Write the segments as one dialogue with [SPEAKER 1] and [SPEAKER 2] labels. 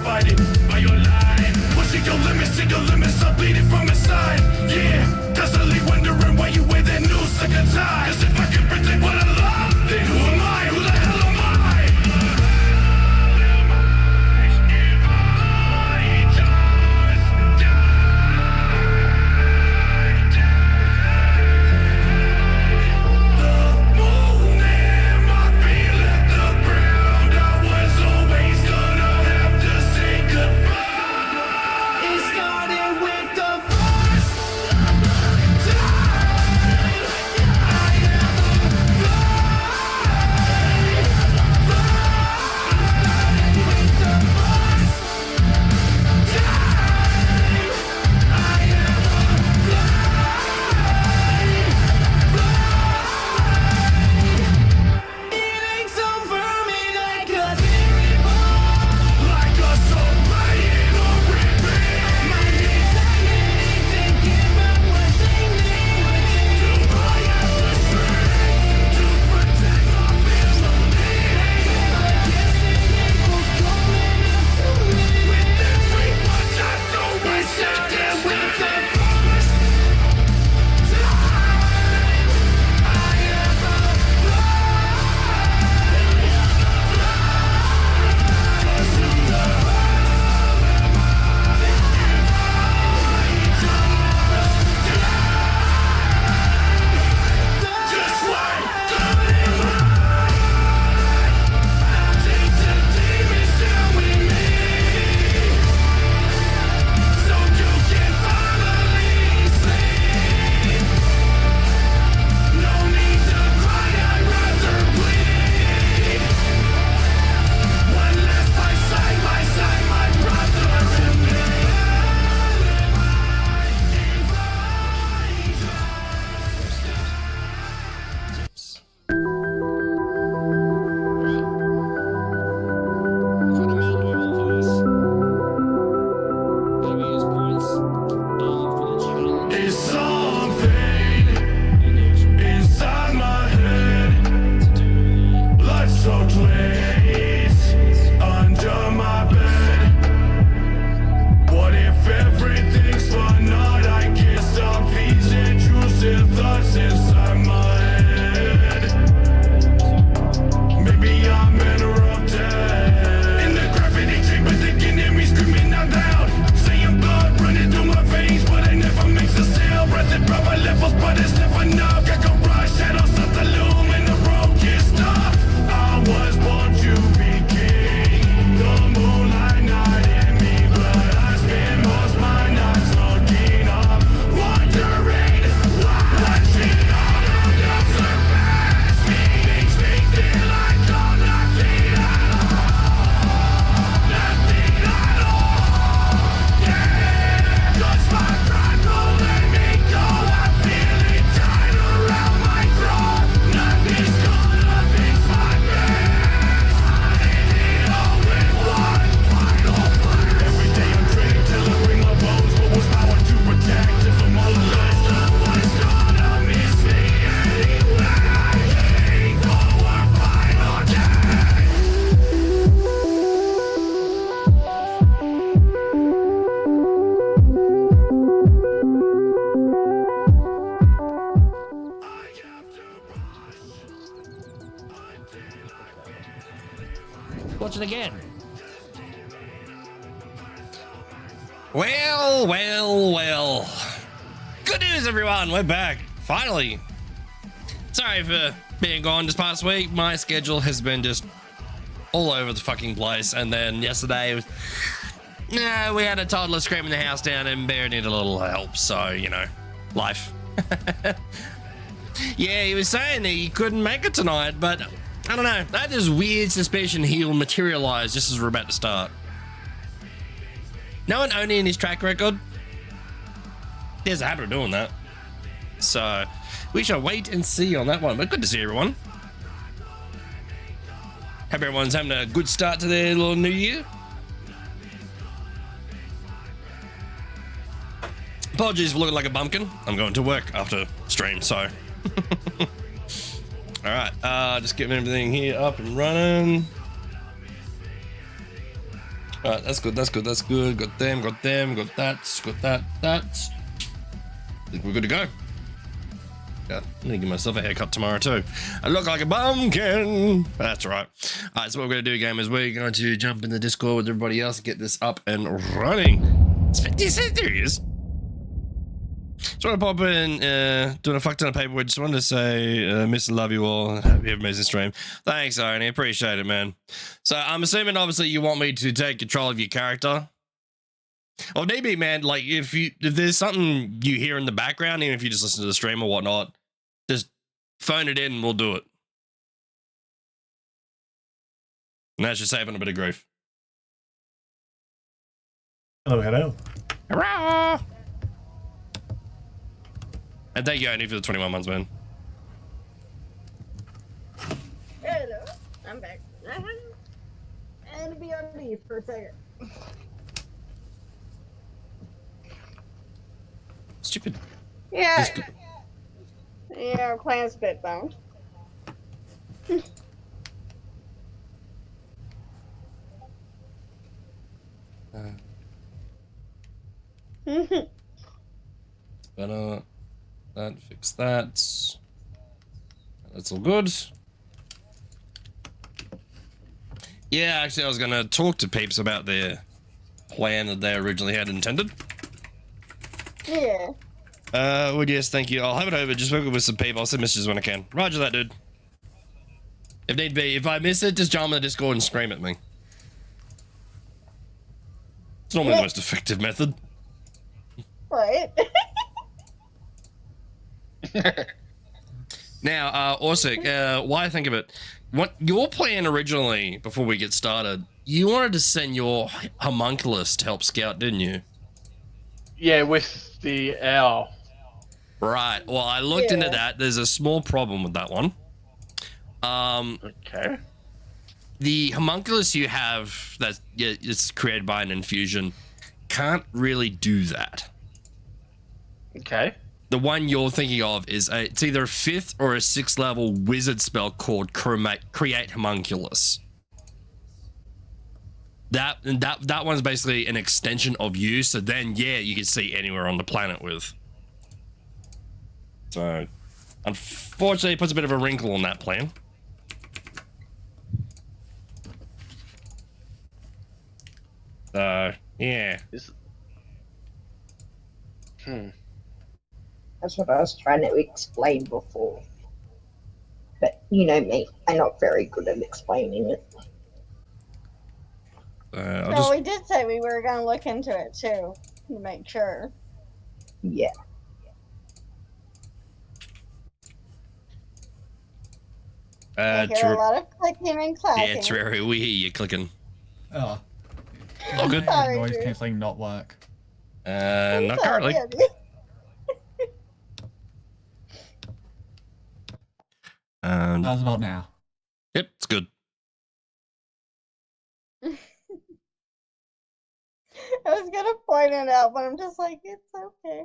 [SPEAKER 1] fighting by your line. Pushing your limits, I'm bleeding from inside. Yeah, constantly wondering why you wear that noose like a tie. Cause if I can predict what I love, then who am I? Who the hell am I?
[SPEAKER 2] Watch it again. Well. Good news, everyone. We're back. Finally. Sorry for being gone this past week. My schedule has been just all over the fucking place. And then yesterday, we had a toddler screaming the house down and Bear needed a little help. So, you know, life. Yeah, he was saying that he couldn't make it tonight, but I don't know. I have this weird suspicion he'll materialize just as we're about to start. No one only in his track record. He has a habit of doing that. So we shall wait and see on that one. But good to see everyone. Hope everyone's having a good start to their little new year. Apologies for looking like a bumpkin. I'm going to work after stream, so. All right, just getting everything here up and running. All right, that's good. That's good. That's good. Got them. Got them. Got that. Got that. That. I think we're good to go. Yeah, I'm gonna give myself a haircut tomorrow too. I look like a bumpkin. But that's all right. All right, so what we're gonna do, game, is we're going to jump in the Discord with everybody else and get this up and running. There he is. Just want to pop in, doing a fuck ton of paperwork. Just wanted to say, miss and love you all. Hope you have an amazing stream. Thanks, Irony. Appreciate it, man. So I'm assuming, obviously, you want me to take control of your character. Or maybe, man, like if there's something you hear in the background, even if you just listen to the stream or whatnot, just phone it in and we'll do it. And that's just saving a bit of grief.
[SPEAKER 3] Hello, hello.
[SPEAKER 2] Hurrah! And thank you, Andy, for the 21 months, man.
[SPEAKER 4] Hello, I'm back. And to be on leave for a second.
[SPEAKER 2] Stupid.
[SPEAKER 4] Yeah. Yeah, playing Spitbound.
[SPEAKER 2] Better that, fix that. That's all good. Yeah, actually, I was gonna talk to peeps about their plan that they originally had intended.
[SPEAKER 4] Yeah.
[SPEAKER 2] Well, yes, thank you. I'll have it over. Just working with some people. I'll send messages when I can. Roger that, dude. If need be, if I miss it, just jump on the Discord and scream at me. It's normally the most effective method.
[SPEAKER 4] Right.
[SPEAKER 2] Now, Orsic, why I think of it, what your plan originally, before we get started, you wanted to send your homunculus to help scout, didn't you?
[SPEAKER 5] Yeah, with the owl.
[SPEAKER 2] Right. Well, I looked into that. There's a small problem with that one.
[SPEAKER 5] Okay.
[SPEAKER 2] The homunculus you have that it's created by an infusion can't really do that.
[SPEAKER 5] Okay.
[SPEAKER 2] The one you're thinking of is it's either a 5th or a 6th level wizard spell called Create Homunculus. That one's basically an extension of you, so then yeah, you can see anywhere on the planet with. So, unfortunately, it puts a bit of a wrinkle on that plan. Yeah.
[SPEAKER 4] That's what I was trying to explain before. But you know me, I'm not very good at explaining it. We did say we were going to look into it too, to make sure. Yeah. I hear a lot of clicking and clacking.
[SPEAKER 2] Yeah, it's very we hear you clicking.
[SPEAKER 3] Oh.
[SPEAKER 2] Oh, good.
[SPEAKER 4] Sorry,
[SPEAKER 3] Noise
[SPEAKER 4] dude.
[SPEAKER 3] cancelling not work.
[SPEAKER 2] Not currently.
[SPEAKER 3] How's about now?
[SPEAKER 2] Yep, it's good.
[SPEAKER 4] I was gonna point it out, but I'm just like, it's okay.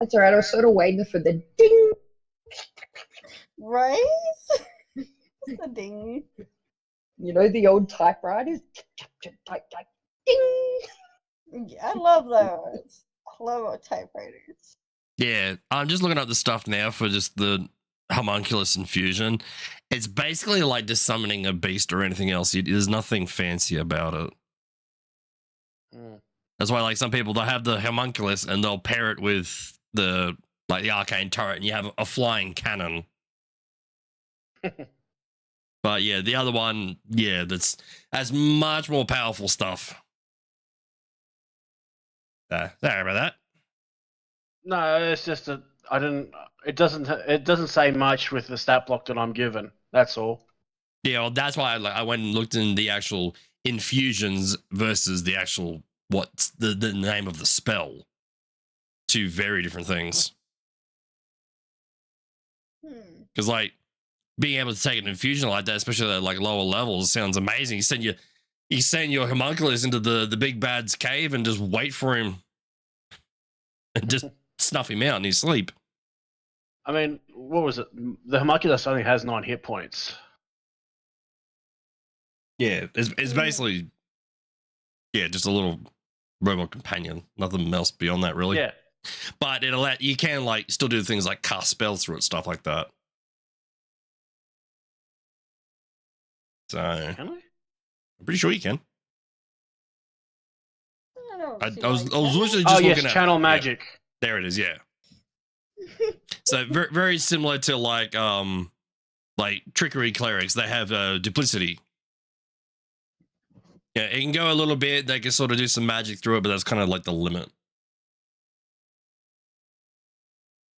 [SPEAKER 4] That's alright, I was sort of waiting for the ding. Right? The ding. You know the old typewriters? Ding! Yeah, I love those. I love typewriters.
[SPEAKER 2] Yeah, I'm just looking up the stuff now for just the homunculus infusion. It's basically like just summoning a beast or anything else. There's nothing fancy about it. That's why, like, some people, they'll have the homunculus and they'll pair it with the arcane turret, and you have a flying cannon. But yeah, the other one, yeah, has much more powerful stuff. Sorry about that.
[SPEAKER 5] No, it's just that I didn't. It doesn't say much with the stat block that I'm given. That's all.
[SPEAKER 2] Yeah, well, that's why I went and looked in the actual infusions versus the actual what's the name of the spell. Two very different things. Because like being able to take an infusion like that, especially at like lower levels, sounds amazing. You send your homunculus into the big bad's cave and just wait for him and just snuff him out in his sleep.
[SPEAKER 5] I mean, what was it? The homunculus only has 9 hit points.
[SPEAKER 2] Yeah, it's basically Yeah, just a little robot companion. Nothing else beyond that, really.
[SPEAKER 5] Yeah.
[SPEAKER 2] But you can like still do things like cast spells through it, stuff like that. So
[SPEAKER 5] Can I?
[SPEAKER 2] I'm pretty sure you can.
[SPEAKER 4] I don't
[SPEAKER 2] I
[SPEAKER 4] see
[SPEAKER 2] was
[SPEAKER 4] why you
[SPEAKER 2] literally
[SPEAKER 5] Oh
[SPEAKER 2] just
[SPEAKER 5] yes,
[SPEAKER 2] looking at
[SPEAKER 5] channel
[SPEAKER 2] it.
[SPEAKER 5] magic.
[SPEAKER 2] Yeah, there it is. Yeah. So very, very similar to like trickery clerics. They have duplicity. Yeah, it can go a little bit. They can sort of do some magic through it, but that's kind of like the limit.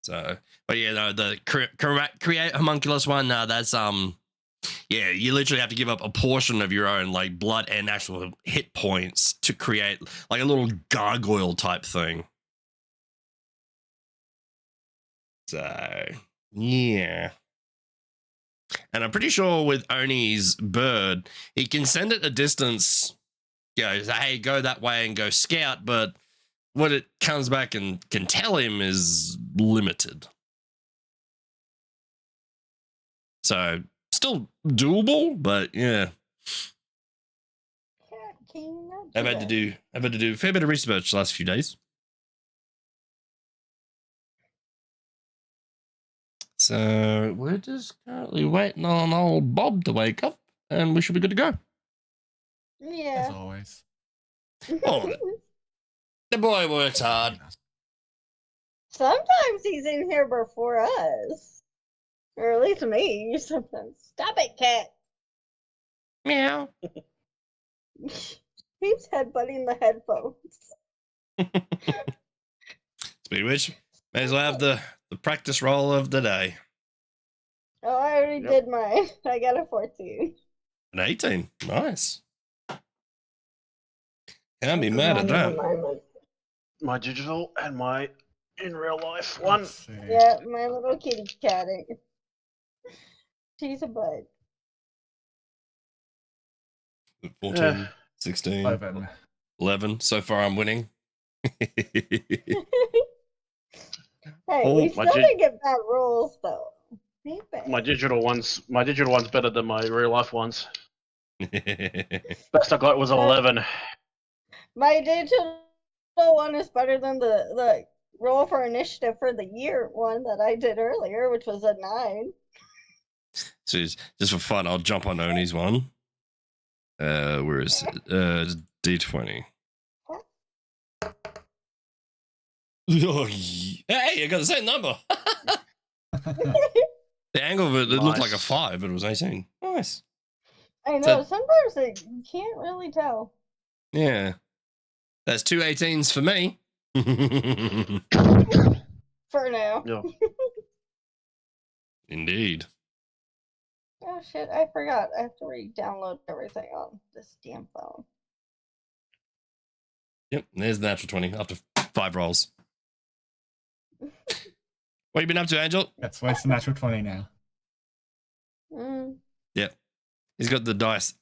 [SPEAKER 2] So, but yeah, no, the create homunculus one. That's yeah, you literally have to give up a portion of your own like blood and actual hit points to create like a little gargoyle type thing. So yeah. And I'm pretty sure with Oni's bird, he can send it a distance. Say, hey, go that way and go scout, but what it comes back and can tell him is limited. So still doable, but yeah.
[SPEAKER 4] Cat King, not
[SPEAKER 2] I've had to do a fair bit of research the last few days. So we're just currently waiting on old Bob to wake up, and we should be good to go.
[SPEAKER 3] As
[SPEAKER 4] Yeah.
[SPEAKER 3] always.
[SPEAKER 2] Oh, the boy works hard.
[SPEAKER 4] Sometimes he's in here before us. Or at least me, sometimes. Stop it, cat.
[SPEAKER 2] Meow.
[SPEAKER 4] Keeps headbutting the headphones.
[SPEAKER 2] Speaking of which, may as well have the practice roll of the day.
[SPEAKER 4] Oh, I already did mine. I got a 14.
[SPEAKER 2] An 18. Nice. Can't be
[SPEAKER 4] This is
[SPEAKER 2] mad at
[SPEAKER 4] one in the
[SPEAKER 2] that.
[SPEAKER 4] moment.
[SPEAKER 5] My digital and my in real life one.
[SPEAKER 3] Let's see.
[SPEAKER 4] Yeah, my little kitty cat. She's a bud.
[SPEAKER 2] 14, 16,
[SPEAKER 3] 11.
[SPEAKER 2] 11. So far, I'm winning.
[SPEAKER 4] Hey,
[SPEAKER 2] Oh,
[SPEAKER 4] we
[SPEAKER 5] my
[SPEAKER 4] still
[SPEAKER 5] gi-
[SPEAKER 4] didn't get bad rolls though.
[SPEAKER 5] My digital one's better than my real life ones. Best I got was 11.
[SPEAKER 4] My digital one is better than the roll for initiative for the year one that I did earlier, which was a 9.
[SPEAKER 2] So just for fun, I'll jump on Oni's one. Where is it? D20. Oh, hey, I got the same number. The angle of it looked like a 5, but it was 18. Nice.
[SPEAKER 4] I know,
[SPEAKER 2] So-
[SPEAKER 4] sometimes you can't really tell.
[SPEAKER 2] Yeah. That's 2 18s for me.
[SPEAKER 4] For now.
[SPEAKER 5] Yeah.
[SPEAKER 2] Indeed.
[SPEAKER 4] Oh shit, I forgot. I have to re-download everything on this damn phone.
[SPEAKER 2] Yep, there's the natural 20 after 5 rolls. What you been up to, Angel?
[SPEAKER 3] That's why it's the natural 20 now.
[SPEAKER 2] Yep. He's got the dice.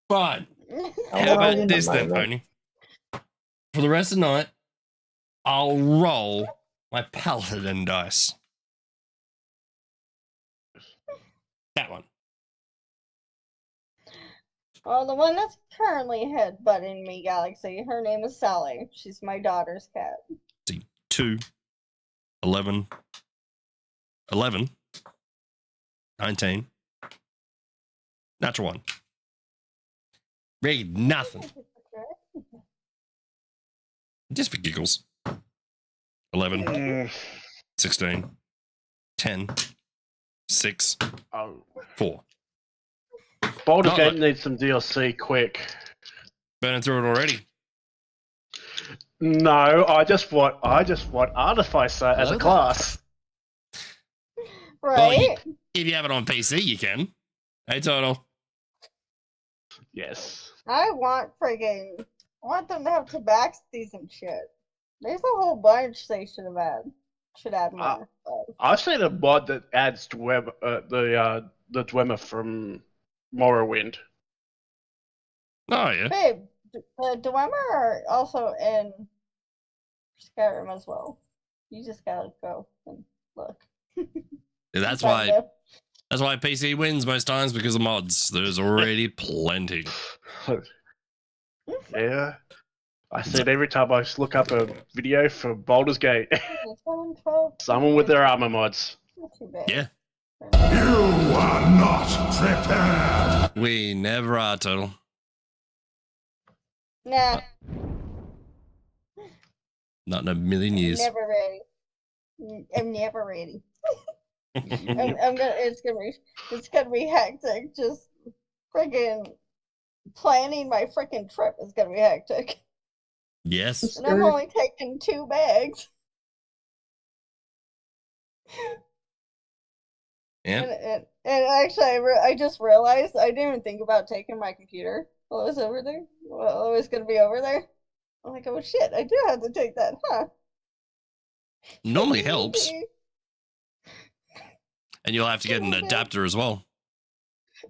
[SPEAKER 2] Fine.
[SPEAKER 4] I'm
[SPEAKER 2] How
[SPEAKER 4] rolling
[SPEAKER 2] about
[SPEAKER 4] in
[SPEAKER 2] this
[SPEAKER 4] a
[SPEAKER 2] then,
[SPEAKER 4] moment.
[SPEAKER 2] Pony? For the rest of the night, I'll roll my paladin dice. That one.
[SPEAKER 4] Well, the one that's currently headbutting me, Galaxy, her name is Sally. She's my daughter's cat.
[SPEAKER 2] See, 2, 11, 11, 19, natural 1. Read nothing. Just for giggles. 11,
[SPEAKER 5] Mm.
[SPEAKER 2] 16, 10, 6,
[SPEAKER 5] Oh.
[SPEAKER 2] 4.
[SPEAKER 5] Baldur's
[SPEAKER 2] Not
[SPEAKER 5] Gate
[SPEAKER 2] like-
[SPEAKER 5] needs some DLC quick.
[SPEAKER 2] Burning through it already.
[SPEAKER 5] No, I just want Artificer as a class.
[SPEAKER 4] Right?
[SPEAKER 2] If you have it on PC, you can. Hey, Total.
[SPEAKER 5] Yes.
[SPEAKER 4] I want them to have tabaxis and shit. There's a whole bunch they should add more of.
[SPEAKER 5] I've seen a mod that adds the Dwemer from Morrowind.
[SPEAKER 2] Oh, yeah.
[SPEAKER 4] Babe, the Dwemer are also in Skyrim as well. You just gotta go and look.
[SPEAKER 2] That's
[SPEAKER 4] Find
[SPEAKER 2] why
[SPEAKER 4] them.
[SPEAKER 2] That's why PC wins most times, because of mods. There's already plenty.
[SPEAKER 5] Yeah, Yeah. I see it every time I look up a video for Baldur's Gate.
[SPEAKER 4] It's 1, 12,
[SPEAKER 5] Someone with their armor mods.
[SPEAKER 4] Not too bad.
[SPEAKER 2] Yeah.
[SPEAKER 1] You are not prepared.
[SPEAKER 2] We never are, Total.
[SPEAKER 4] Nah,
[SPEAKER 2] Not in a million years.
[SPEAKER 4] never ready. I'm never ready. I'm gonna. It's gonna be hectic. Just freaking planning my freaking trip is gonna be hectic.
[SPEAKER 2] Yes.
[SPEAKER 4] And I'm only taking 2 bags.
[SPEAKER 2] Yeah.
[SPEAKER 4] And actually, I just realized I didn't even think about taking my computer while I was over there. While I was gonna be over there. I'm like, oh shit, I do have to take that, huh?
[SPEAKER 2] Normally helps. And you'll have to get an adapter as well.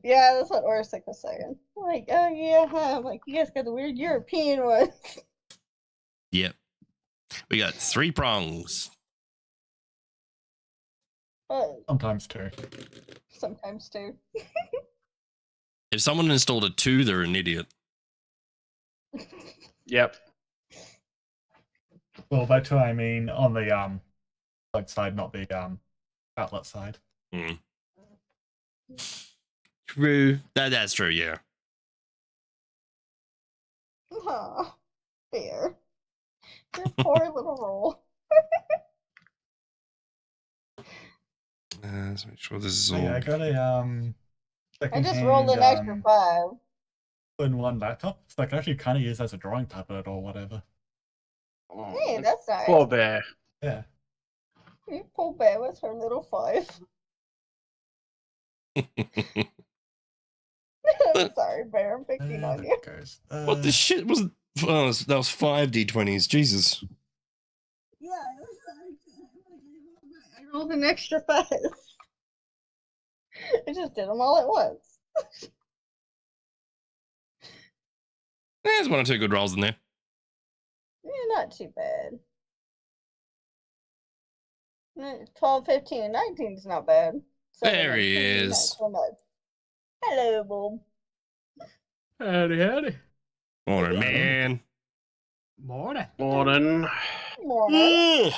[SPEAKER 4] Yeah, that's what Orsic was saying. I'm like, oh yeah, huh? I'm like, you guys got the weird European ones.
[SPEAKER 2] Yep. We got 3 prongs.
[SPEAKER 3] Sometimes 2.
[SPEAKER 4] Sometimes too.
[SPEAKER 2] If someone installed a 2, they're an idiot.
[SPEAKER 5] Yep.
[SPEAKER 3] Well, by 2 I mean on the plug side, not the outlet side.
[SPEAKER 2] Mm. True. That's true, yeah.
[SPEAKER 4] Aw, fair. Your poor little roll.
[SPEAKER 2] Let's make sure this is
[SPEAKER 3] So,
[SPEAKER 2] all.
[SPEAKER 3] yeah, I got a
[SPEAKER 4] I just rolled an extra 5.
[SPEAKER 3] in one laptop, so I can actually kind of use as a drawing tablet or whatever.
[SPEAKER 4] Hey, that's nice.
[SPEAKER 5] Poor bear.
[SPEAKER 3] Yeah.
[SPEAKER 4] You poor bear with her little 5. I'm sorry, bear. I'm picking on you.
[SPEAKER 3] There it goes.
[SPEAKER 2] What the shit was? Oh, that was 5 d20s. Jesus.
[SPEAKER 4] Yeah, I rolled an extra 5. I just did them all at once.
[SPEAKER 2] There's 1 or 2 good rolls in there.
[SPEAKER 4] Yeah, not too bad. 12, 15, and 19 is not bad.
[SPEAKER 2] There he
[SPEAKER 4] 17, not
[SPEAKER 2] is.
[SPEAKER 4] so much. Hello, Bob.
[SPEAKER 6] Howdy, howdy.
[SPEAKER 2] Morning, man.
[SPEAKER 6] Morning.
[SPEAKER 5] Morning.
[SPEAKER 4] Morning.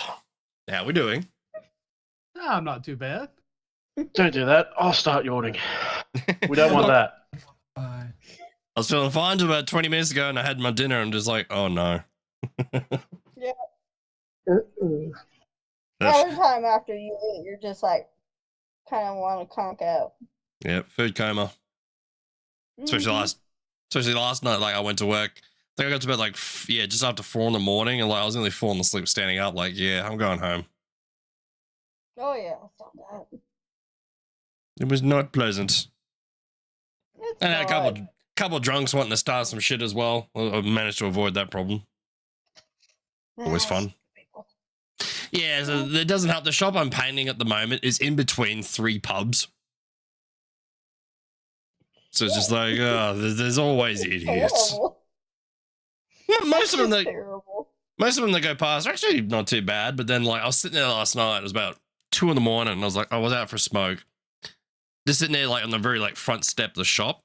[SPEAKER 2] How we doing?
[SPEAKER 6] I'm not too bad.
[SPEAKER 5] Don't do that. I'll start yawning. We don't want that.
[SPEAKER 2] I was feeling fine till about 20 minutes ago, and I had my dinner, and just like, oh no.
[SPEAKER 4] Yeah.
[SPEAKER 2] Ugh.
[SPEAKER 4] Every time after you eat, you're just like, kind of want to conk out.
[SPEAKER 2] Yeah, food coma. Especially last night, like I went to work. I think I got to bed like just after 4 in the morning, and like I was nearly falling asleep standing up. Like, yeah, I'm going home.
[SPEAKER 4] Oh yeah, stop that.
[SPEAKER 2] It was not pleasant.
[SPEAKER 4] It's
[SPEAKER 2] And I had
[SPEAKER 4] not.
[SPEAKER 2] a couple of drunks wanting to start some shit as well. I managed to avoid that problem. Always fun. Yeah, so it doesn't help. The shop I'm painting at the moment is in between 3 pubs. So it's just like, oh, there's always idiots.
[SPEAKER 4] Terrible.
[SPEAKER 2] Yeah, most of them
[SPEAKER 4] That's
[SPEAKER 2] that
[SPEAKER 4] terrible.
[SPEAKER 2] go past are actually not too bad. But then, like, I was sitting there last night. It was about 2 in the morning, and I was like, I was out for a smoke. Just sitting there, like, on the very like front step of the shop,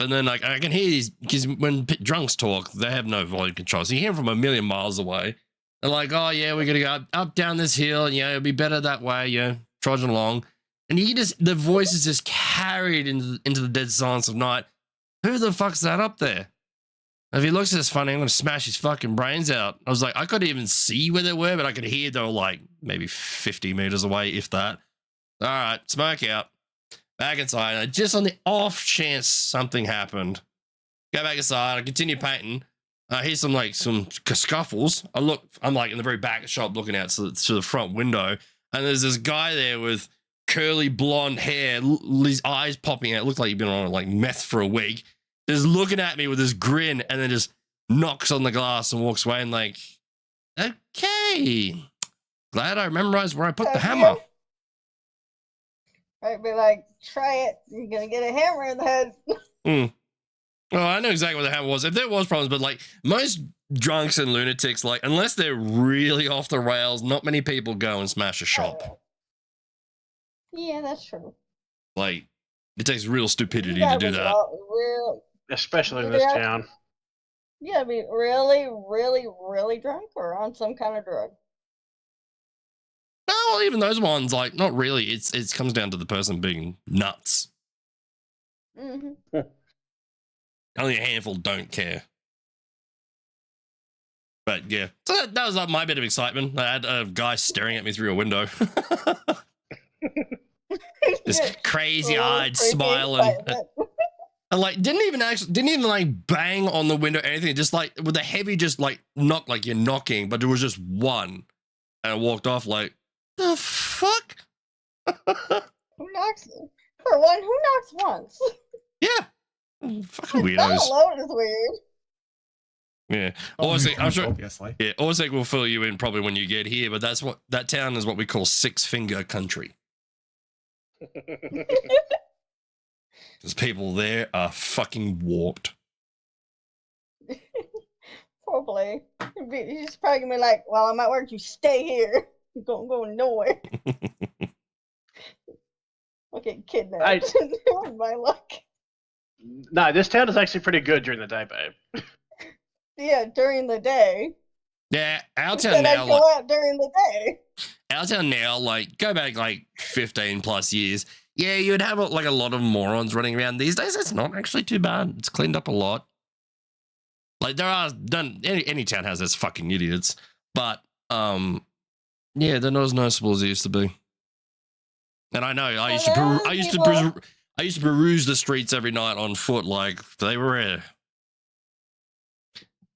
[SPEAKER 2] and then like I can hear these because when drunks talk, they have no volume control, so you hear them from a million miles away. They're like, oh yeah, we're gonna go up down this hill, and yeah, it'll be better that way. Yeah, trudging along, and you just the voice is just carried into the dead silence of night. Who the fuck's that up there? If he looks at this funny, I'm gonna smash his fucking brains out. I was like, I couldn't even see where they were, but I could hear they were like maybe 50 meters away, if that. All right, smoke out. Back inside, just on the off chance something happened. Go back inside. I continue painting. I hear some scuffles. I'm like in the very back of the shop looking out to the front window, and there's this guy there with curly blonde hair, his eyes popping out. It looked like he'd been on like meth for a week. Just looking at me with this grin, and then just knocks on the glass and walks away. And like, okay, glad I memorized where I put the hammer.
[SPEAKER 4] I'd be like, try it. You're gonna get a hammer in the head.
[SPEAKER 2] Well, I know exactly what the hammer was. If there was problems, but like most drunks and lunatics, like unless they're really off the rails, not many people go and smash a shop.
[SPEAKER 4] Yeah, that's true.
[SPEAKER 2] Like it takes real stupidity to do that.
[SPEAKER 5] Especially in this town.
[SPEAKER 4] You gotta be really, really, really drunk or on some kind of drug.
[SPEAKER 2] No, well, even those ones, like, not really. It comes down to the person being nuts.
[SPEAKER 4] Hmm.
[SPEAKER 2] Only a handful don't care. But yeah, so that was like my bit of excitement. I had a guy staring at me through a window. Just crazy-eyed, smiling. And like didn't even like bang on the window or anything. Just like with a heavy, just like knock, like you're knocking, but there was just one, and I walked off like, the fuck.
[SPEAKER 4] Who knocks? For one, who knocks once?
[SPEAKER 2] Yeah, fucking
[SPEAKER 4] That
[SPEAKER 2] weirdos.
[SPEAKER 4] alone is weird.
[SPEAKER 2] Yeah,
[SPEAKER 3] Oh,
[SPEAKER 2] Orsec, I'm sure.
[SPEAKER 3] obviously.
[SPEAKER 2] Yeah, Orsec will fill you in probably when you get here, but that town is what we call Six Finger Country. Because people there are fucking warped.
[SPEAKER 4] Probably. He's probably gonna be like, "Well, I'm at work. You stay here. You don't go nowhere." I'll get kidnapped. With my luck.
[SPEAKER 5] No, this town is actually pretty good during the day, babe.
[SPEAKER 4] Yeah, during the day.
[SPEAKER 2] Yeah, our
[SPEAKER 4] Said
[SPEAKER 2] town
[SPEAKER 4] I'd
[SPEAKER 2] now,
[SPEAKER 4] go out during the day.
[SPEAKER 2] our town now, like go back like 15 plus years. Yeah, you'd have like a lot of morons running around. These days, it's not actually too bad. It's cleaned up a lot. Like there are any town has its fucking idiots, but yeah, they're not as noticeable as they used to be. And I know I used to peruse the streets every night on foot, like they were rare.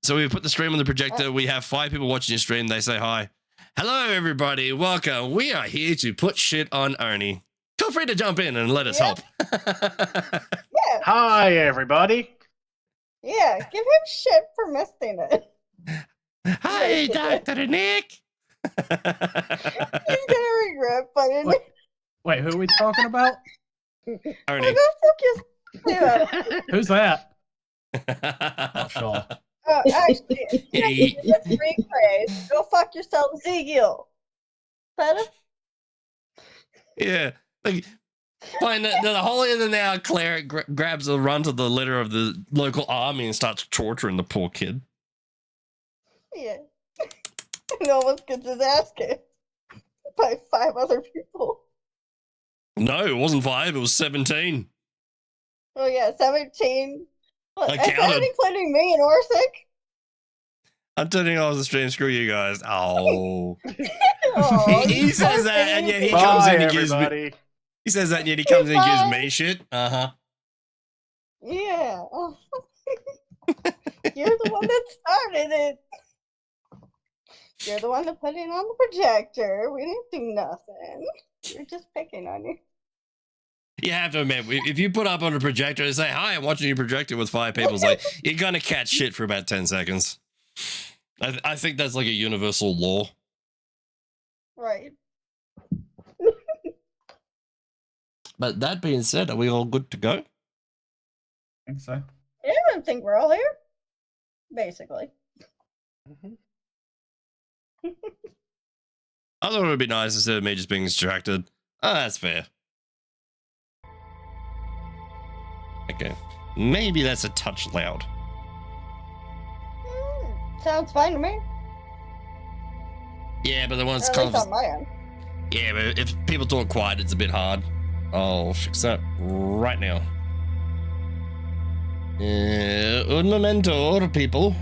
[SPEAKER 2] So we put the stream on the projector. We have 5 people watching your stream. They say hi. Hello, everybody. Welcome. We are here to put shit on Ernie. Feel free to jump in and let us help.
[SPEAKER 4] Yeah.
[SPEAKER 5] Hi, everybody.
[SPEAKER 4] Yeah, give him shit for missing it.
[SPEAKER 2] Hi, Dr. Nick.
[SPEAKER 4] He's gonna regret finding it.
[SPEAKER 6] Wait, who are we talking about?
[SPEAKER 2] Ernie.
[SPEAKER 4] Go fuck yourself.
[SPEAKER 6] Who's that?
[SPEAKER 3] Not sure.
[SPEAKER 4] Actually, let's rephrase. Go fuck yourself, Ezekiel. Better?
[SPEAKER 2] Yeah. Like, fine, the holier than thou cleric grabs a run to the leader of the local army and starts torturing the poor kid.
[SPEAKER 4] Yeah. And almost gets his ass kicked by 5 other people.
[SPEAKER 2] No, it wasn't 5. It was 17.
[SPEAKER 4] Oh yeah, 17.
[SPEAKER 2] I
[SPEAKER 4] Is that
[SPEAKER 2] counted.
[SPEAKER 4] including me and Orsic?
[SPEAKER 2] I'm turning off the stream. Screw you guys. Oh.
[SPEAKER 4] Oh,
[SPEAKER 2] He says that, and yet he
[SPEAKER 5] Bye,
[SPEAKER 2] comes in and gives me.
[SPEAKER 5] everybody.
[SPEAKER 2] He says that, and yet he comes in and gives me shit.
[SPEAKER 4] Yeah. Oh. You're the one that started it. You're the one that put it on the projector. We didn't do nothing. You're just picking on you.
[SPEAKER 2] You have to admit, if you put up on a projector and say, "Hi, I'm watching your projector with 5 people," it's like you're gonna catch shit for about 10 seconds. I think that's like a universal law.
[SPEAKER 4] Right.
[SPEAKER 2] But that being said, are we all good to go?
[SPEAKER 3] I think so.
[SPEAKER 4] Yeah, I think we're all here. Basically.
[SPEAKER 2] I thought it would be nice instead of me just being distracted. Oh, that's fair. Okay. Maybe that's a touch loud.
[SPEAKER 4] Sounds fine to me.
[SPEAKER 2] Yeah, but the ones
[SPEAKER 4] At least on my end.
[SPEAKER 2] Yeah, but if people talk quiet, it's a bit hard. I'll fix that right now. Un momento, people.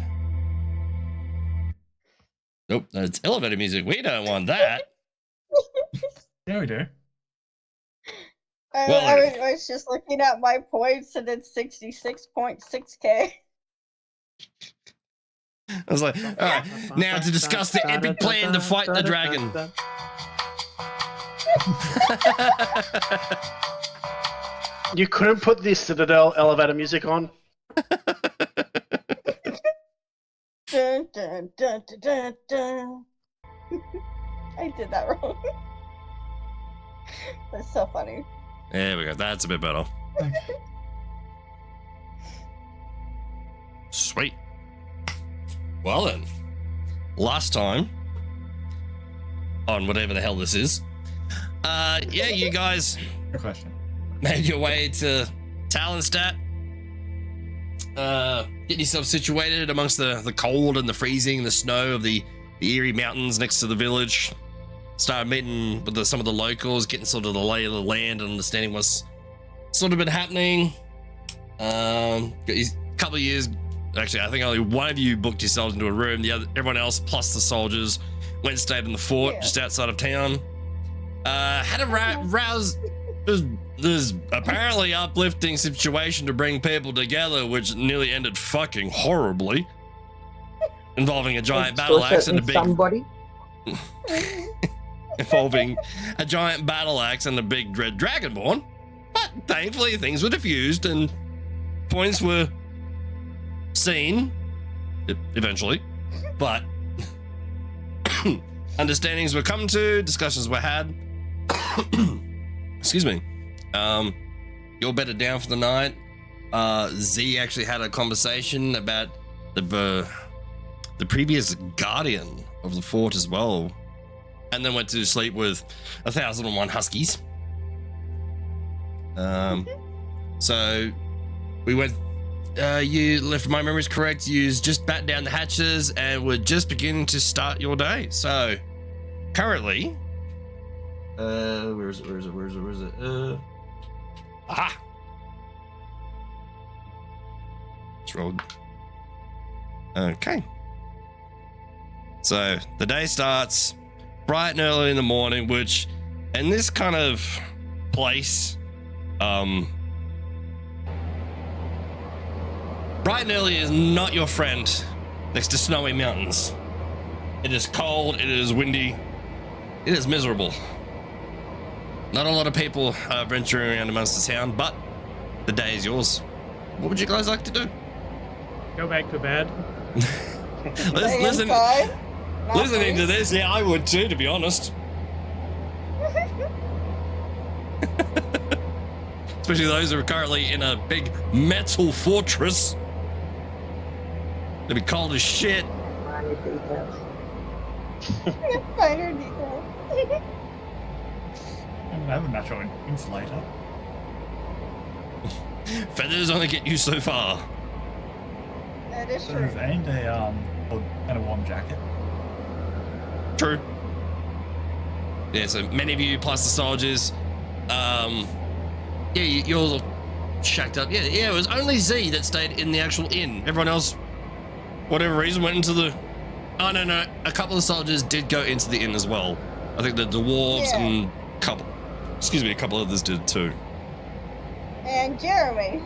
[SPEAKER 2] Nope, that's elevator music. We don't want that.
[SPEAKER 3] Yeah, we do.
[SPEAKER 4] I was just looking at my points and it's 66.6k.
[SPEAKER 2] I was like, all right, now to discuss the epic plan to fight the dragon.
[SPEAKER 5] You couldn't put this Citadel elevator music on?
[SPEAKER 4] Dun, dun, dun, dun, dun, dun. I did that wrong. That's so funny.
[SPEAKER 2] There we go. That's a bit better. Sweet. Well then, last time on whatever the hell this is, yeah, you guys
[SPEAKER 3] Good question.
[SPEAKER 2] made your way to Talonstadt. getting yourself situated amongst the cold and the freezing, the snow of the Erie Mountains next to the village. Started meeting with some of the locals, getting sort of the lay of the land and understanding what's sort of been happening. A couple of years, actually, I think only one of you booked yourselves into a room. Everyone else, plus the soldiers, went and stayed in the fort just outside of town. Had a rouse. There's apparently uplifting situation to bring people together, which nearly ended fucking horribly, involving a giant battle axe and a big involving a giant battle axe and a big red dragonborn. But thankfully, things were diffused and points were seen eventually. But understandings were come to, discussions were had. Excuse me. You're bedded down for the night. Z actually had a conversation about the previous guardian of the fort as well, and then went to sleep with 1,001 huskies. So we went. You, if my memory is correct, you just bat down the hatches and were just beginning to start your day. So currently, where is it? Aha! It's rolled. Okay. So the day starts bright and early in the morning, which in this kind of place, bright and early is not your friend next to snowy mountains. It is cold, it is windy, it is miserable. Not a lot of people are venturing around amongst the town, but the day is yours. What would you guys like to do?
[SPEAKER 6] Go back to bed.
[SPEAKER 2] Listening to this, yeah, I would too, to be honest. Especially those who are currently in a big metal fortress. It'd be cold as shit.
[SPEAKER 7] Minor details.
[SPEAKER 4] Minor details.
[SPEAKER 3] I have a natural insulator.
[SPEAKER 2] Feathers only get you so far.
[SPEAKER 4] That is true.
[SPEAKER 3] And a warm jacket.
[SPEAKER 2] True. Yeah, so many of you plus the soldiers, you're all shacked up. Yeah, it was only Z that stayed in the actual inn. Everyone else, whatever reason, went into the... Oh, no. A couple of soldiers did go into the inn as well. I think the dwarves and a couple others did too.
[SPEAKER 4] And Jeremy.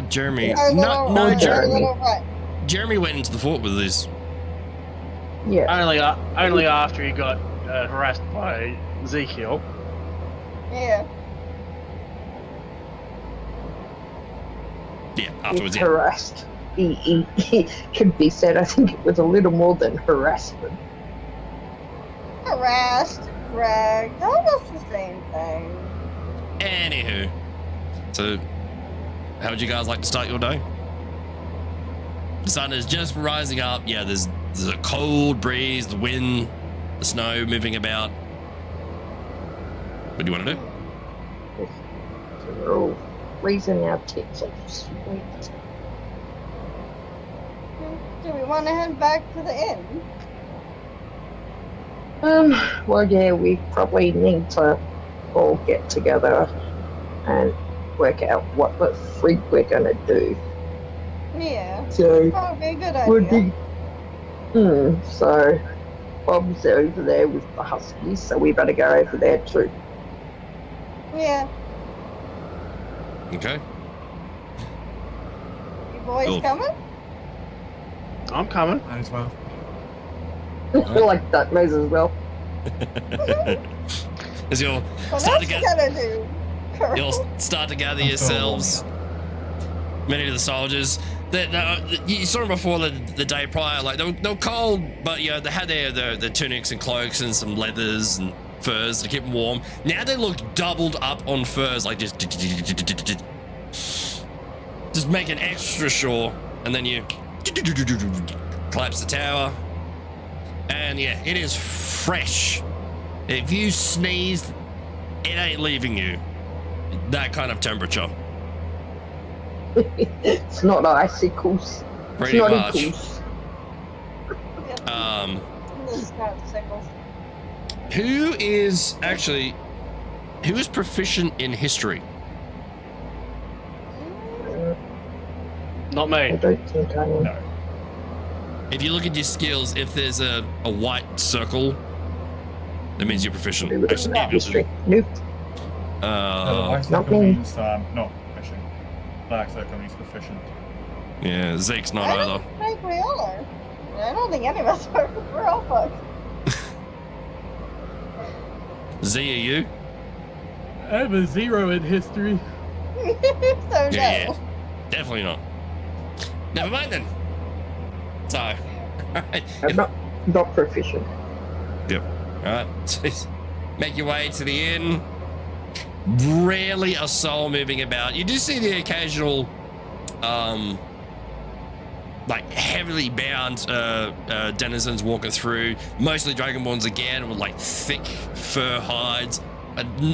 [SPEAKER 2] Jeremy.
[SPEAKER 4] No,
[SPEAKER 7] Jeremy.
[SPEAKER 2] Jeremy went into the fort with this.
[SPEAKER 7] Yeah.
[SPEAKER 5] Only after he got harassed by Ezekiel.
[SPEAKER 4] Yeah.
[SPEAKER 2] Yeah, afterwards,
[SPEAKER 7] He's
[SPEAKER 2] yeah.
[SPEAKER 7] harassed. He could be said, I think it was a little more than harassment.
[SPEAKER 4] Harassed, dragged, almost the same thing.
[SPEAKER 2] Anywho. So, how would you guys like to start your day? The sun is just rising up. Yeah, there's a cold breeze, the wind, the snow moving about. What do you want to do?
[SPEAKER 7] So we're all raising our tits off. Sweet.
[SPEAKER 4] Do we want to head back to the inn?
[SPEAKER 7] Well, yeah, we probably need to all get together and work out what the freak we're gonna do.
[SPEAKER 4] Yeah.
[SPEAKER 7] So,
[SPEAKER 4] Probably a good
[SPEAKER 7] would
[SPEAKER 4] idea.
[SPEAKER 7] be. So, Bob's over there with the Huskies, so we better go over there too.
[SPEAKER 4] Yeah.
[SPEAKER 2] Okay.
[SPEAKER 4] You boys
[SPEAKER 2] Cool.
[SPEAKER 4] coming?
[SPEAKER 5] I'm coming.
[SPEAKER 3] Might as well.
[SPEAKER 7] Like that, may as well.
[SPEAKER 2] As you'll
[SPEAKER 4] What
[SPEAKER 2] start
[SPEAKER 4] else
[SPEAKER 2] to
[SPEAKER 4] you
[SPEAKER 2] get,
[SPEAKER 4] gonna do?
[SPEAKER 2] you'll start to gather
[SPEAKER 3] I'm
[SPEAKER 2] yourselves. Many of the soldiers that you saw them before the day prior, like they were cold, but you know they had their tunics and cloaks and some leathers and furs to keep them warm. Now they look doubled up on furs, like just making extra sure, and then you collapse the tower, and yeah, it is fresh. If you sneeze, it ain't leaving you. That kind of temperature.
[SPEAKER 7] It's not icicles.
[SPEAKER 2] Pretty
[SPEAKER 7] it's not
[SPEAKER 2] much.
[SPEAKER 7] equals.
[SPEAKER 4] It's not sickles.
[SPEAKER 2] Who is proficient in history?
[SPEAKER 5] Not
[SPEAKER 7] I
[SPEAKER 5] me.
[SPEAKER 7] don't think I am.
[SPEAKER 3] No.
[SPEAKER 2] If you look at your skills, if there's a white circle, that means you're proficient. Actually,
[SPEAKER 7] Not history. Nope.
[SPEAKER 3] No, the white
[SPEAKER 7] not
[SPEAKER 3] circle
[SPEAKER 7] me.
[SPEAKER 3] means not proficient. Black circle means proficient.
[SPEAKER 2] yeah, Zeke's not
[SPEAKER 4] I
[SPEAKER 2] either.
[SPEAKER 4] don't think we all are. I don't think any of us are. We're all fucked.
[SPEAKER 2] Z, are you?
[SPEAKER 6] I have a 0 in history.
[SPEAKER 4] So
[SPEAKER 2] Yeah,
[SPEAKER 4] no.
[SPEAKER 2] definitely not. Never mind then. So, alright.
[SPEAKER 7] I'm not proficient.
[SPEAKER 2] Alright, make your way to the inn. Rarely a soul moving about. You do see the occasional, like heavily bound denizens walking through. Mostly dragonborns again with like thick fur hides.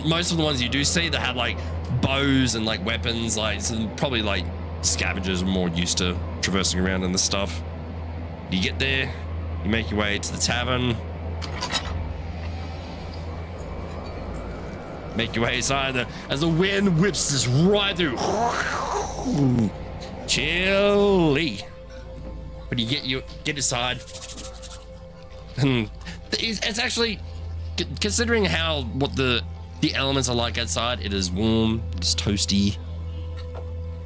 [SPEAKER 2] Most of the ones you do see that have like bows and like weapons, like so probably like scavengers are more used to traversing around in this stuff. You get there, you make your way to the tavern. Make your way inside as the wind whips this right through. Chilly. But you get inside. And it's actually, considering what the elements are like outside, it is warm, it's toasty.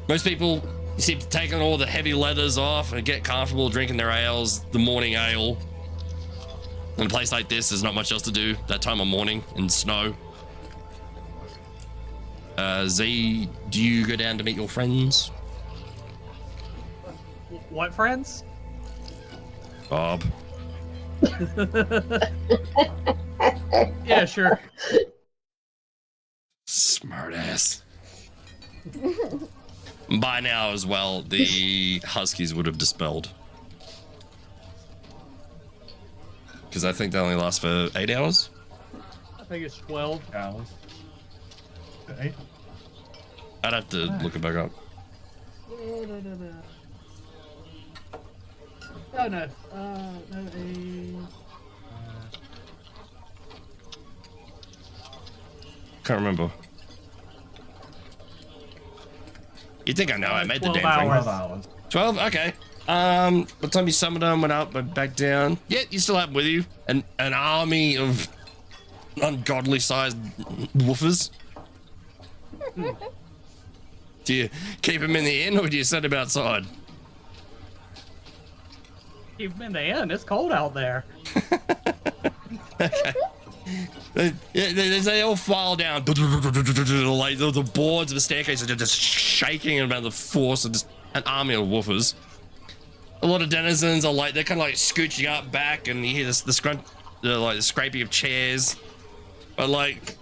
[SPEAKER 2] Most people, you see, taking all the heavy leathers off and get comfortable drinking their ales, the morning ale. In a place like this, there's not much else to do that time of morning in snow. Z, do you go down to meet your friends?
[SPEAKER 6] What friends?
[SPEAKER 2] Bob.
[SPEAKER 6] Yeah, sure.
[SPEAKER 2] Smart ass. By now as well, the Huskies would have dispelled. Because I think they only last for 8 hours.
[SPEAKER 6] I think it's 12.
[SPEAKER 3] Hours. 8?
[SPEAKER 2] I'd have to look it back up.
[SPEAKER 6] Oh, no.
[SPEAKER 2] Can't remember. You think I know? I made the
[SPEAKER 6] 12
[SPEAKER 2] damn thing.
[SPEAKER 6] hours.
[SPEAKER 3] 12 hours.
[SPEAKER 2] 12? Okay. By the time you summoned them, went up, went back down. Yeah, you still have with you an army of ungodly sized woofers. Do you keep them in the inn or do you set them outside?
[SPEAKER 6] Keep them in the inn. It's cold out there.
[SPEAKER 2] Okay. They all file down. Like the boards of the staircase are just shaking about the force of just an army of woofers. A lot of denizens are like, they're kind of like scooching up back and you hear this, the scraping of chairs. But like,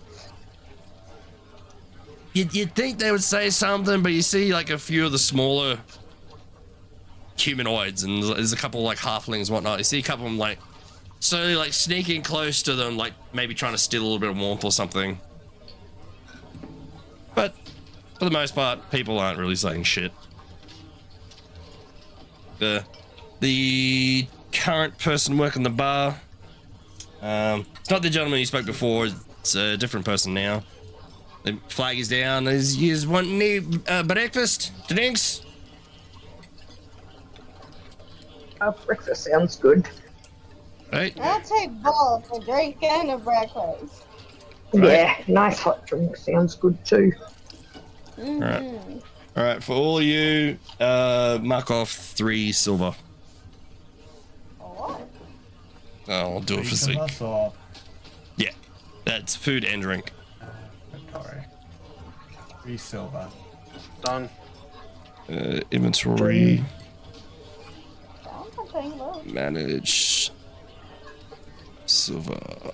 [SPEAKER 2] you'd think they would say something, but you see like a few of the smaller humanoids and there's a couple like halflings and whatnot. You see a couple of them like slowly like sneaking close to them, like maybe trying to steal a little bit of warmth or something. But for the most part, people aren't really saying shit. The current person working the bar, it's not the gentleman you spoke before, it's a different person now. The flag is down. You want any breakfast, drinks?
[SPEAKER 7] Breakfast sounds good.
[SPEAKER 2] Right.
[SPEAKER 4] I'll take both a drink and a breakfast.
[SPEAKER 2] Right.
[SPEAKER 7] Yeah, nice hot drink sounds good too.
[SPEAKER 4] Mm-hmm.
[SPEAKER 2] All right, for all of you, mark off 3 silver.
[SPEAKER 4] What?
[SPEAKER 2] I'll do it for
[SPEAKER 3] Each of
[SPEAKER 2] Zeke.
[SPEAKER 3] us or
[SPEAKER 2] Yeah, that's food and drink.
[SPEAKER 3] sorry. 3 silver.
[SPEAKER 5] Done.
[SPEAKER 2] Inventory,
[SPEAKER 4] Sounds something low.
[SPEAKER 2] manage, silver,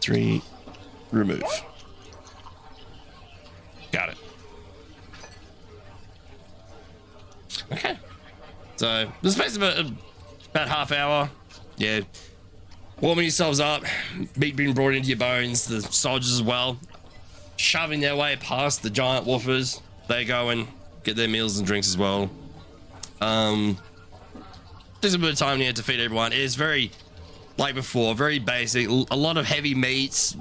[SPEAKER 2] 3, remove. Got it. Okay. So the space of about half hour. Yeah. Warming yourselves up, meat being brought into your bones, the soldiers as well, shoving their way past the giant woofers. They go and get their meals and drinks as well. There's a bit of time here to feed everyone. It is very, like before, very basic. A lot of heavy meats,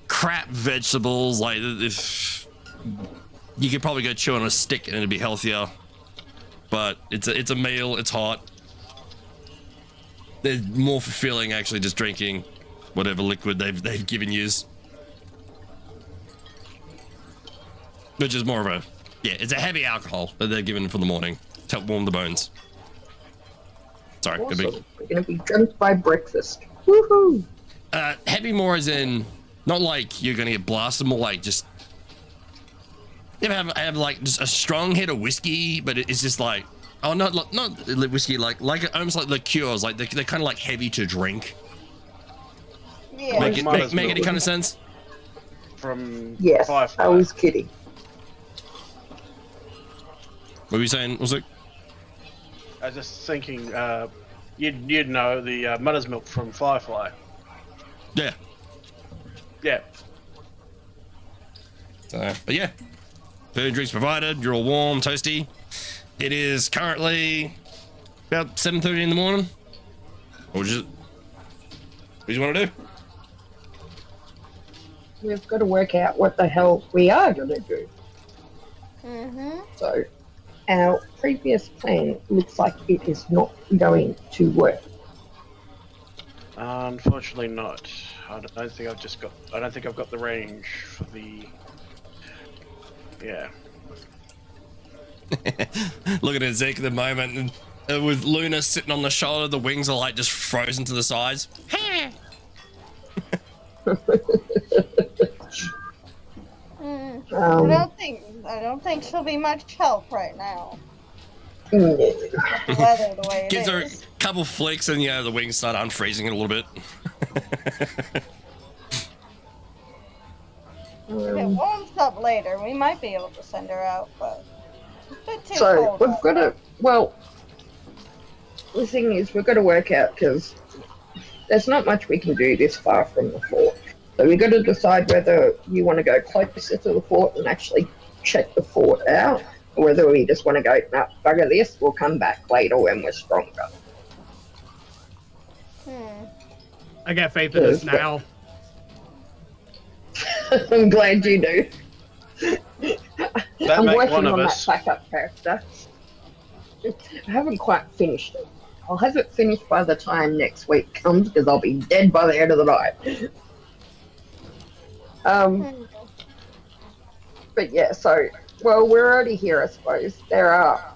[SPEAKER 2] crap vegetables. Like if you could probably go chew on a stick and it'd be healthier. But it's a meal. It's hot. They're more fulfilling actually just drinking whatever liquid they've given you, which is more of a it's a heavy alcohol that they're given for the morning to help warm the bones. Sorry,
[SPEAKER 7] Awesome. We're gonna be drunk by breakfast. Woohoo!
[SPEAKER 2] Heavy more as in not like you're gonna get blasted, more like just you ever have like just a strong hit of whiskey, but it's just like not whiskey, like almost like liqueurs, like they're kind of like heavy to drink.
[SPEAKER 4] Yeah.
[SPEAKER 2] Make any kind of sense?
[SPEAKER 5] From
[SPEAKER 7] Yes,
[SPEAKER 5] Firefly.
[SPEAKER 7] I was kidding.
[SPEAKER 2] What were you saying? Was it?
[SPEAKER 5] I was just thinking, you'd know the mother's milk from Firefly.
[SPEAKER 2] Yeah.
[SPEAKER 5] Yeah.
[SPEAKER 2] So, but yeah, food and drinks provided. You're all warm, toasty. It is currently about 7:30 in the morning. What do you want to do?
[SPEAKER 7] We've got to work out what the hell we are gonna do.
[SPEAKER 4] Mm-hmm.
[SPEAKER 7] So, our previous plan looks like it is not going to work.
[SPEAKER 5] Unfortunately not. I don't think I've got the range for the. Yeah.
[SPEAKER 2] Looking at Zeke at the moment, and with Luna sitting on the shoulder, the wings are like just frozen to the sides.
[SPEAKER 4] I don't think she'll be much help right now.
[SPEAKER 7] No.
[SPEAKER 4] With the weather the way it
[SPEAKER 2] Gives her a
[SPEAKER 4] is.
[SPEAKER 2] couple flicks, and the wings start unfreezing it a little bit.
[SPEAKER 4] If it warms up later, we might be able to send her out, but it's a bit too
[SPEAKER 7] So
[SPEAKER 4] cold.
[SPEAKER 7] we've got to. Well, the thing is, we've got to work out because there's not much we can do this far from the fort. So we've got to decide whether you want to go closer to the fort and actually check the fort out, or whether we just want to go, nah, bugger this, we'll come back later when we're stronger.
[SPEAKER 6] I got faith in us now.
[SPEAKER 7] I'm glad you do.
[SPEAKER 5] That
[SPEAKER 7] I'm
[SPEAKER 5] make
[SPEAKER 7] working
[SPEAKER 5] one of
[SPEAKER 7] on
[SPEAKER 5] us.
[SPEAKER 7] that backup character. I haven't quite finished it. I'll have it finished by the time next week comes because I'll be dead by the end of the night. But yeah, so, well, we're already here, I suppose. There are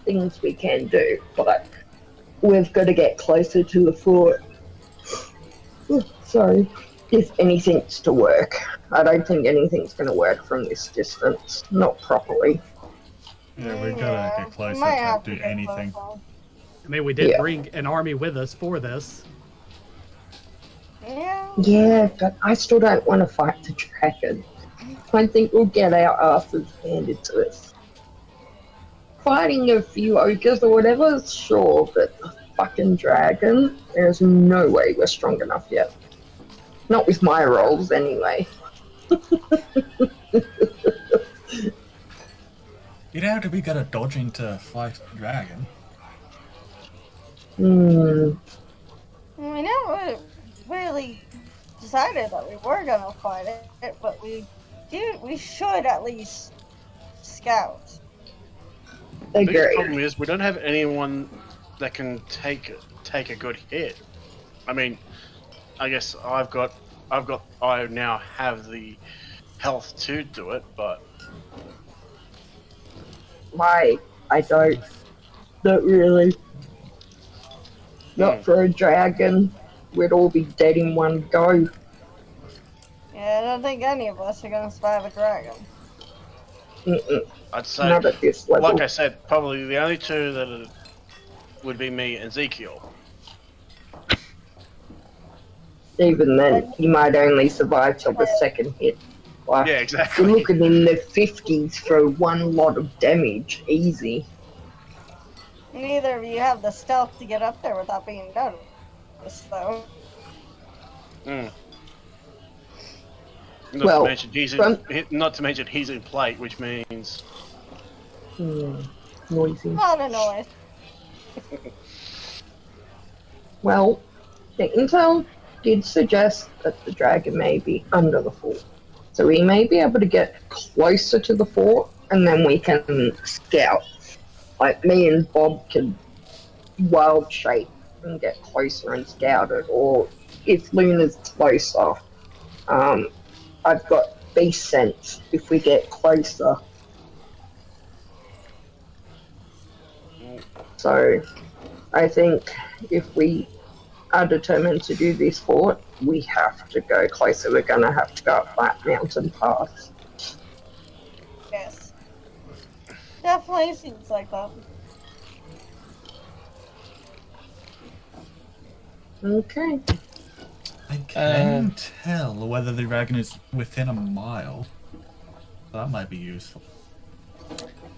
[SPEAKER 7] things we can do, but we've got to get closer to the fort. Sorry. If anything's to work. I don't think anything's going to work from this distance. Not properly.
[SPEAKER 3] Yeah, we gotta get closer
[SPEAKER 4] might
[SPEAKER 3] to
[SPEAKER 4] have
[SPEAKER 3] do
[SPEAKER 4] get
[SPEAKER 3] anything.
[SPEAKER 4] closer.
[SPEAKER 6] I mean, we did
[SPEAKER 7] Yeah.
[SPEAKER 6] bring an army with us for this.
[SPEAKER 4] Yeah.
[SPEAKER 7] Yeah, but I still don't want to fight the dragon. I think we'll get our asses handed to us. Fighting a few ogres or whatever, sure, but a fucking dragon? There's no way we're strong enough yet. Not with my rolls, anyway.
[SPEAKER 3] You know how we gotta dodging to fight a dragon?
[SPEAKER 7] Hmm.
[SPEAKER 4] We never really decided that we were gonna fight it, but we should at least scout.
[SPEAKER 5] The biggest
[SPEAKER 7] Agree.
[SPEAKER 5] problem is we don't have anyone that can take a good hit. I mean, I guess I now have the health to do it, but
[SPEAKER 7] I don't. Not really. Not for a dragon. We'd all be dead in one go.
[SPEAKER 4] Yeah, I don't think any of us are gonna survive a dragon.
[SPEAKER 7] Mm-mm.
[SPEAKER 5] I'd say,
[SPEAKER 7] Not at this level.
[SPEAKER 5] like I said, probably the only two that would be me and Ezekiel.
[SPEAKER 7] Even then, he might only survive till the second hit. Like,
[SPEAKER 5] Yeah,
[SPEAKER 7] we're
[SPEAKER 5] exactly.
[SPEAKER 7] looking in the 50s for one lot of damage. Easy.
[SPEAKER 4] Neither of you have the stealth to get up there without being noticed, though.
[SPEAKER 5] Mm.
[SPEAKER 7] Well,
[SPEAKER 5] Not to mention he's in plate, which means
[SPEAKER 7] Noisy.
[SPEAKER 4] Not a noise.
[SPEAKER 7] Well, the intel did suggest that the dragon may be under the fort. So we may be able to get closer to the fort and then we can scout. Like me and Bob can wild shape and get closer and scout it. Or if Luna's closer, I've got beast sense if we get closer. So I think if we are determined to do this fort, we have to go closer. We're going to have to go up that mountain path.
[SPEAKER 4] Yes. Definitely seems like that.
[SPEAKER 7] Okay.
[SPEAKER 3] I can tell whether the dragon is within a mile. That might be useful.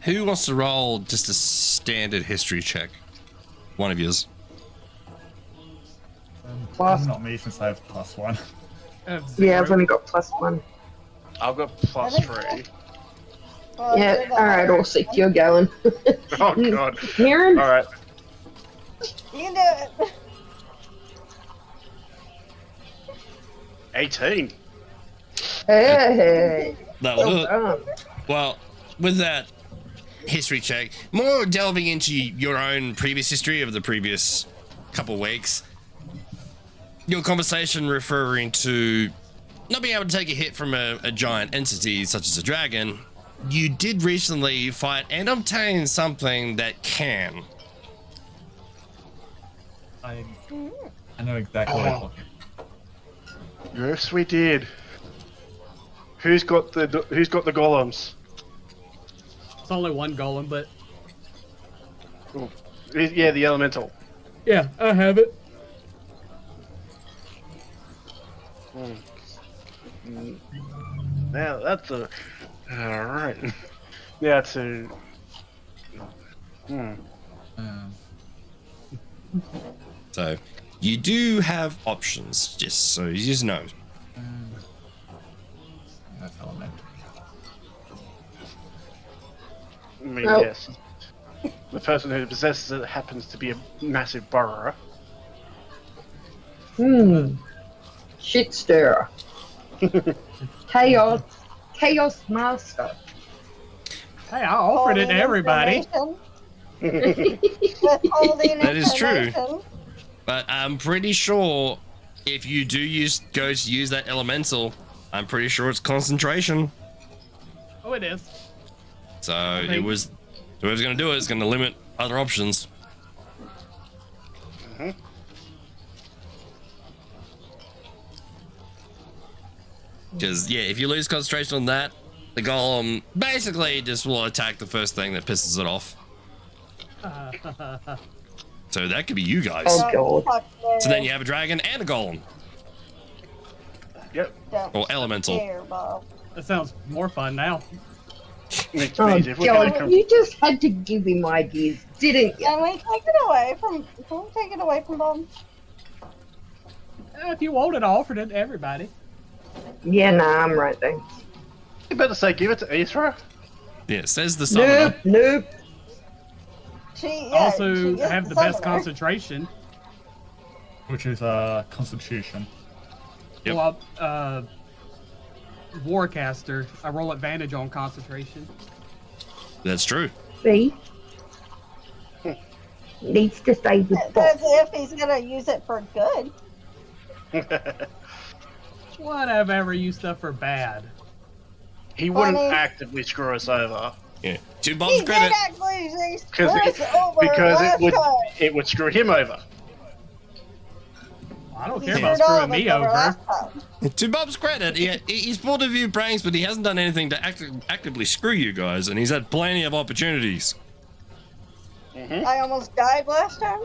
[SPEAKER 2] Who wants to roll just a standard history check? One of yours.
[SPEAKER 7] Plus-
[SPEAKER 3] Not me, since I have +1.
[SPEAKER 7] Yeah, I've only got +1.
[SPEAKER 5] I've got +3.
[SPEAKER 4] Well,
[SPEAKER 7] Yeah,
[SPEAKER 4] you're the
[SPEAKER 7] alright,
[SPEAKER 4] higher
[SPEAKER 7] I'll stick to your gallon.
[SPEAKER 5] Oh god.
[SPEAKER 7] Mirren?
[SPEAKER 5] Alright.
[SPEAKER 4] You can do it.
[SPEAKER 5] 18.
[SPEAKER 7] Hey,
[SPEAKER 2] That'll do
[SPEAKER 7] well
[SPEAKER 2] it.
[SPEAKER 7] done.
[SPEAKER 2] Well, with that history check, more delving into your own previous history of the previous couple weeks, your conversation referring to not being able to take a hit from a giant entity such as a dragon, you did recently fight and obtain something that can.
[SPEAKER 3] I know exactly what I'm looking.
[SPEAKER 5] Yes, we did. Who's got the golems?
[SPEAKER 6] It's only one golem, but
[SPEAKER 5] Yeah, the elemental.
[SPEAKER 6] yeah, I have it.
[SPEAKER 5] Now that's a. Alright. Now to.
[SPEAKER 2] So you do have options, just so you just know.
[SPEAKER 3] That's elemental.
[SPEAKER 5] I mean,
[SPEAKER 7] Nope.
[SPEAKER 5] yes. The person who possesses it happens to be a massive burrower.
[SPEAKER 7] Shit stirrer. Chaos master.
[SPEAKER 6] Hey, I offered it to everybody.
[SPEAKER 2] That
[SPEAKER 4] That
[SPEAKER 2] is true. But I'm pretty sure if you do go to use that elemental, I'm pretty sure it's concentration.
[SPEAKER 6] Oh, it is.
[SPEAKER 2] So it was whoever's going to do it is going to limit other options. Because yeah, if you lose concentration on that, the golem basically just will attack the first thing that pisses it off. So that could be you guys.
[SPEAKER 7] Oh god.
[SPEAKER 2] So then you have a dragon and a golem,
[SPEAKER 5] Yep.
[SPEAKER 2] or elemental.
[SPEAKER 6] That sounds more fun now.
[SPEAKER 5] Makes
[SPEAKER 7] Oh
[SPEAKER 5] me easier. We're gonna
[SPEAKER 7] god,
[SPEAKER 5] come-
[SPEAKER 7] you just had to give him ideas, didn't you?
[SPEAKER 4] Can we take it away from? Can we take it away from them?
[SPEAKER 6] If you wanted, I offered it to everybody.
[SPEAKER 7] Yeah, nah, I'm right there.
[SPEAKER 5] You better say give it to Aethra.
[SPEAKER 2] Yeah, says the summoner.
[SPEAKER 7] Nope.
[SPEAKER 4] She
[SPEAKER 6] Also,
[SPEAKER 4] she is
[SPEAKER 6] have the best
[SPEAKER 4] summoner.
[SPEAKER 6] concentration.
[SPEAKER 3] Which is Constitution.
[SPEAKER 2] Yep.
[SPEAKER 6] Well, Warcaster, I roll advantage on concentration.
[SPEAKER 2] That's true.
[SPEAKER 7] See? Needs to stay with
[SPEAKER 4] As
[SPEAKER 7] Bob.
[SPEAKER 4] if he's gonna use it for good.
[SPEAKER 6] What have ever used stuff for bad?
[SPEAKER 5] He wouldn't
[SPEAKER 4] Funny.
[SPEAKER 5] actively screw us over
[SPEAKER 2] Yeah. To
[SPEAKER 4] He
[SPEAKER 2] Bob's
[SPEAKER 4] did
[SPEAKER 2] credit,
[SPEAKER 4] actually
[SPEAKER 5] because it would screw him over.
[SPEAKER 6] I don't care about screwing me over.
[SPEAKER 2] to Bob's credit, he's pulled a few pranks, but he hasn't done anything to actively screw you guys, and he's had plenty of opportunities.
[SPEAKER 4] I almost died last time.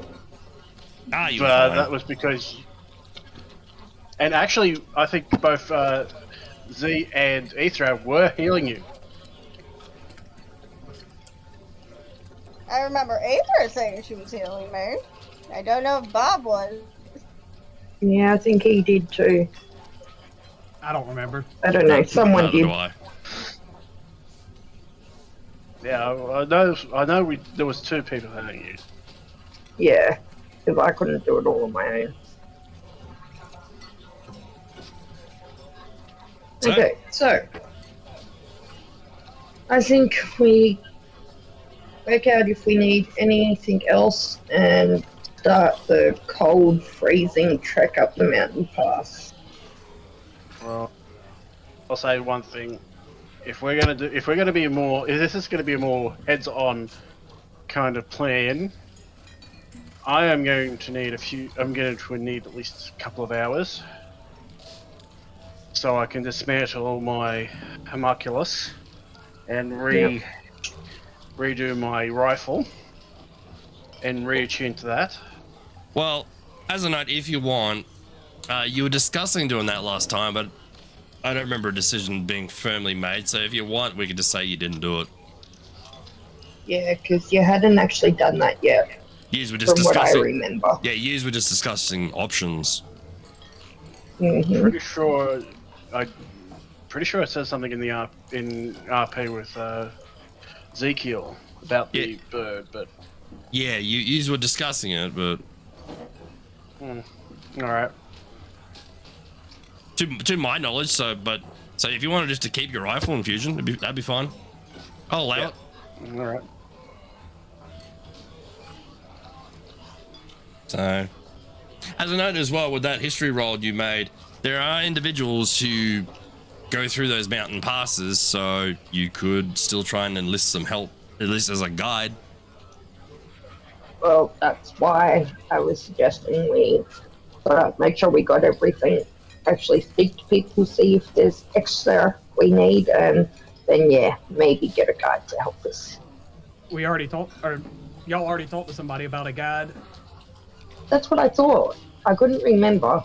[SPEAKER 2] Ah, you
[SPEAKER 5] But
[SPEAKER 2] fine.
[SPEAKER 5] that was because. And actually, I think both Z and Aethra were healing you.
[SPEAKER 4] I remember Aethra saying she was healing me. I don't know if Bob was.
[SPEAKER 7] Yeah, I think he did too.
[SPEAKER 6] I don't remember.
[SPEAKER 7] I don't know, someone
[SPEAKER 2] Neither
[SPEAKER 7] did.
[SPEAKER 2] do I.
[SPEAKER 5] Yeah, I know. There was 2 people helping you.
[SPEAKER 7] Yeah, because I couldn't do it all on my own.
[SPEAKER 2] So,
[SPEAKER 7] Okay, so I think we work out if we need anything else and start the cold, freezing trek up the mountain pass.
[SPEAKER 5] Well, I'll say one thing: if this is going to be a more heads-on kind of plan, I am going to need I'm going to need at least a couple of hours, so I can dismantle all my homunculus and redo my rifle and reattune to that.
[SPEAKER 2] well, as a note, if you want, you were discussing doing that last time, but I don't remember a decision being firmly made. So if you want, we could just say you didn't do it.
[SPEAKER 7] Yeah, because you hadn't actually done that yet,
[SPEAKER 2] Yous were just
[SPEAKER 7] from what I
[SPEAKER 2] discussing.
[SPEAKER 7] remember.
[SPEAKER 2] Yeah, yous were just discussing options.
[SPEAKER 7] Hmm.
[SPEAKER 5] Pretty sure it says something in the in RP with Ezekiel about the bird, but
[SPEAKER 2] Yeah, yous were discussing it, but
[SPEAKER 5] all right.
[SPEAKER 2] to my knowledge, so if you wanted just to keep your rifle in fusion, that'd be fine. I'll allow it.
[SPEAKER 5] All right.
[SPEAKER 2] So, as a note as well, with that history roll you made, there are individuals who go through those mountain passes, so you could still try and enlist some help, at least as a guide.
[SPEAKER 7] Well, that's why I was suggesting we make sure we got everything. Actually speak to people, see if there's extra we need, and then yeah, maybe get a guide to help us.
[SPEAKER 6] We already talked, or y'all already talked to somebody about a guide.
[SPEAKER 7] That's what I thought. I couldn't remember.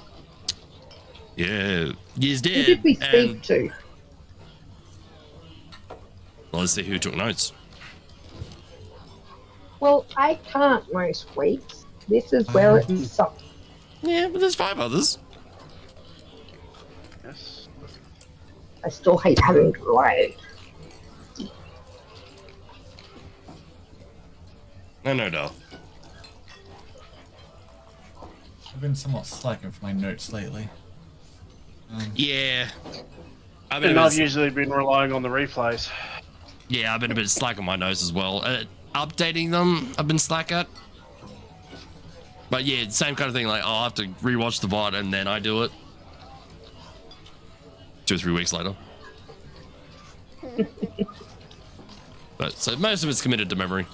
[SPEAKER 2] Yeah, yous
[SPEAKER 7] Who
[SPEAKER 2] did.
[SPEAKER 7] did we speak
[SPEAKER 2] And
[SPEAKER 7] to?
[SPEAKER 2] well, let's see who took notes.
[SPEAKER 7] Well, I can't most weeks. This is where it sucks.
[SPEAKER 2] Yeah, but there's 5 others.
[SPEAKER 5] Yes.
[SPEAKER 7] I still hate having to write.
[SPEAKER 2] No doubt.
[SPEAKER 3] I've been somewhat slacking for my notes lately.
[SPEAKER 2] Yeah,
[SPEAKER 5] And I've usually been relying on the replays.
[SPEAKER 2] Yeah, I've been a bit slack on my nose as well. Updating them, I've been slack at. But yeah, same kind of thing. Like, I'll have to rewatch the VOD and then I do it. 2 or 3 weeks later. But so most of it's committed to memory.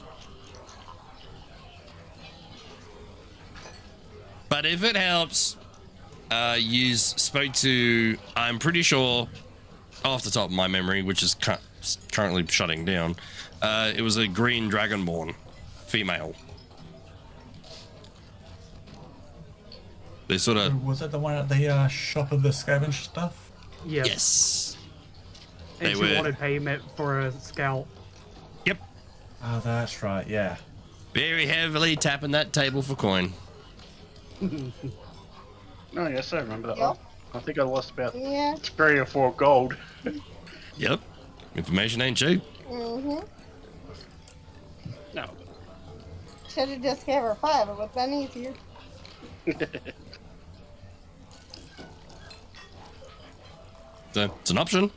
[SPEAKER 2] But if it helps, you spoke to, I'm pretty sure, off the top of my memory, which is currently shutting down, it was a green dragonborn female. They sort of.
[SPEAKER 3] Was it the one at the shop of the scavenge stuff?
[SPEAKER 2] Yes.
[SPEAKER 6] And
[SPEAKER 2] They
[SPEAKER 6] she
[SPEAKER 2] were.
[SPEAKER 6] wanted payment for a scout.
[SPEAKER 2] Yep.
[SPEAKER 3] Oh, that's right, yeah.
[SPEAKER 2] Very heavily tapping that table for coin.
[SPEAKER 5] Oh yes, I remember that
[SPEAKER 4] Yep.
[SPEAKER 5] one. I think I lost about
[SPEAKER 4] Yeah.
[SPEAKER 5] 3 or 4 gold.
[SPEAKER 2] Yep. Information ain't cheap.
[SPEAKER 4] Mm-hmm.
[SPEAKER 5] No.
[SPEAKER 4] Should have just gave her 5. It would have been easier.
[SPEAKER 2] So it's an option.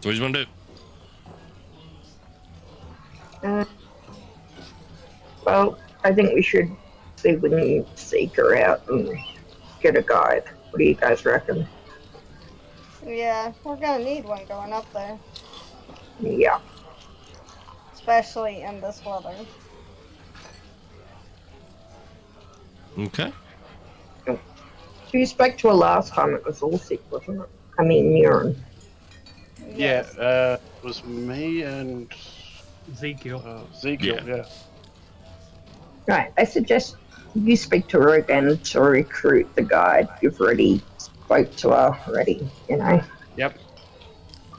[SPEAKER 2] So what do you want to do?
[SPEAKER 7] Well, I think we should see if we can seek her out and get a guide. What do you guys reckon?
[SPEAKER 4] Yeah, we're gonna need one going up there.
[SPEAKER 7] Yeah.
[SPEAKER 4] Especially in this weather.
[SPEAKER 2] Okay.
[SPEAKER 7] You spoke to her last time, it was all sick, wasn't it? I mean, Murin.
[SPEAKER 4] Yes.
[SPEAKER 5] Yeah, it was me and
[SPEAKER 6] Ezekiel.
[SPEAKER 5] Ezekiel, yeah.
[SPEAKER 7] Right, I suggest you speak to her again to recruit the guide. You've already spoke to her already, you know?
[SPEAKER 5] Yep.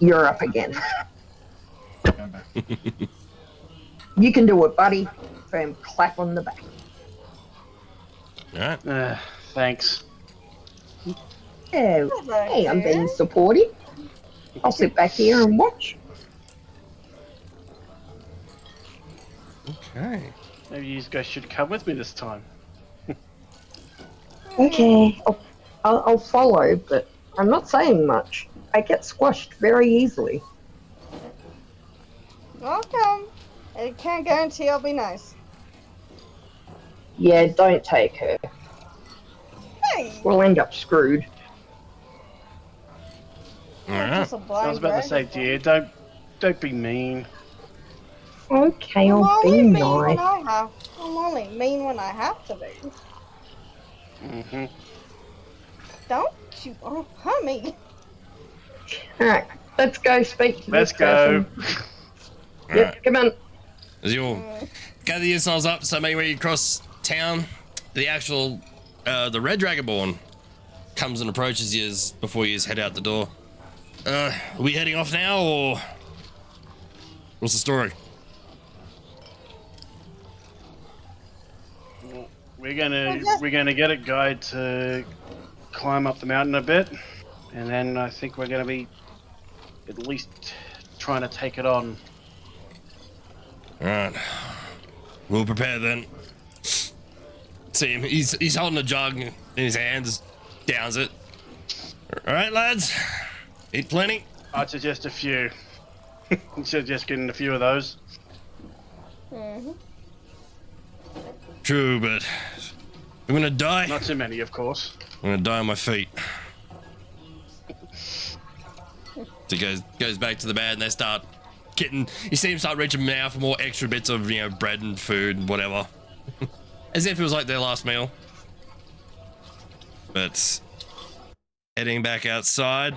[SPEAKER 7] You're up again.
[SPEAKER 3] Going back.
[SPEAKER 7] You can do it, buddy. Firm clap on the back.
[SPEAKER 2] All right.
[SPEAKER 5] Thanks.
[SPEAKER 7] Yeah.
[SPEAKER 4] Hello
[SPEAKER 7] Hey, I'm being
[SPEAKER 4] there.
[SPEAKER 7] supportive. I'll sit back here and watch.
[SPEAKER 2] Okay.
[SPEAKER 5] Maybe you guys should come with me this time.
[SPEAKER 7] Okay, I'll follow, but I'm not saying much. I get squashed very easily.
[SPEAKER 4] Welcome. I can't guarantee I'll be nice.
[SPEAKER 7] Yeah, don't take her.
[SPEAKER 4] Hey,
[SPEAKER 7] We'll end up screwed.
[SPEAKER 2] All
[SPEAKER 4] I'm
[SPEAKER 2] right.
[SPEAKER 4] just a
[SPEAKER 5] I was
[SPEAKER 4] blind
[SPEAKER 5] about to say,
[SPEAKER 4] dragonfly.
[SPEAKER 5] dear, don't be mean.
[SPEAKER 7] Okay,
[SPEAKER 4] I'm
[SPEAKER 7] I'll be
[SPEAKER 4] only mean when
[SPEAKER 7] nice.
[SPEAKER 4] I have. I'm only mean when I have to be.
[SPEAKER 5] Hmm.
[SPEAKER 4] Don't you hurt me.
[SPEAKER 7] Alright, let's go speak to
[SPEAKER 5] Let's
[SPEAKER 7] this
[SPEAKER 5] go.
[SPEAKER 7] person.
[SPEAKER 2] All
[SPEAKER 7] Yep,
[SPEAKER 2] right.
[SPEAKER 7] come on.
[SPEAKER 2] As you'll gather yourselves up, so make way across town. The actual, the red dragonborn comes and approaches you before you head out the door. Are we heading off now, or what's the story?
[SPEAKER 5] We're
[SPEAKER 4] yes.
[SPEAKER 5] gonna get a guide to climb up the mountain a bit, and then I think we're gonna be at least trying to take it on.
[SPEAKER 2] All right. We'll prepare then. See him. He's holding a jug in his hands, downs it. All right, lads. Eat plenty.
[SPEAKER 5] I'd suggest a few. Suggest getting a few of those.
[SPEAKER 4] Mm-hmm.
[SPEAKER 2] True, but I'm gonna die.
[SPEAKER 5] Not too many, of course.
[SPEAKER 2] I'm gonna die on my feet. So he goes back to the bed and they start getting. You see him start reaching out for more extra bits of bread and food and whatever, as if it was like their last meal. But heading back outside,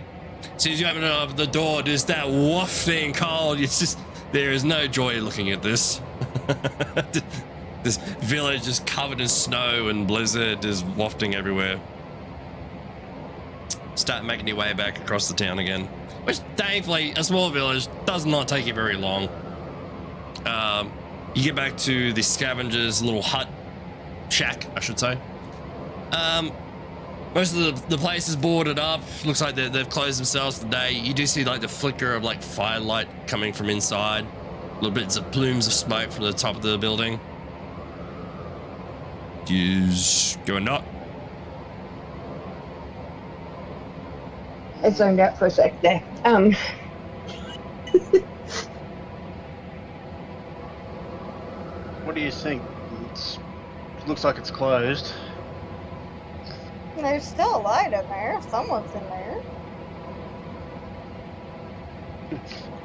[SPEAKER 2] as soon as you open up the door, just that wafting cold. It's just there is no joy looking at this. This village just covered in snow and blizzard is wafting everywhere. Start making your way back across the town again, which thankfully a small village does not take you very long. You get back to the scavenger's little hut, shack I should say. Most of the place is boarded up. Looks like they've closed themselves today. You do see like the flicker of like firelight coming from inside, little bits of plumes of smoke from the top of the building. Use go and knock.
[SPEAKER 7] I zoned out for a sec there.
[SPEAKER 5] What do you think? It looks like it's closed.
[SPEAKER 4] There's still a light in there. Someone's in there.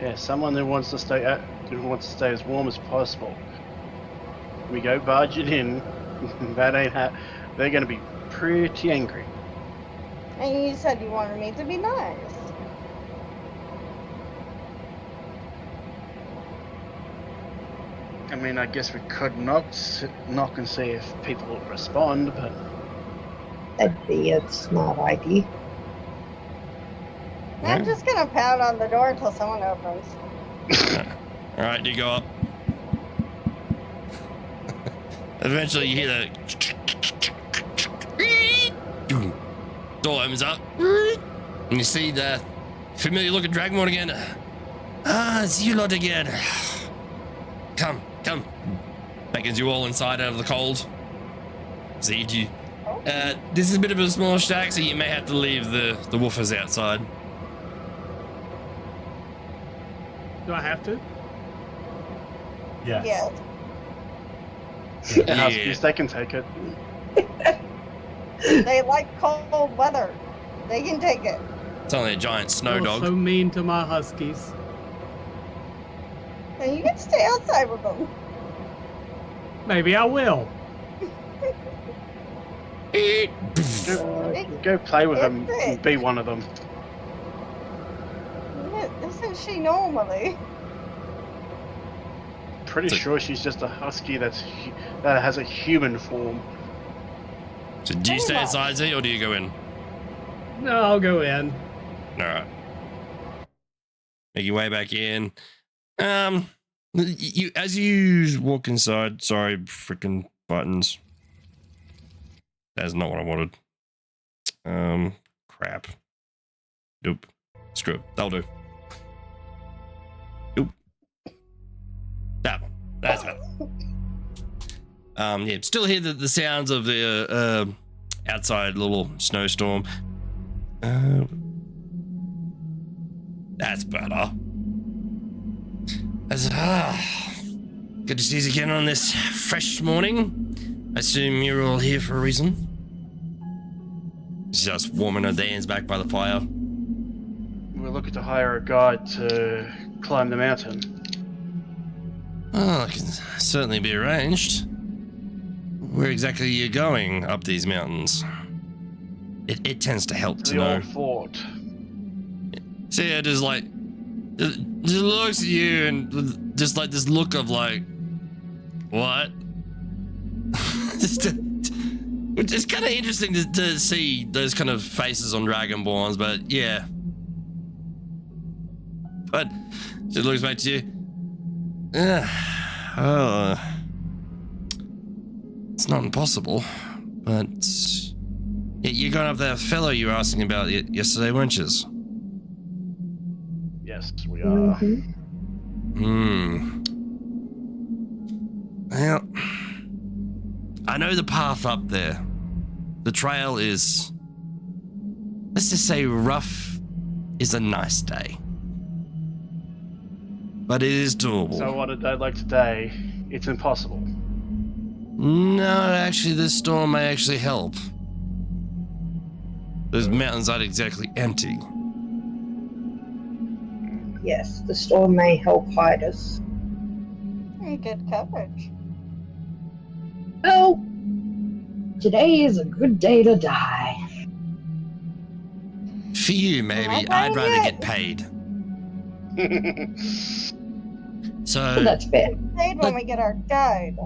[SPEAKER 5] Yeah, someone who wants to stay as warm as possible. We go barging in. That ain't they're gonna be pretty angry.
[SPEAKER 4] And you said you wanted me to be nice.
[SPEAKER 5] I mean, I guess we could knock and see if people will respond, but
[SPEAKER 7] That'd be a smart idea.
[SPEAKER 4] I'm just gonna pound on the door until someone opens.
[SPEAKER 2] All right, you go up. Eventually, you hear the door opens up, and you see the familiar-looking dragonborn again. Ah, it's you lot again. Come. Beckons you all inside out of the cold. See you. This is a bit of a small shack, so you may have to leave the woofers outside.
[SPEAKER 6] Do I have to?
[SPEAKER 3] Yes.
[SPEAKER 4] Yeah.
[SPEAKER 5] the Huskies, they can take it.
[SPEAKER 4] They like cold weather. They can take it.
[SPEAKER 2] It's only a giant snow
[SPEAKER 6] You're
[SPEAKER 2] dog.
[SPEAKER 6] so mean to my huskies.
[SPEAKER 4] And you can stay outside with them.
[SPEAKER 6] Maybe I will.
[SPEAKER 5] Go play with them and be one of them.
[SPEAKER 4] Isn't she normally?
[SPEAKER 5] Pretty sure she's just a husky that has a human form.
[SPEAKER 2] So do you stay inside, Z, or do you go in?
[SPEAKER 6] No, I'll go in.
[SPEAKER 2] All right. Make your way back in. You as you walk inside. Sorry, freaking buttons. That's not what I wanted. Crap. Nope. Screw it. That'll do. Nope. That one. That's better. Yeah, still hear the sounds of the outside little snowstorm. That's better. Good to see you again on this fresh morning. I assume you're all here for a reason. Just warming her hands back by the fire.
[SPEAKER 5] We're looking to hire a guide to climb the mountain.
[SPEAKER 2] Oh, it can certainly be arranged. Where exactly are you going up these mountains? It tends to help to
[SPEAKER 5] The
[SPEAKER 2] know.
[SPEAKER 5] old fort.
[SPEAKER 2] See, it just like just looks at you and with just like this look of like, what? It's kind of interesting to see those kind of faces on Dragonborns, but yeah. But she looks back to you. It's not impossible, but you're going up that fellow you were asking about yesterday, weren't you?
[SPEAKER 5] Yes, we are.
[SPEAKER 2] Well, I know the path up there. The trail is, let's just say, rough is a nice day, but it is doable.
[SPEAKER 5] So on a day like today, it's impossible.
[SPEAKER 2] No, actually, this storm may actually help. Those mountains aren't exactly empty.
[SPEAKER 7] Yes, the storm may help hide us.
[SPEAKER 4] Very good coverage.
[SPEAKER 7] Well, today is a good day to die.
[SPEAKER 2] For you, maybe.
[SPEAKER 4] Not
[SPEAKER 2] I'd rather
[SPEAKER 4] yet.
[SPEAKER 2] get paid.
[SPEAKER 7] Well,
[SPEAKER 2] So,
[SPEAKER 7] that's fair.
[SPEAKER 4] Stayed when we get our guide.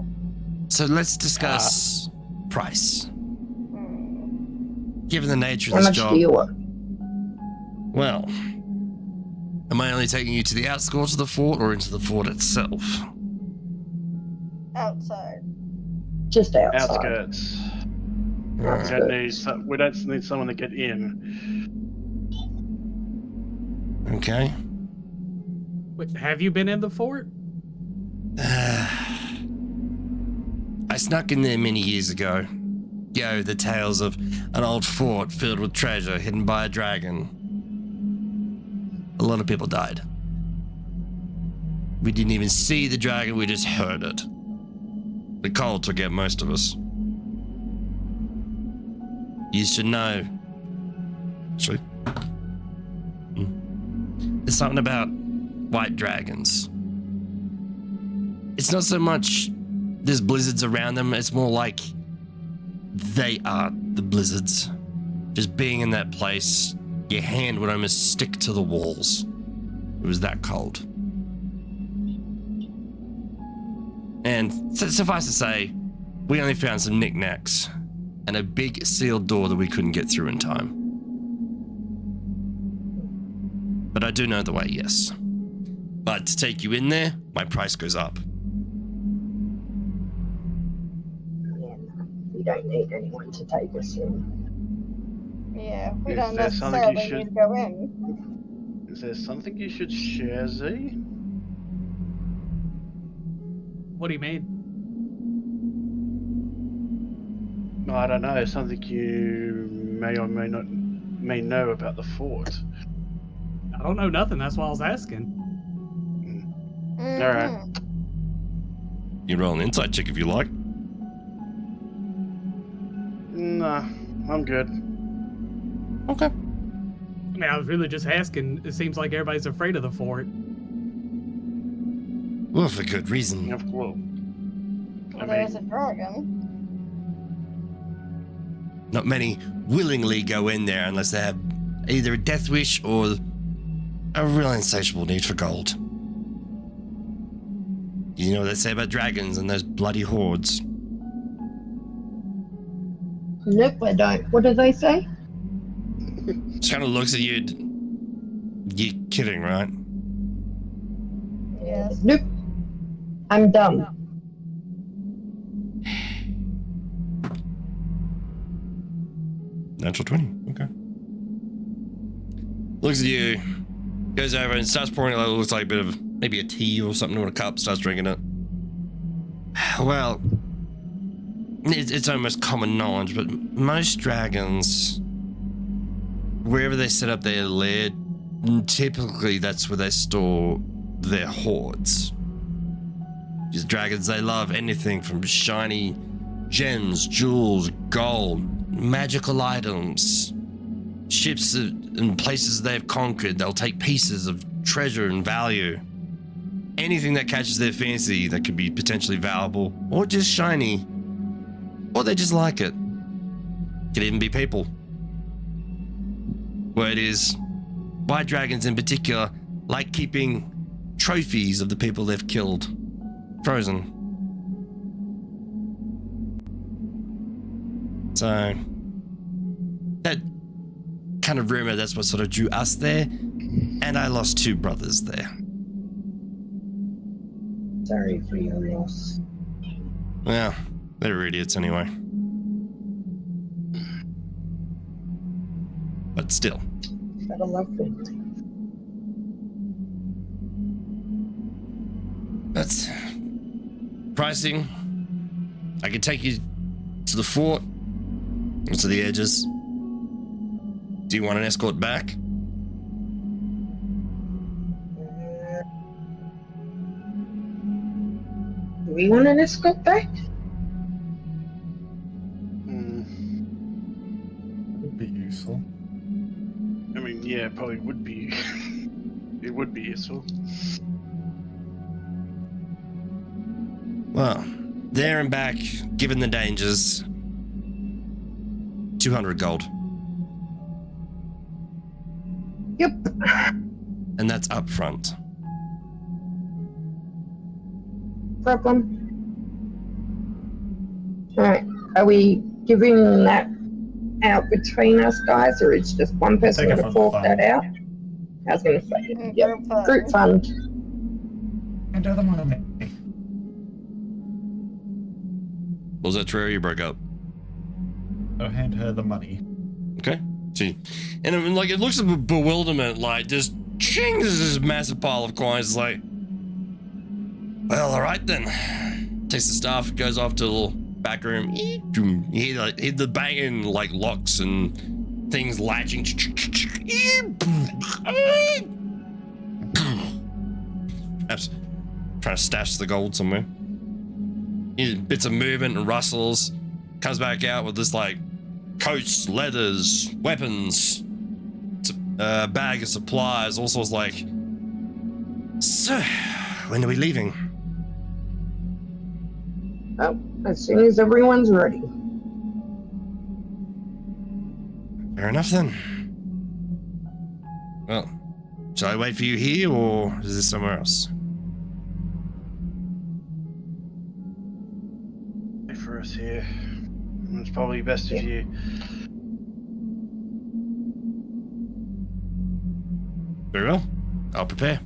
[SPEAKER 2] so let's discuss price.
[SPEAKER 4] Hmm.
[SPEAKER 2] Given the nature of
[SPEAKER 7] How
[SPEAKER 2] this
[SPEAKER 7] much
[SPEAKER 2] job,
[SPEAKER 7] do you want?
[SPEAKER 2] well, am I only taking you to the outskirts of the fort or into the fort itself?
[SPEAKER 4] Outside.
[SPEAKER 7] Just outside.
[SPEAKER 5] Outskirts.
[SPEAKER 2] Alright.
[SPEAKER 5] We don't need someone to get in.
[SPEAKER 2] Okay.
[SPEAKER 6] Wait, have you been in the fort?
[SPEAKER 2] I snuck in there many years ago. The tales of an old fort filled with treasure hidden by a dragon. A lot of people died. We didn't even see the dragon, we just heard it. The cold took out most of us. You should know. Actually, there's something about white dragons. It's not so much there's blizzards around them, it's more like they are the blizzards. Just being in that place, your hand would almost stick to the walls. It was that cold. And suffice to say, we only found some knickknacks and a big sealed door that we couldn't get through in time. But I do know the way, yes. But to take you in there, my price goes up.
[SPEAKER 7] Yeah, no, we don't need anyone to take us in.
[SPEAKER 4] Yeah, we
[SPEAKER 5] Is
[SPEAKER 4] don't
[SPEAKER 5] there something
[SPEAKER 4] necessarily
[SPEAKER 5] you should-
[SPEAKER 4] need to go in.
[SPEAKER 5] Is there something you should share, Z?
[SPEAKER 6] What do you mean?
[SPEAKER 5] No, I don't know. Something you may or may know about the fort.
[SPEAKER 6] I don't know nothing. That's why I was asking.
[SPEAKER 4] Mhm.
[SPEAKER 5] Alright.
[SPEAKER 2] You roll an insight check if you like.
[SPEAKER 5] Nah, I'm good.
[SPEAKER 2] Okay.
[SPEAKER 6] I mean, I was really just asking. It seems like everybody's afraid of the fort.
[SPEAKER 2] Well, for good reason.
[SPEAKER 5] Of course.
[SPEAKER 4] Well, there's a dragon.
[SPEAKER 2] Not many willingly go in there unless they have either a death wish or a real insatiable need for gold. You know what they say about dragons and those bloody hordes.
[SPEAKER 7] Nope, I don't. What do they say?
[SPEAKER 2] She kind of looks at you. You're kidding, right?
[SPEAKER 4] Yes.
[SPEAKER 7] Nope. I'm dumb.
[SPEAKER 2] Natural 20. Okay. Looks at you, goes over and starts pouring it. Looks like a bit of maybe a tea or something in a cup. Starts drinking it. Well, it's almost common knowledge, but most dragons, wherever they set up their lair, typically that's where they store their hoards. These dragons, they love anything from shiny gems, jewels, gold, magical items, ships and places they've conquered. They'll take pieces of treasure and value. Anything that catches their fancy that could be potentially valuable or just shiny, or they just like it. Could even be people. Word is, white dragons in particular like keeping trophies of the people they've killed frozen. So that kind of rumor, that's what sort of drew us there, and I lost 2 brothers there.
[SPEAKER 7] Sorry for your loss.
[SPEAKER 2] Well, they were idiots anyway. But still.
[SPEAKER 7] Gotta love them.
[SPEAKER 2] That's pricing. I can take you to the fort, or to the edges. Do you want an escort back?
[SPEAKER 7] Do we want an escort back?
[SPEAKER 3] Would be useful.
[SPEAKER 5] I mean, yeah, it probably would be. It would be useful.
[SPEAKER 2] Well, there and back, given the dangers, 200 gold.
[SPEAKER 7] Yep.
[SPEAKER 2] And that's up front.
[SPEAKER 7] Problem. Alright, are we giving that out between us guys, or it's just one person
[SPEAKER 3] Take it
[SPEAKER 7] to
[SPEAKER 3] from
[SPEAKER 7] fork
[SPEAKER 3] the
[SPEAKER 7] that
[SPEAKER 3] fund.
[SPEAKER 7] out? I was gonna say, yep.
[SPEAKER 4] Group fund.
[SPEAKER 7] Group fund.
[SPEAKER 3] And the other money.
[SPEAKER 2] Was that true? You broke up.
[SPEAKER 3] I'll hand her the money.
[SPEAKER 2] Okay. See, and it, like it looks of bewilderment, like just ching, there's this massive pile of coins. It's like, well, all right then. Takes the staff, goes off to the little back room. You hear the banging like locks and things latching. Perhaps trying to stash the gold somewhere. Bits of movement and rustles. Comes back out with this like coats, leathers, weapons, a bag of supplies, all sorts like. So, when are we leaving?
[SPEAKER 7] Oh, as soon as everyone's ready.
[SPEAKER 2] Fair enough then. Well, shall I wait for you here or is this somewhere else?
[SPEAKER 5] Wait for us here. It's probably best if you.
[SPEAKER 2] Very well. I'll prepare.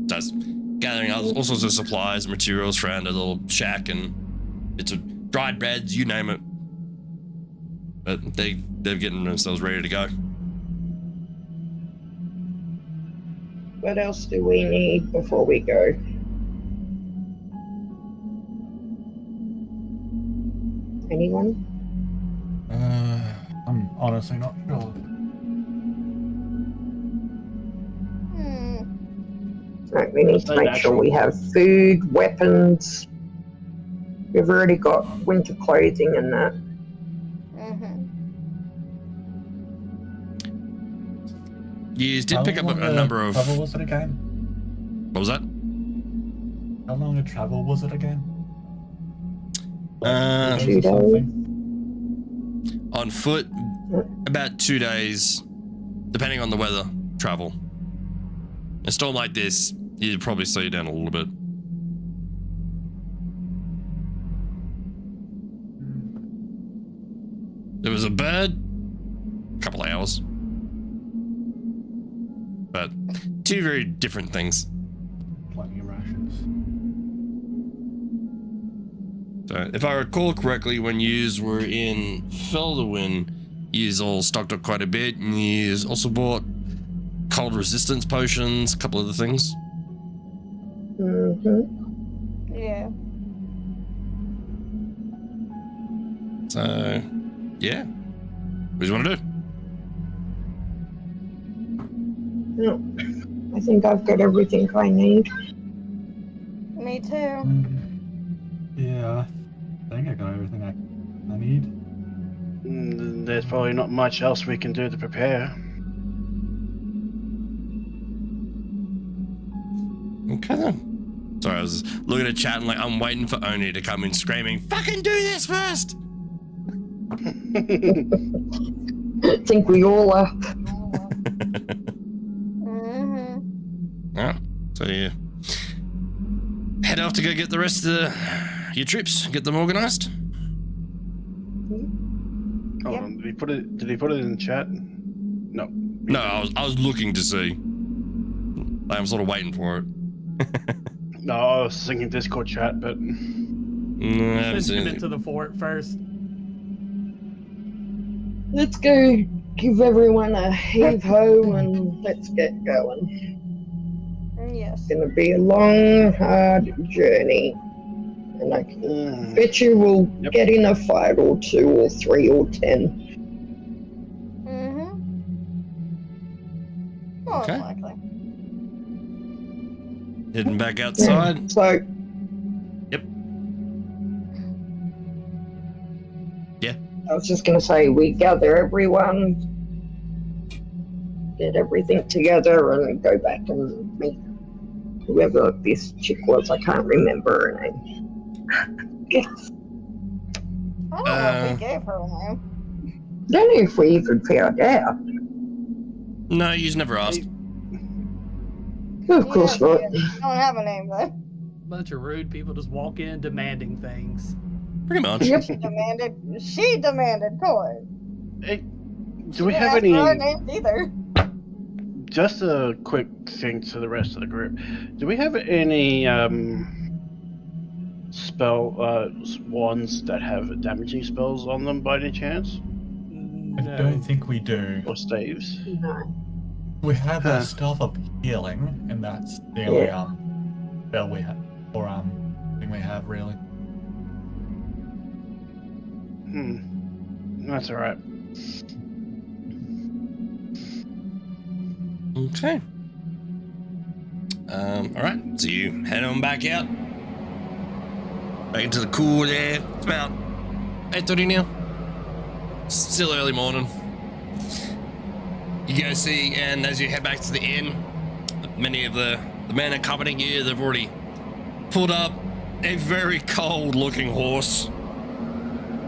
[SPEAKER 2] That's gathering all sorts of supplies and materials around a little shack and bits of dried breads, you name it. But they're getting themselves ready to go.
[SPEAKER 7] What else do we need before we go? Anyone?
[SPEAKER 3] I'm honestly not sure.
[SPEAKER 7] Right, we need to make sure we have food, weapons. We've already got winter clothing and that.
[SPEAKER 2] You did pick up a number of.
[SPEAKER 3] Travel was it again?
[SPEAKER 2] What was that?
[SPEAKER 3] How long a travel was it again?
[SPEAKER 7] 2 days.
[SPEAKER 2] On foot, about 2 days, depending on the weather, travel. A storm like this, you'd probably slow you down a little bit. There was a bird, a couple of hours. But 2 very different things.
[SPEAKER 3] Plenty of rations.
[SPEAKER 2] So if I recall correctly, when yous were in Felderwin, He's all stocked up quite a bit, and he's also bought cold resistance potions, a couple other things.
[SPEAKER 4] Yeah.
[SPEAKER 2] So, yeah. What do you want to do?
[SPEAKER 7] No, I think I've got everything I need.
[SPEAKER 4] Me too.
[SPEAKER 3] Yeah, I think I got everything I need.
[SPEAKER 5] There's probably not much else we can do to prepare.
[SPEAKER 2] Okay then. Sorry, I was looking at chat and like, I'm waiting for Oni to come in screaming, fucking do this first!
[SPEAKER 7] I think we all are.
[SPEAKER 2] Yeah. So you head off to go get the rest of your troops, get them organized.
[SPEAKER 5] Hold on, did he put it in the chat? No.
[SPEAKER 2] No, I was looking to see. I'm sort of waiting for it.
[SPEAKER 5] No, I was thinking Discord chat, but
[SPEAKER 2] No, I haven't
[SPEAKER 6] Let's
[SPEAKER 2] seen
[SPEAKER 6] get
[SPEAKER 2] anything.
[SPEAKER 6] into the fort first.
[SPEAKER 7] Let's go give everyone a heave ho and let's get going.
[SPEAKER 4] Yes.
[SPEAKER 7] It's gonna be a long, hard journey. And I can bet you we'll get in a fight or 2 or 3 or 10.
[SPEAKER 4] Most
[SPEAKER 2] Okay.
[SPEAKER 4] likely.
[SPEAKER 2] Heading back outside.
[SPEAKER 7] So,
[SPEAKER 2] Yep. Yeah.
[SPEAKER 7] I was just gonna say, we gather everyone, get everything together, and go back and meet whoever this chick was. I can't remember her name. Yes.
[SPEAKER 4] I don't know if we gave her a name.
[SPEAKER 7] Don't know if we even found out.
[SPEAKER 2] No, you've never asked.
[SPEAKER 7] Of course not.
[SPEAKER 4] We don't have a name though.
[SPEAKER 6] Bunch of rude people just walk in demanding things.
[SPEAKER 2] Pretty much.
[SPEAKER 7] Yep.
[SPEAKER 4] She demanded coin.
[SPEAKER 5] hey, do we
[SPEAKER 4] She
[SPEAKER 5] have
[SPEAKER 4] asked
[SPEAKER 5] any?
[SPEAKER 4] for our names either.
[SPEAKER 5] Just a quick thing to the rest of the group. Do we have any spell wands that have damaging spells on them by any chance,
[SPEAKER 3] I don't think we do.
[SPEAKER 5] or staves?
[SPEAKER 7] No.
[SPEAKER 3] We have a staff of healing, and that's the only spell we have, or thing we have really.
[SPEAKER 5] That's all right.
[SPEAKER 2] Okay. Alright, so you head on back out. Back into the cool air. It's about 8:30 now. Still early morning. You guys see, and as you head back to the inn, many of the men accompanying you, they've already pulled up a very cold looking horse,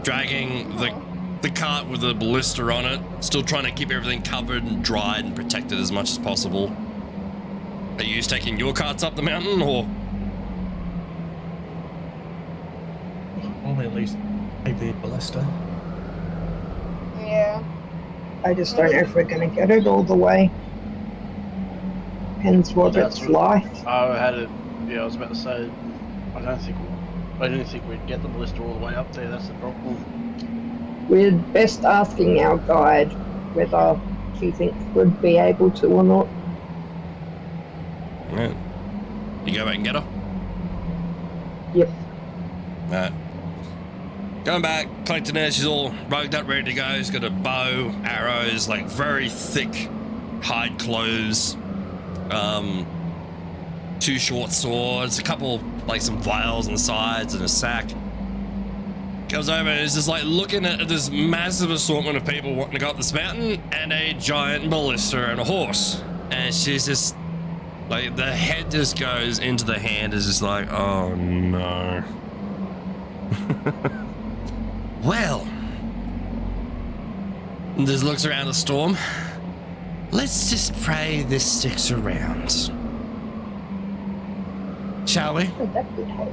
[SPEAKER 2] dragging the cart with the ballista on it, still trying to keep everything covered and dried and protected as much as possible. Are you taking your carts up the mountain, or?
[SPEAKER 3] Probably at least take the ballista.
[SPEAKER 4] Yeah.
[SPEAKER 7] I just don't know if we're gonna get it all the way. Depends what
[SPEAKER 5] That's
[SPEAKER 7] it's
[SPEAKER 5] what-
[SPEAKER 7] like.
[SPEAKER 5] I had it. Yeah, I was about to say. I didn't think we'd get the ballista all the way up there. That's the problem.
[SPEAKER 7] We're best asking our guide whether she thinks we'd be able to or not.
[SPEAKER 2] Yeah. You go back and get her?
[SPEAKER 7] Yep.
[SPEAKER 2] Alright. Going back, collecting her, she's all rugged up, ready to go. She's got a bow, arrows, like very thick hide clothes, 2 short swords, a couple, like some vials on the sides and a sack. Goes over and is just like looking at this massive assortment of people wanting to go up this mountain and a giant ballista and a horse. And she's just like, the head just goes into the hand, is just like, oh no. Well, and just looks around the storm. Let's just pray this sticks around. Shall we?
[SPEAKER 7] Oh, that would help.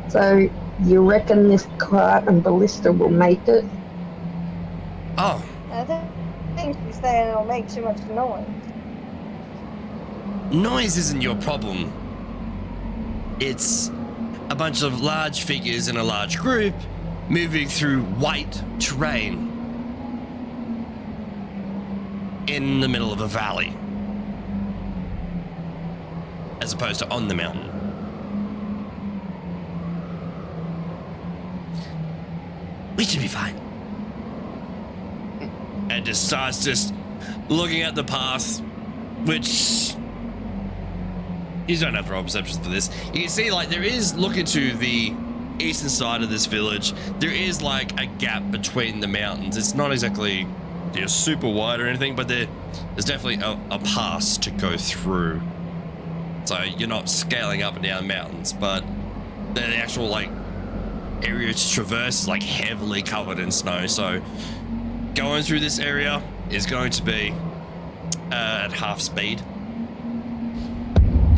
[SPEAKER 7] So, you reckon this cart and ballista will make it?
[SPEAKER 2] Oh,
[SPEAKER 4] I think she's saying it'll make too much noise.
[SPEAKER 2] noise isn't your problem. It's a bunch of large figures in a large group moving through white terrain. in the middle of a valley, as opposed to on the mountain. We should be fine. And just starts just looking at the path, which you don't have to roll perception for this. You can see, like, there is, looking to the eastern side of this village, there is like a gap between the mountains. It's not exactly super wide or anything, but there's definitely a pass to go through. So you're not scaling up and down mountains, but the actual like area to traverse is like heavily covered in snow. So going through this area is going to be at half speed.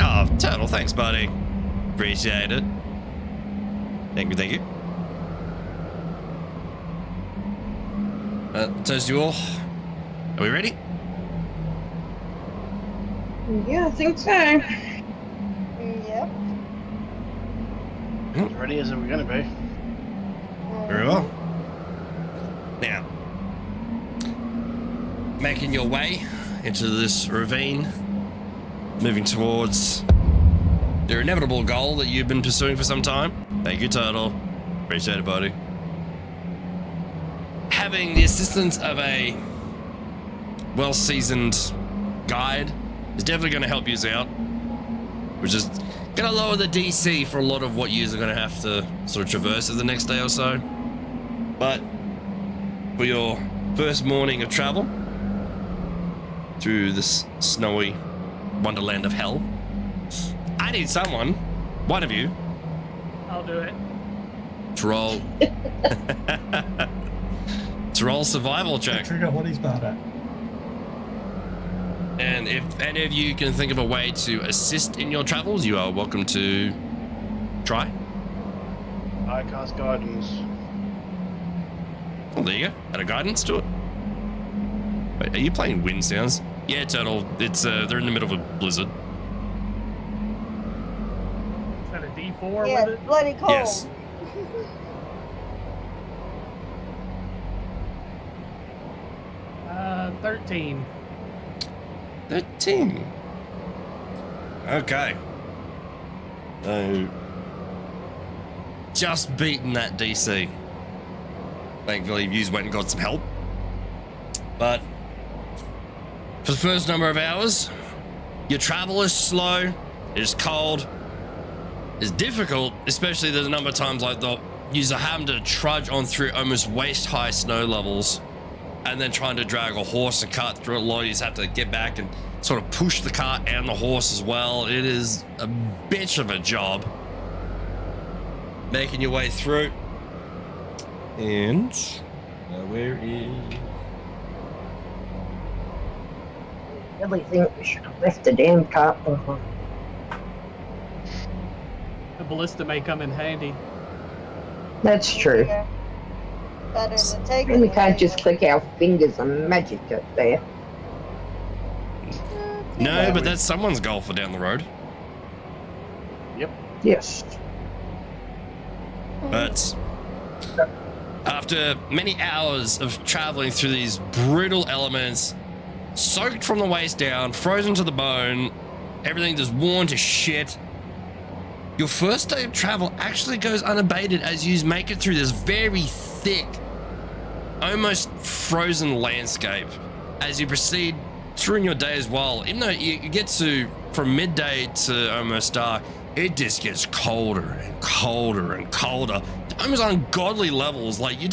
[SPEAKER 2] Oh, Turtle, thanks, buddy. Appreciate it. Thank you, thank you. Toast you all. Are we ready?
[SPEAKER 7] Yeah, I think so.
[SPEAKER 4] Yep.
[SPEAKER 5] As ready as we're going to be.
[SPEAKER 2] Very well. Now, making your way into this ravine, moving towards your inevitable goal that you've been pursuing for some time. Thank you, Turtle. Appreciate it, buddy. Having the assistance of a well-seasoned guide is definitely going to help you out. We're just going to lower the DC for a lot of what you are going to have to sort of traverse in the next day or so. But for your first morning of travel through this snowy wonderland of hell, I need someone, one of you,
[SPEAKER 6] I'll do it.
[SPEAKER 2] to roll to roll survival check.
[SPEAKER 3] Figure out what he's bad at.
[SPEAKER 2] And if any of you can think of a way to assist in your travels, you are welcome to try.
[SPEAKER 5] I cast guidance.
[SPEAKER 2] Well, there you go. Add a guidance to it. Wait, are you playing wind sounds? Yeah, Turtle. It's they're in the middle of a blizzard.
[SPEAKER 6] Is that a D4
[SPEAKER 4] Yeah,
[SPEAKER 6] with it?
[SPEAKER 4] bloody cold.
[SPEAKER 2] Yes.
[SPEAKER 6] 13.
[SPEAKER 2] 13. Okay. So, just beating that DC. Thankfully, you went and got some help. But for the first number of hours, your travel is slow, it is cold, it's difficult, especially the number of times like the user having to trudge on through almost waist-high snow levels and then trying to drag a horse and cart through it. A lot of you have to get back and sort of push the cart and the horse as well. It is a bitch of a job making your way through. And where is...
[SPEAKER 7] I really think we should have left the damn cart behind.
[SPEAKER 6] The ballista may come in handy.
[SPEAKER 7] That's true.
[SPEAKER 4] Yeah. Better than taking
[SPEAKER 7] And we
[SPEAKER 4] it
[SPEAKER 7] can't just
[SPEAKER 4] anyway.
[SPEAKER 7] click our fingers and magic it there.
[SPEAKER 2] No, but that's someone's goal for down the road.
[SPEAKER 5] Yep.
[SPEAKER 7] Yes.
[SPEAKER 2] But after many hours of traveling through these brutal elements, soaked from the waist down, frozen to the bone, everything just worn to shit, your first day of travel actually goes unabated as you make it through this very thick, almost frozen landscape as you proceed through in your day as well. Even though you get to, from midday to almost dark, it just gets colder and colder and colder, almost ungodly levels. Like you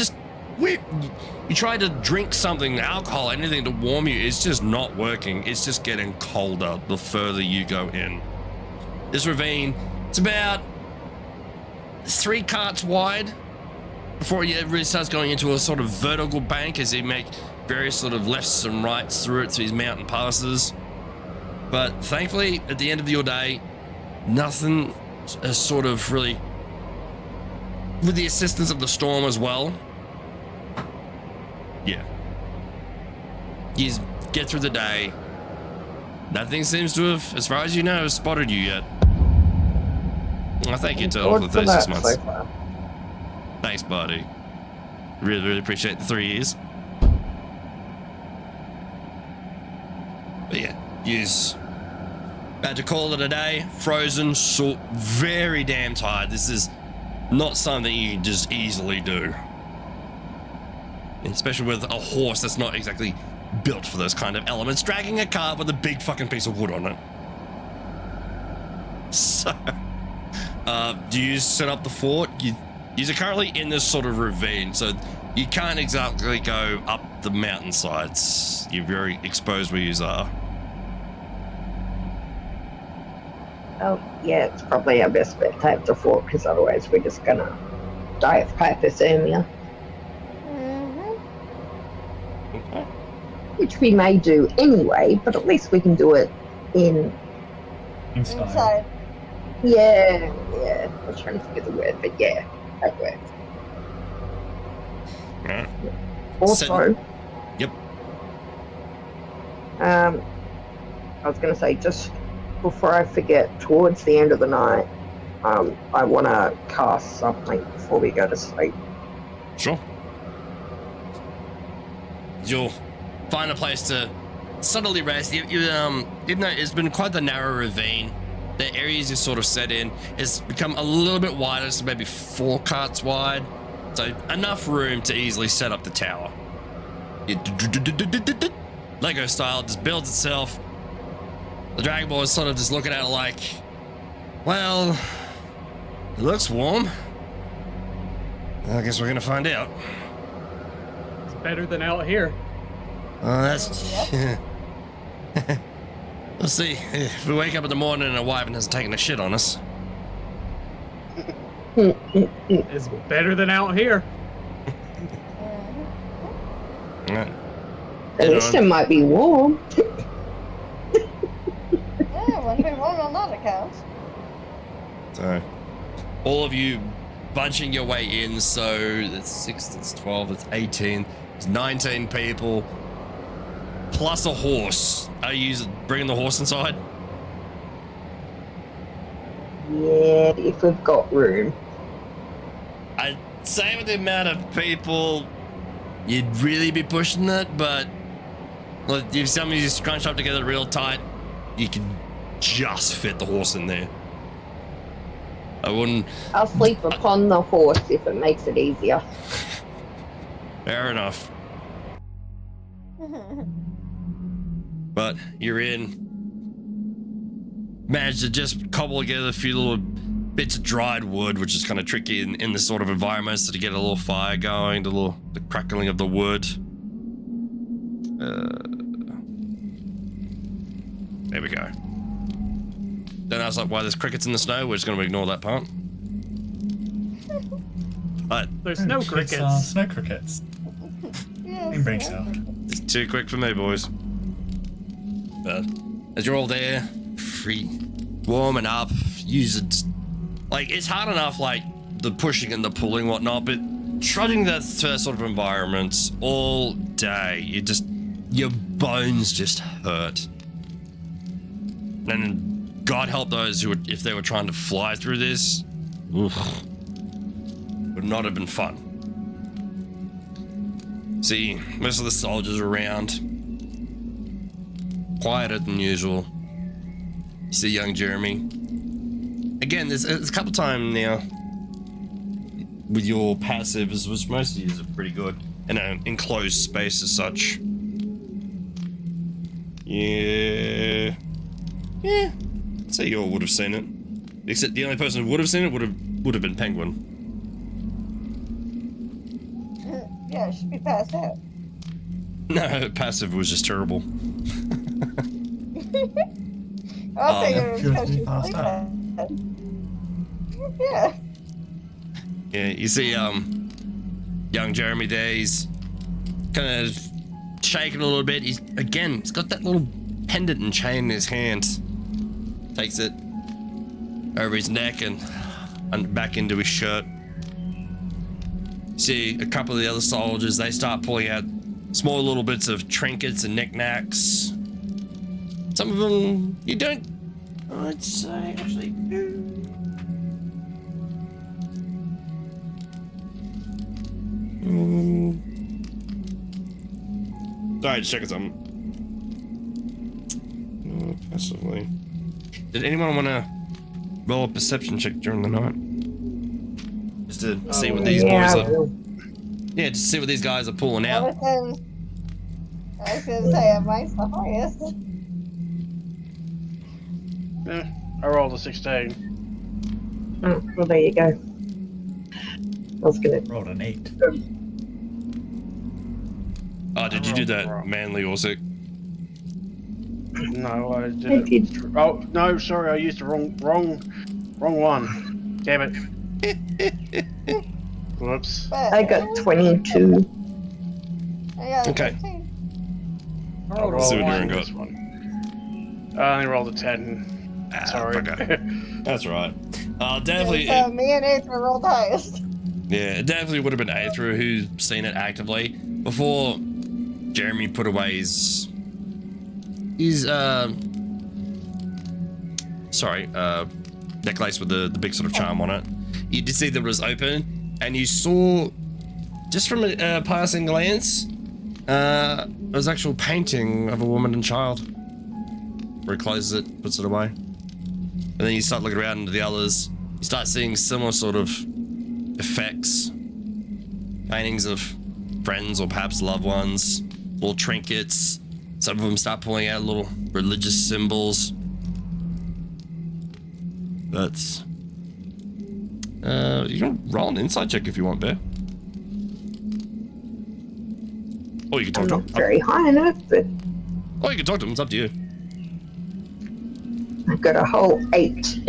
[SPEAKER 2] try to drink something, alcohol, anything to warm you, it's just not working. It's just getting colder the further you go in. This ravine, it's about 3 carts wide before it really starts going into a sort of vertical bank as you make various sort of lefts and rights through it, through these mountain passes. But thankfully, at the end of your day, nothing has sort of really, with the assistance of the storm as well. Yeah. You get through the day. Nothing seems to have, as far as you know, spotted you yet. Well, thank you, Turtle, for 36 months.
[SPEAKER 7] So far.
[SPEAKER 2] Thanks, buddy. Really, really appreciate the 3 years. But yeah, use. About to call it a day. Frozen, so very damn tired. This is not something you can just easily do. Especially with a horse that's not exactly built for those kind of elements. Dragging a cart with a big fucking piece of wood on it. So, do you set up the fort? You're currently in this sort of ravine, so you can't exactly go up the mountainsides. You're very exposed where you are.
[SPEAKER 7] Oh, yeah, it's probably our best bet to have the fort, because otherwise we're just gonna die of hypothermia.
[SPEAKER 2] Okay.
[SPEAKER 7] Which we may do anyway, but at least we can do it in...
[SPEAKER 4] Inside.
[SPEAKER 7] Yeah. I was trying to think of the word, but yeah, that works.
[SPEAKER 2] Right.
[SPEAKER 7] Also...
[SPEAKER 2] Yep.
[SPEAKER 7] I was going to say, just before I forget, towards the end of the night, I want to cast something before we go to sleep.
[SPEAKER 2] Sure. You'll find a place to subtly rest. Even though it's been quite the narrow ravine, the areas you sort of set in has become a little bit wider, so maybe 4 carts wide. So enough room to easily set up the tower. Lego style, just builds itself. The Dragon Ball is sort of just looking at it like, well, it looks warm. I guess we're gonna find out.
[SPEAKER 6] It's better than out here.
[SPEAKER 2] That's... We'll see. If we wake up in the morning and a wyvern hasn't taken a shit on us.
[SPEAKER 6] It's better than out here.
[SPEAKER 2] Right.
[SPEAKER 7] At least it might be warm.
[SPEAKER 4] Yeah, wouldn't be warm on that account.
[SPEAKER 2] So, all of you bunching your way in, so that's 6, that's 12, that's 18, it's 19 people, plus a horse. Are you bringing the horse inside?
[SPEAKER 7] Yeah, if we've got room.
[SPEAKER 2] I'd say with the amount of people, you'd really be pushing it, but like, if some of you scrunch up together real tight, you can just fit the horse in there. I wouldn't...
[SPEAKER 7] I'll sleep upon the horse if it makes it easier.
[SPEAKER 2] Fair enough. But you're in. Managed to just cobble together a few little bits of dried wood, which is kind of tricky in this sort of environment, so to get a little fire going, the crackling of the wood. There we go. Don't ask like why there's crickets in the snow. We're just going to ignore that part. But
[SPEAKER 6] There's no crickets.
[SPEAKER 3] Snow crickets.
[SPEAKER 4] Yes,
[SPEAKER 3] In brain cell.
[SPEAKER 2] it's too quick for me, boys. But as you're all there, free, warming up, use it. Like, it's hard enough, like, the pushing and the pulling, whatnot, but trudging that sort of environment all day, your bones just hurt. And God help those who, if they were trying to fly through this, would not have been fun. See, most of the soldiers are around, quieter than usual. You see young Jeremy. Again, there's a couple times now with your passives, which most of you are pretty good in an enclosed space as such. Yeah, I'd say you all would have seen it. Except the only person who would have seen it would have been Penguin.
[SPEAKER 4] Yeah, it should be passed out.
[SPEAKER 2] No, passive was just terrible.
[SPEAKER 4] I figured it was because
[SPEAKER 3] Should be
[SPEAKER 4] she's
[SPEAKER 3] passed out.
[SPEAKER 4] sleeping. Yeah.
[SPEAKER 2] Yeah, you see, young Jeremy there, he's kind of shaking a little bit. He's got that little pendant and chain in his hand. Takes it over his neck and back into his shirt. See a couple of the other soldiers, they start pulling out small little bits of trinkets and knickknacks. Some of them you don't, I'd say, actually do. Sorry, just checking something. passively. Did anyone want to roll a perception check during the night? Just to see what these boys are. Yeah, just see what these guys are pulling
[SPEAKER 4] I
[SPEAKER 2] out.
[SPEAKER 4] was gonna say, mine's the highest.
[SPEAKER 5] Yeah, I rolled a 16.
[SPEAKER 7] Oh, well, there you go. I was gonna.
[SPEAKER 3] Rolled an 8.
[SPEAKER 2] Oh, did you do that manly or sick?
[SPEAKER 5] No, I
[SPEAKER 7] I
[SPEAKER 5] didn't.
[SPEAKER 7] did.
[SPEAKER 5] Oh no, sorry, I used the wrong one. Damn it. Whoops.
[SPEAKER 4] But
[SPEAKER 7] I got 22.
[SPEAKER 4] I got a
[SPEAKER 2] Okay.
[SPEAKER 4] 15.
[SPEAKER 5] I'll
[SPEAKER 2] Let's see what
[SPEAKER 5] roll
[SPEAKER 2] Darren got.
[SPEAKER 5] this one. I only rolled a 10. Sorry.
[SPEAKER 2] Okay. That's right. Definitely.
[SPEAKER 4] So me and Aether rolled highest.
[SPEAKER 2] Yeah, it definitely would have been Aether who's seen it actively before Jeremy put away his necklace with the big sort of charm on it. You did see that it was open, and you saw just from a passing glance, it was actual painting of a woman and child. Where he closes it, puts it away, and then you start looking around into the others. You start seeing similar sort of effects, paintings of friends or perhaps loved ones, little trinkets. Some of them start pulling out little religious symbols. That's you can roll an insight check if you want, Bear. Or you can talk
[SPEAKER 7] I'm
[SPEAKER 2] to
[SPEAKER 7] not
[SPEAKER 2] him.
[SPEAKER 7] very high enough, but
[SPEAKER 2] Or you can talk to him. It's up to you.
[SPEAKER 7] I've got a whole 8.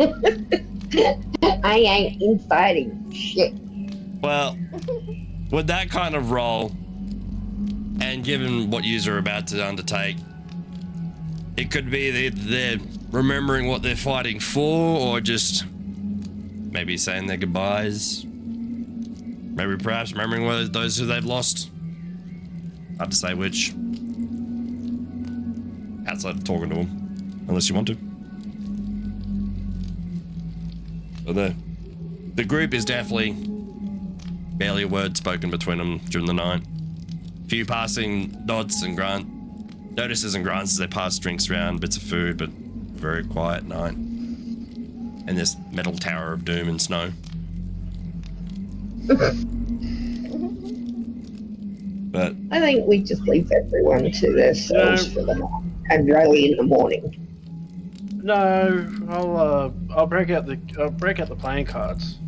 [SPEAKER 7] I ain't inciting shit.
[SPEAKER 2] Well, with that kind of roll, and given what you're about to undertake, it could be that they're remembering what they're fighting for, or just maybe saying their goodbyes. Maybe perhaps remembering those who they've lost. Hard to say which. Outside of talking to them, unless you want to. But the group is definitely barely a word spoken between them during the night. Few passing nods and notices and grunts as they pass drinks around, bits of food, but very quiet night. And this metal tower of doom and snow. But
[SPEAKER 7] I think we just leave everyone to themselves for the night and rally in the morning.
[SPEAKER 5] No, I'll break out the playing cards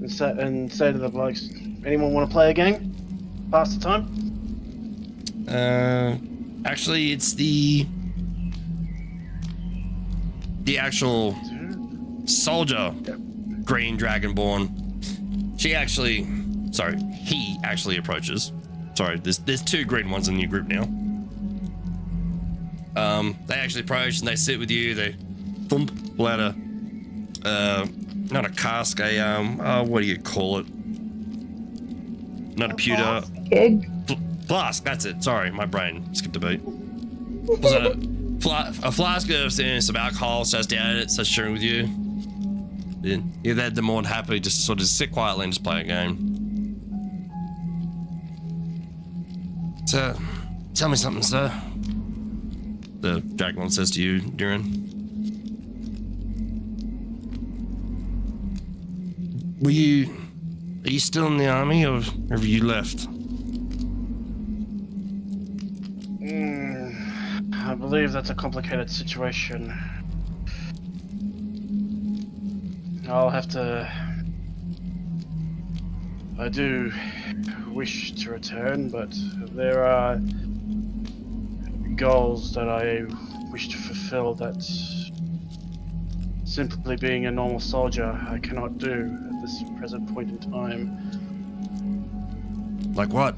[SPEAKER 5] and say to the blokes, anyone want to play a game? Pass the time.
[SPEAKER 2] actually, it's the actual soldier, Green Dragonborn. He actually approaches. Sorry, there's 2 green ones in your group now. They actually approach and they sit with you. They thump, pull out a not a cask, what do you call it? Not a pewter.
[SPEAKER 7] Keg?
[SPEAKER 2] Flask, that's it. Sorry, my brain skipped a beat. Pulls out a flask of some alcohol, starts down it, starts sharing with you. Then they're more than happy just to sort of sit quietly and just play a game. So, tell me something, sir. The Dragonborn says to you, Durin. Are you still in the army, or have you left?
[SPEAKER 5] I believe that's a complicated situation. I do wish to return, but there are goals that I wish to fulfill that simply being a normal soldier I cannot do at this present point in time.
[SPEAKER 2] Like what?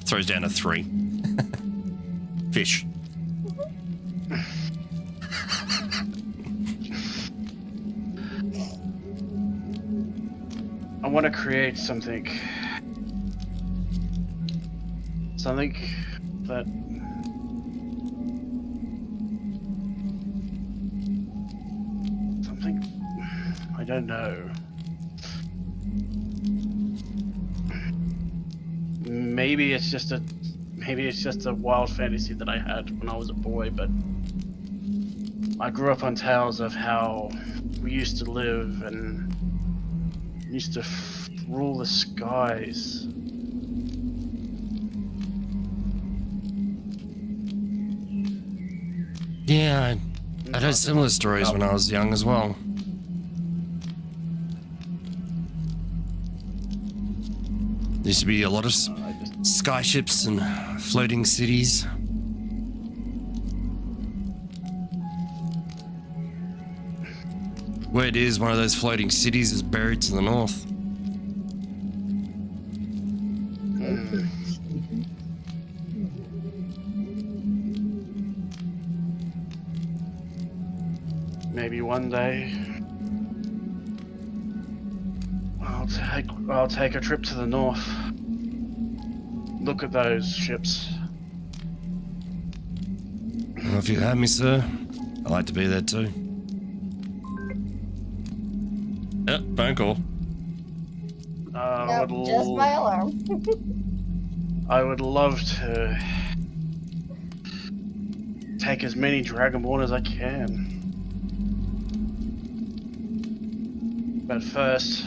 [SPEAKER 2] Throws down a 3. Fish.
[SPEAKER 5] I want to create something that I don't know. Maybe it's just maybe it's just a wild fantasy that I had when I was a boy, but I grew up on tales of how we used to live and used to rule the skies.
[SPEAKER 2] Yeah, I heard similar stories when I was young as well. There used to be a lot of sky ships and floating cities. Where it is, one of those floating cities is buried to the north.
[SPEAKER 5] Maybe one day I'll take a trip to the north. Look at those ships.
[SPEAKER 2] Well, if you have me, sir, I'd like to be there too. Yep, phone call.
[SPEAKER 4] Nope, just my alarm.
[SPEAKER 5] I would love to take as many Dragonborn as I can. But first,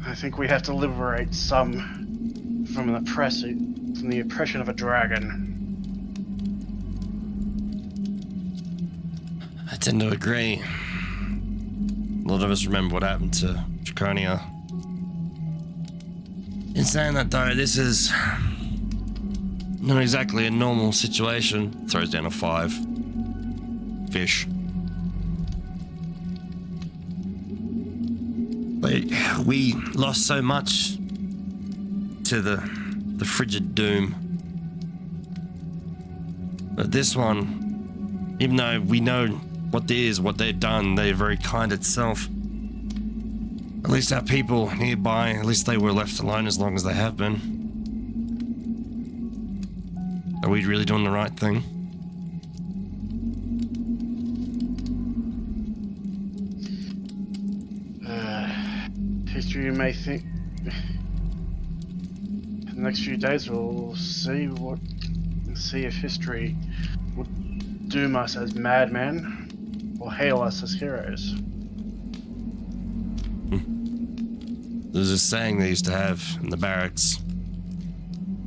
[SPEAKER 5] I think we have to liberate some from the oppression of a dragon.
[SPEAKER 2] I tend to agree. A lot of us remember what happened to Draconia. In saying that though, this is not exactly a normal situation. Throws down a 5. Fish. But we lost so much to the frigid doom. But this one, even though we know what they've done, they're very kind itself. At least our people nearby, at least they were left alone as long as they have been. Are we really doing the right thing?
[SPEAKER 5] History may think. In the next few days we'll see if history will doom us as madmen or hail us as heroes.
[SPEAKER 2] There's a saying they used to have in the barracks.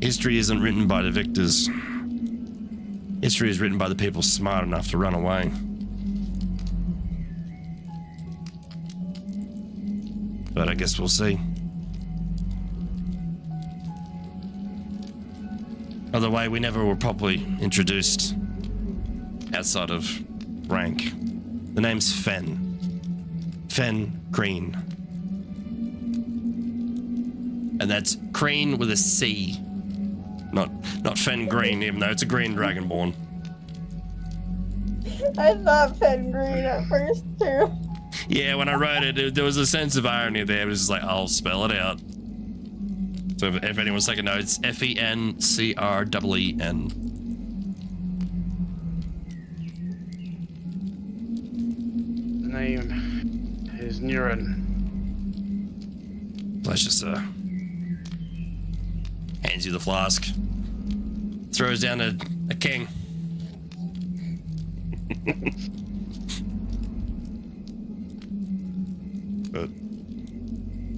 [SPEAKER 2] History isn't written by the victors. History is written by the people smart enough to run away. But I guess we'll see. By the way, we never were properly introduced outside of rank. The name's Fen. Fen Green. And that's Green with a C. Not Fen Green, even though it's a green dragonborn.
[SPEAKER 4] I thought Fen Green at first too.
[SPEAKER 2] Yeah, when I wrote it, there was a sense of irony there. It was just like, I'll spell it out. So if anyone's taking notes, FENCREEN.
[SPEAKER 5] The name is Nuren.
[SPEAKER 2] Pleasure, sir. Hands you the flask. Throws down a king. But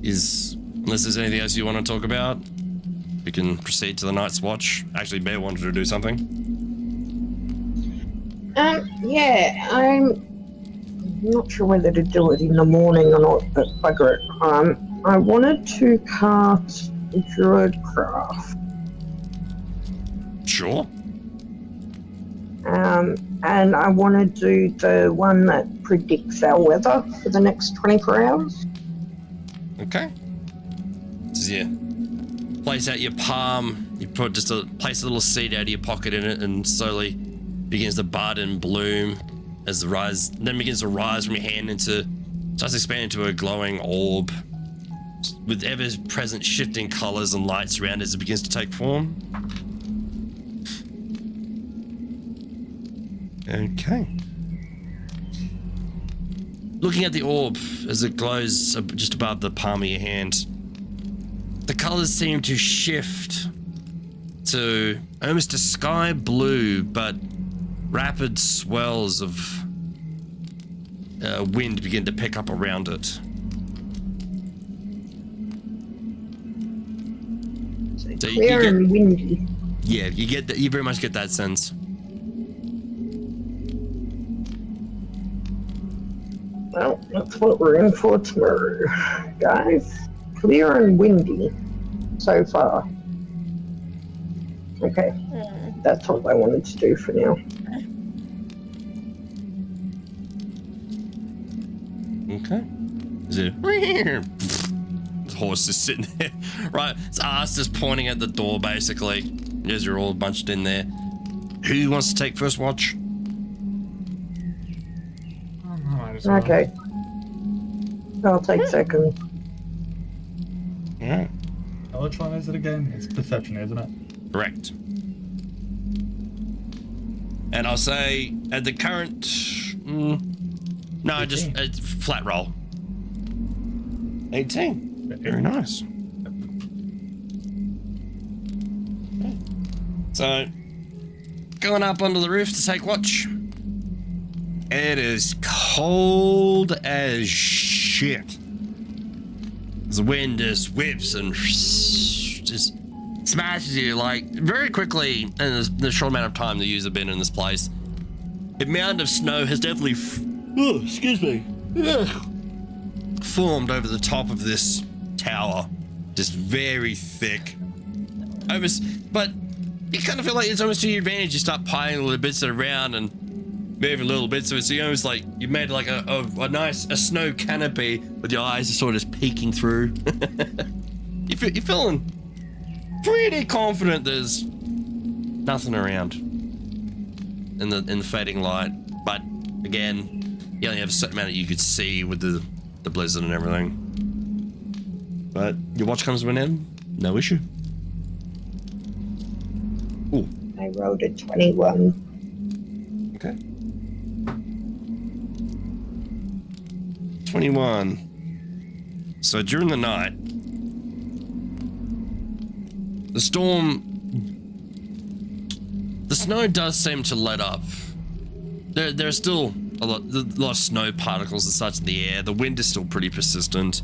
[SPEAKER 2] unless there's anything else you want to talk about, we can proceed to the Night's Watch. Actually, Bear wanted to do something.
[SPEAKER 7] Yeah, I'm not sure whether to do it in the morning or not, but bugger it. I wanted to cast Druidcraft.
[SPEAKER 2] Sure.
[SPEAKER 7] And I want to do the one that predicts our weather for the next 24 hours.
[SPEAKER 2] Okay. So yeah, place out your palm. You put place a little seed out of your pocket in it, and slowly begins to bud and bloom as then begins to rise from your hand starts expanding into a glowing orb with ever-present shifting colors and lights around as it begins to take form. Okay. Looking at the orb as it glows just above the palm of your hand, the colors seem to shift to almost a sky blue, but rapid swells of wind begin to pick up around it. So
[SPEAKER 7] Clear and windy.
[SPEAKER 2] Yeah, you get that. You very much get that sense.
[SPEAKER 7] Well, that's what we're in for tomorrow, guys. Clear and windy so far. Okay, that's all I wanted to do for now.
[SPEAKER 2] Okay. Is it? The horse is sitting there, right? Its ass just pointing at the door, basically. As you're all bunched in there. Who wants to take first watch?
[SPEAKER 3] Might as well.
[SPEAKER 7] Okay. I'll take second.
[SPEAKER 2] Yeah.
[SPEAKER 3] Which one is it again? It's perception, isn't it?
[SPEAKER 2] Correct. And I'll say at the current, no, just a flat roll. 18. Very nice. So, going up onto the roof to take watch. It is cold as shit. The wind just whips and just smashes you like very quickly in the short amount of time that you've been in this place. The amount of snow has definitely formed over the top of this tower, just very thick. But you kind of feel like it's almost to your advantage. You start piling little bits around and moving little bits of it, so you almost like you made like a nice snow canopy with your eyes sort of just peeking through. You're feeling pretty confident there's nothing around in the fading light, but again, you only have a certain amount that you could see with the blizzard and everything. But your watch comes to an end, no issue. Ooh.
[SPEAKER 7] I rolled a 21.
[SPEAKER 2] Okay. 21. So during the night, the snow does seem to let up. There are still a lot of snow particles and such in the air. The wind is still pretty persistent.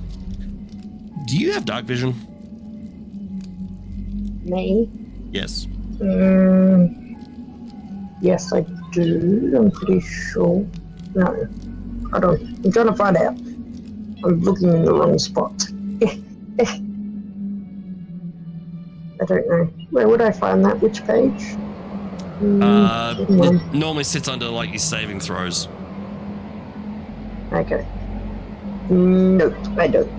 [SPEAKER 2] Do you have dark vision?
[SPEAKER 7] Me?
[SPEAKER 2] Yes.
[SPEAKER 7] Yes, I do. I'm pretty sure. No. Hold on. I'm trying to find out. I'm looking in the wrong spot. I don't know. Where would I find that? Which page?
[SPEAKER 2] It normally sits under like your saving throws.
[SPEAKER 7] Okay. No, I don't.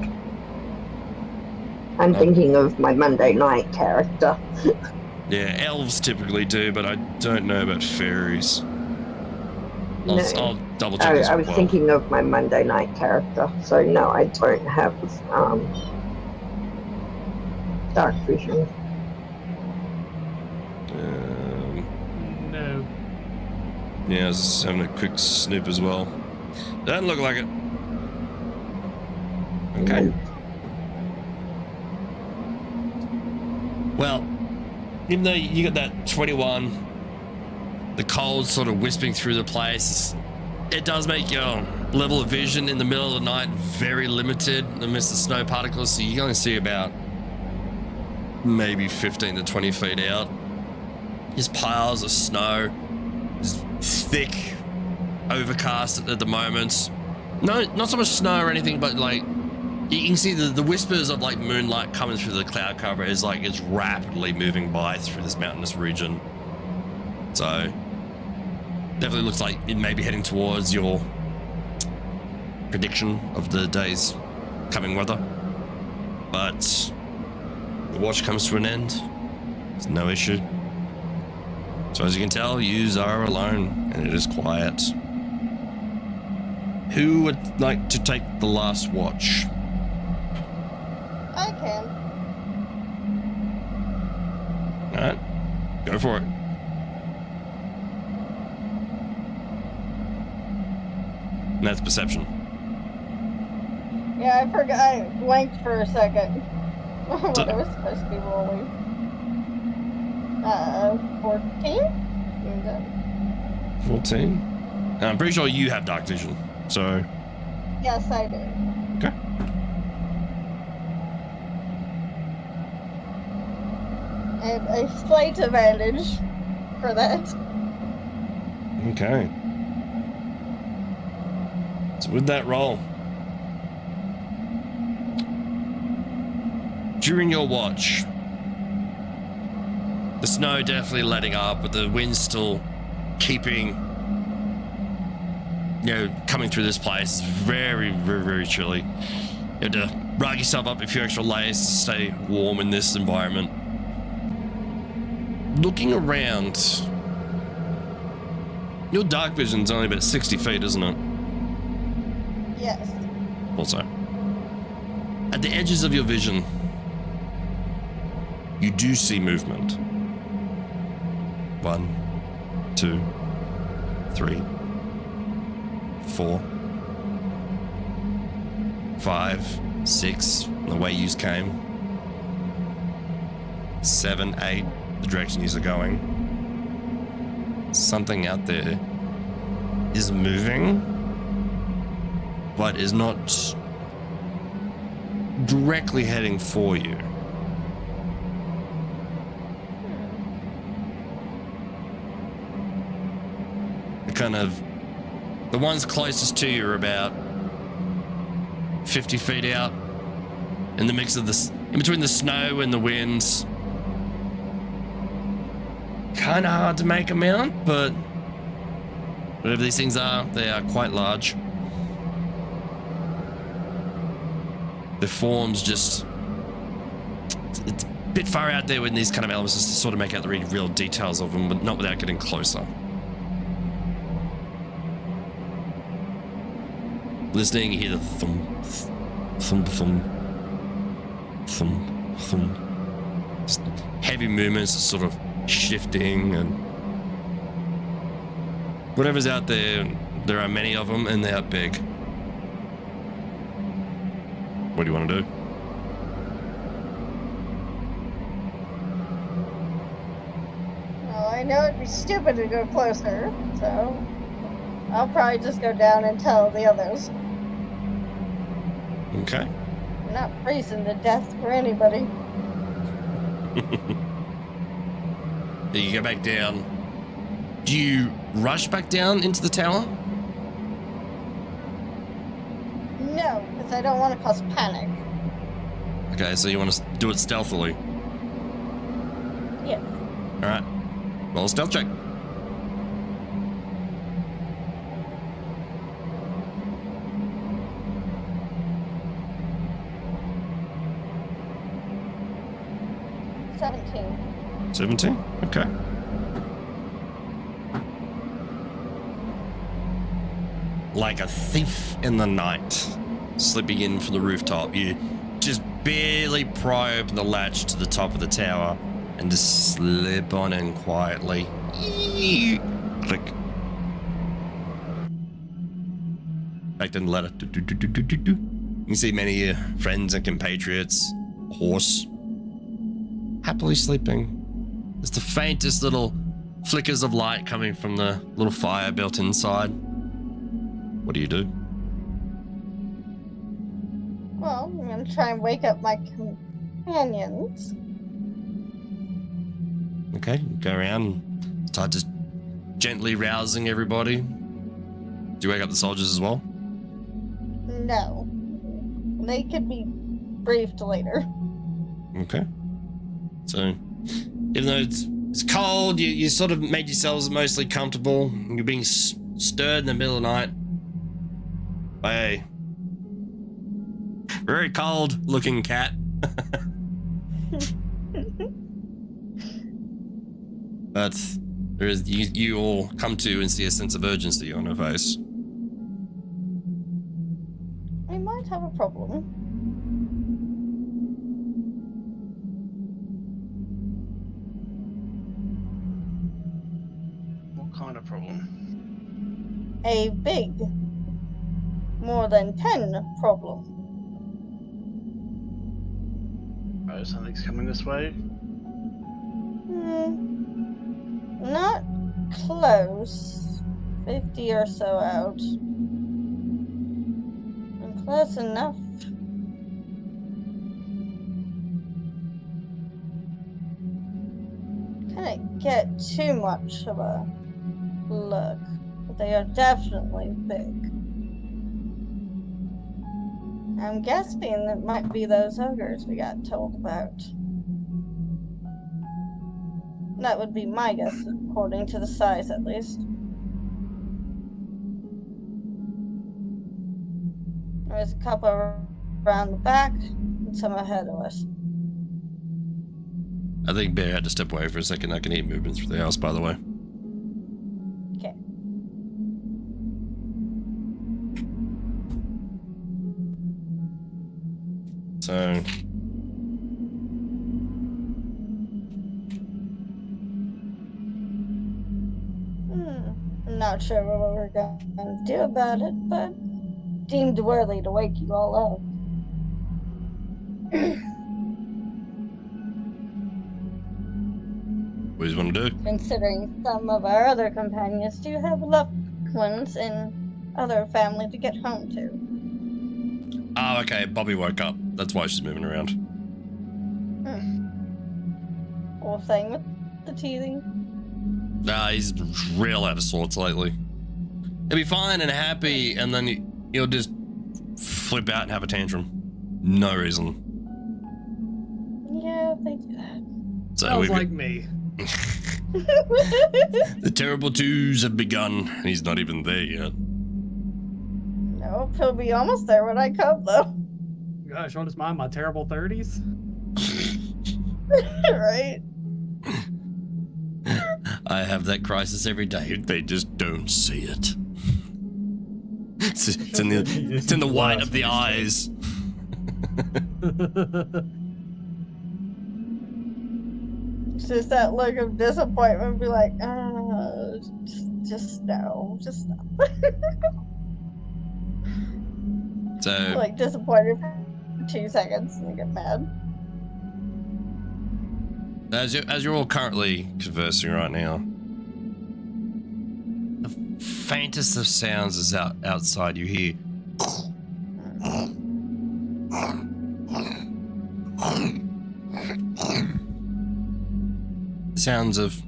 [SPEAKER 7] I'm thinking of my Monday night character.
[SPEAKER 2] Yeah, elves typically do, but I don't know about fairies. I'll double check this.
[SPEAKER 7] I was thinking of my Monday night character, so no, I don't have dark vision.
[SPEAKER 6] No.
[SPEAKER 2] Yeah, I was just having a quick snoop as well. Doesn't look like it. Okay. Well, even though you got that 21, the cold sort of wisping through the place, it does make your level of vision in the middle of the night very limited amidst the snow particles, so you can only see about maybe 15 to 20 feet out. Just piles of snow, just thick, overcast at the moment. No, not so much snow or anything, but like you can see the whispers of like moonlight coming through the cloud cover is like it's rapidly moving by through this mountainous region. So definitely looks like it may be heading towards your prediction of the day's coming weather. But the watch comes to an end. There's no issue. So as you can tell, yous are alone and it is quiet. Who would like to take the last watch?
[SPEAKER 4] I can.
[SPEAKER 2] Alright, go for it. And that's perception.
[SPEAKER 4] Yeah, I forgot. I blanked for a second. What I was supposed to be rolling. 14?
[SPEAKER 2] 14. And I'm pretty sure you have dark vision. So,
[SPEAKER 4] Yes, I do.
[SPEAKER 2] okay.
[SPEAKER 4] I have a slight advantage for that.
[SPEAKER 2] Okay. So with that roll, during your watch, the snow definitely letting up, but the wind's still keeping, coming through this place. It's very, very, very chilly. You have to rug yourself up a few extra layers to stay warm in this environment. Looking around, your dark vision's only about 60 feet, isn't it?
[SPEAKER 4] Yes.
[SPEAKER 2] Also, at the edges of your vision, you do see movement. 1, 2, 3, 4, 5, 6, the way yous came. 7, 8, the direction yous are going. Something out there is moving, but is not directly heading for you. The ones closest to you are about 50 feet out, in the mix of this, in between the snow and the winds. Kind of hard to make them out, but whatever these things are, they are quite large. The forms just, it's a bit far out there with these kind of elements just to sort of make out the real details of them, but not without getting closer. Listening, you hear the thump, thump, thump, thump, thump. Just heavy movements, sort of shifting, and whatever's out there, there are many of them, and they are big. What do you want to do?
[SPEAKER 4] Well, I know it'd be stupid to go closer, so I'll probably just go down and tell the others.
[SPEAKER 2] Okay.
[SPEAKER 4] I'm not freezing to death for anybody.
[SPEAKER 2] You go back down. Do you rush back down into the tower?
[SPEAKER 4] No, because I don't want to cause panic.
[SPEAKER 2] Okay, so you want to do it stealthily.
[SPEAKER 4] Yes.
[SPEAKER 2] All right. Roll a stealth check.
[SPEAKER 4] $17.
[SPEAKER 2] 17? Okay. Like a thief in the night, slipping in from the rooftop, you just barely probe the latch to the top of the tower and just slip on in quietly. Click. Back to the ladder. You can see many of your friends and compatriots, horse, happily sleeping. There's the faintest little flickers of light coming from the little fire built inside. What do you do?
[SPEAKER 4] Well, I'm going to try and wake up my companions.
[SPEAKER 2] Okay, go around and start just gently rousing everybody. Do you wake up the soldiers as well?
[SPEAKER 4] No. They could be briefed later.
[SPEAKER 2] Okay. So, even though it's cold, you sort of made yourselves mostly comfortable. You're being stirred in the middle of the night by a very cold looking cat. But there is, you all come to and see a sense of urgency on her face.
[SPEAKER 4] We might have a problem.
[SPEAKER 5] What kind of problem?
[SPEAKER 4] A big, more than 10 problem.
[SPEAKER 5] Oh, something's coming this way?
[SPEAKER 4] Not close. 50 or so out. I'm close enough. Couldn't get too much of a look, but they are definitely big. I'm guessing that might be those ogres we got told about. That would be my guess, according to the size at least. There's a couple around the back and some ahead of us.
[SPEAKER 2] I think Bear had to step away for a second. I can hear movement through the house, by the way.
[SPEAKER 4] Okay.
[SPEAKER 2] So,
[SPEAKER 4] I'm not sure what we're going to do about it, but deemed worthy to wake you all up.
[SPEAKER 2] what do you want to do?
[SPEAKER 4] Considering some of our other companions do have loved ones and other family to get home to.
[SPEAKER 2] Oh, okay. Bobby woke up. That's why she's moving around.
[SPEAKER 4] Whole thing with the teething.
[SPEAKER 2] Nah, he's real out of sorts lately. He'll be fine and happy, and then he'll just flip out and have a tantrum. No reason.
[SPEAKER 4] Yeah, they do that.
[SPEAKER 2] So
[SPEAKER 6] Sounds
[SPEAKER 2] we've
[SPEAKER 6] like me.
[SPEAKER 2] the terrible twos have begun, and he's not even there yet.
[SPEAKER 4] Nope, he'll be almost there when I come, though.
[SPEAKER 6] Gosh, what is mine? My terrible 30s?
[SPEAKER 4] Right?
[SPEAKER 2] I have that crisis every day. They just don't see it. It's in the white of the eyes.
[SPEAKER 4] It's just that look of disappointment. Be like, just no.
[SPEAKER 2] So,
[SPEAKER 4] Like disappointed for 2 seconds and then get mad.
[SPEAKER 2] as you're all currently conversing right now, the faintest of sounds is outside. You hear sounds of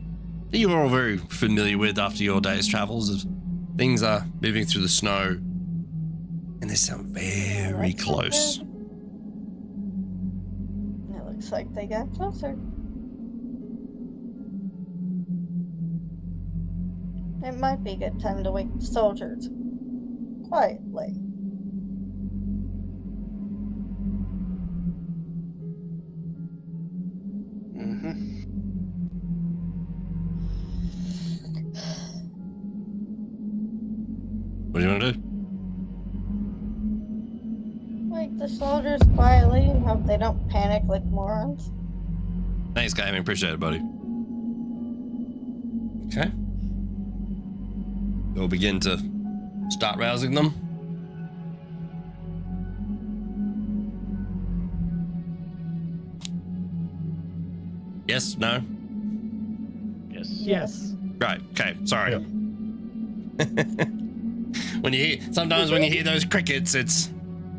[SPEAKER 2] that you're all very familiar with after your day's travels. Of things are moving through the snow, and they sound very close.
[SPEAKER 4] It looks like they got closer. It might be a good time to wake the soldiers quietly.
[SPEAKER 2] What do you want to do?
[SPEAKER 4] Wake the soldiers quietly and hope they don't panic like morons.
[SPEAKER 2] Thanks, Gaming. Appreciate it, buddy. Okay. We'll begin to start rousing them. Yes? No?
[SPEAKER 6] Yes.
[SPEAKER 2] Right. Okay. Sorry.
[SPEAKER 3] Yeah.
[SPEAKER 2] Sometimes when you hear those crickets, it's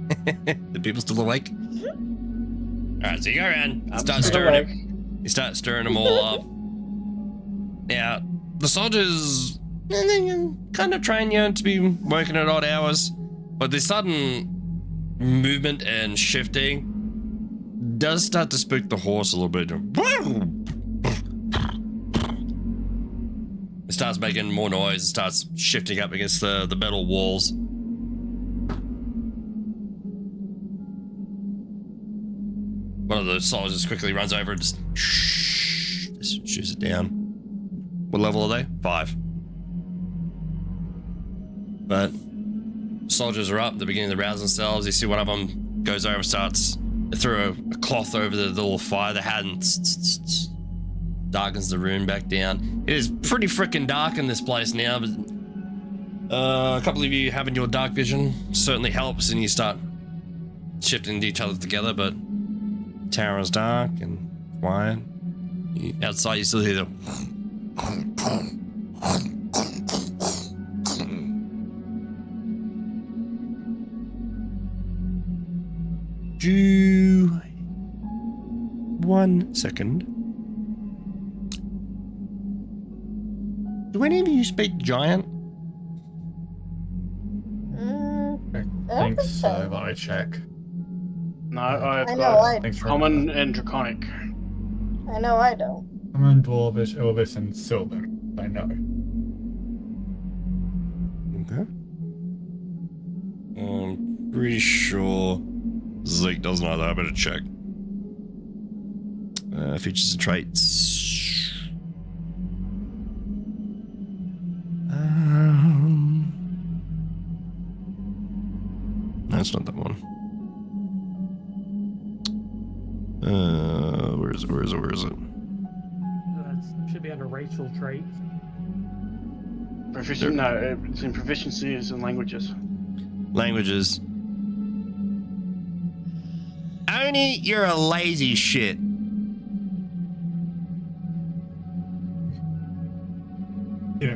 [SPEAKER 2] the people still awake. All right. So you go around, start stirring you start stirring them all up. Now, the soldiers kind of train you to be working at odd hours, but the sudden movement and shifting does start to spook the horse a little bit. It starts making more noise, it starts shifting up against the metal walls. One of the soldiers quickly runs over and just shoots it down. What level are they? 5. But soldiers are up, they're beginning to rouse themselves. You see one of them goes over, starts to throw a cloth over the little fire they had and darkens the room back down. It is pretty freaking dark in this place now, but a couple of you having your dark vision certainly helps, and you start shifting each other together, but the tower is dark and quiet. Outside you still hear the Do 1 second. Do any of you speak giant?
[SPEAKER 3] I
[SPEAKER 4] I don't
[SPEAKER 3] think so, but I check.
[SPEAKER 5] No, I've
[SPEAKER 4] I know
[SPEAKER 5] got
[SPEAKER 4] I.
[SPEAKER 3] Thanks for
[SPEAKER 5] common and draconic.
[SPEAKER 4] I know I don't.
[SPEAKER 3] Common, Dwarvish, Elvish, and Silver. I know.
[SPEAKER 2] Okay. I'm pretty sure Zeke doesn't either. I better check. Features and traits. No, it's not that one. Where is it? Where is it? Where is it?
[SPEAKER 6] That should be under racial traits.
[SPEAKER 5] Proficient? No, it's in proficiencies and languages.
[SPEAKER 2] Languages. Oni, you're a lazy shit.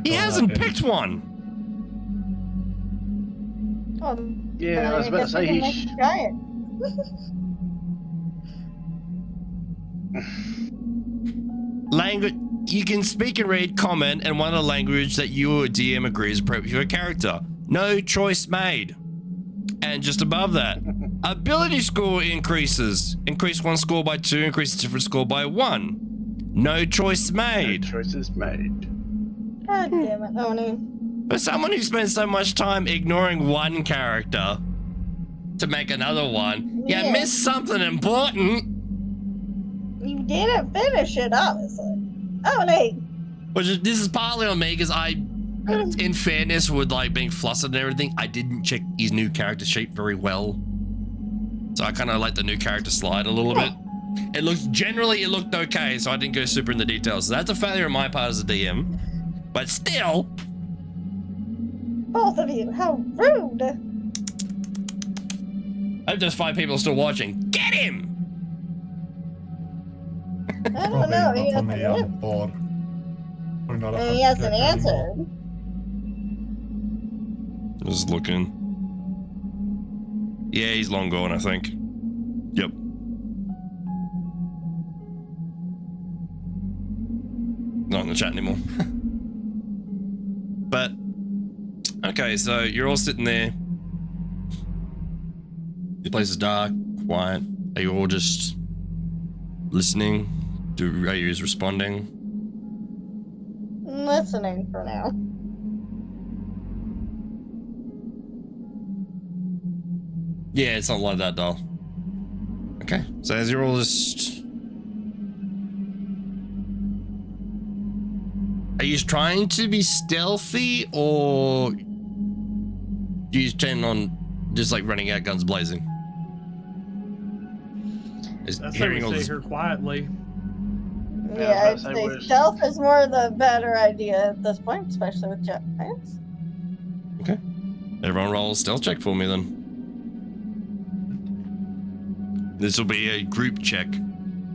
[SPEAKER 2] He hasn't picked one.
[SPEAKER 4] Oh,
[SPEAKER 5] Yeah, I was about to say
[SPEAKER 4] he's giant.
[SPEAKER 2] Language. You can speak and read common and one of the language that you or DM agrees appropriate for your character. No choice made. And just above that, ability score increases. Increase one score by 2, increase a different score by 1. No choice made.
[SPEAKER 5] No choices made.
[SPEAKER 4] God damn it, Oni.
[SPEAKER 2] For someone who spends so much time ignoring one character to make another one,
[SPEAKER 4] Yeah.
[SPEAKER 2] you missed something important.
[SPEAKER 4] You didn't finish it, obviously. Oni.
[SPEAKER 2] Which is, this is partly on me because I, in fairness, with like being flustered and everything, I didn't check his new character sheet very well. So I kind of let the new character slide a little bit. It looks, generally it looked okay, so I didn't go super in the details. So that's a failure on my part as a DM. But still.
[SPEAKER 4] Both of you, how rude.
[SPEAKER 2] I hope there's 5 people still watching. Get him!
[SPEAKER 4] I don't
[SPEAKER 3] Probably
[SPEAKER 4] know.
[SPEAKER 3] not
[SPEAKER 4] He
[SPEAKER 3] on
[SPEAKER 4] hasn't,
[SPEAKER 3] the board. We're not up
[SPEAKER 4] and
[SPEAKER 3] on
[SPEAKER 4] he
[SPEAKER 3] the
[SPEAKER 4] hasn't
[SPEAKER 3] deck anymore.
[SPEAKER 4] answered.
[SPEAKER 2] Just looking. Yeah, he's long gone, I think. Yep. Not in the chat anymore. But, okay, so you're all sitting there. The place is dark, quiet. Are you all just listening? Are you responding?
[SPEAKER 4] I'm listening for now.
[SPEAKER 2] Yeah, it's not like that, doll. Okay, so as you're all just... Are you trying to be stealthy, or do you intend on just like running out guns blazing? Is
[SPEAKER 6] That's how we
[SPEAKER 2] hearing all
[SPEAKER 6] stay
[SPEAKER 2] this...
[SPEAKER 6] here quietly.
[SPEAKER 4] Yeah, I'd
[SPEAKER 5] I was about to say,
[SPEAKER 4] say
[SPEAKER 5] where's-
[SPEAKER 4] stealth is more the better idea at this point, especially with giants.
[SPEAKER 2] Okay. Everyone roll a stealth check for me then. This will be a group check.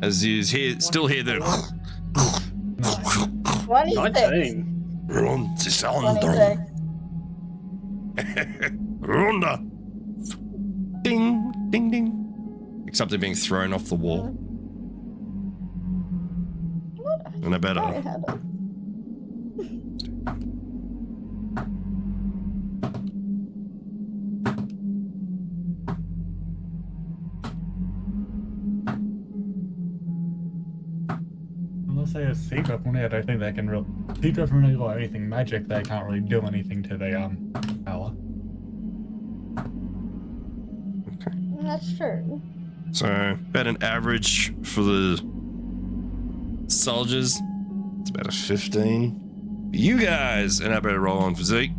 [SPEAKER 2] As he's here, still here there.
[SPEAKER 3] Nice.
[SPEAKER 4] 26.
[SPEAKER 5] 19.
[SPEAKER 4] 26.
[SPEAKER 2] Ronda. Ding, ding, ding. Except they're being thrown off the wall.
[SPEAKER 4] What?
[SPEAKER 2] And I
[SPEAKER 4] I
[SPEAKER 2] better.
[SPEAKER 4] had a...
[SPEAKER 3] Unless they have secret on it, I think they can secret from really got anything magic, they can't really do anything to the power.
[SPEAKER 4] That's true.
[SPEAKER 2] So, about an average for the soldiers, it's about a 15. You guys, and I better roll on physique.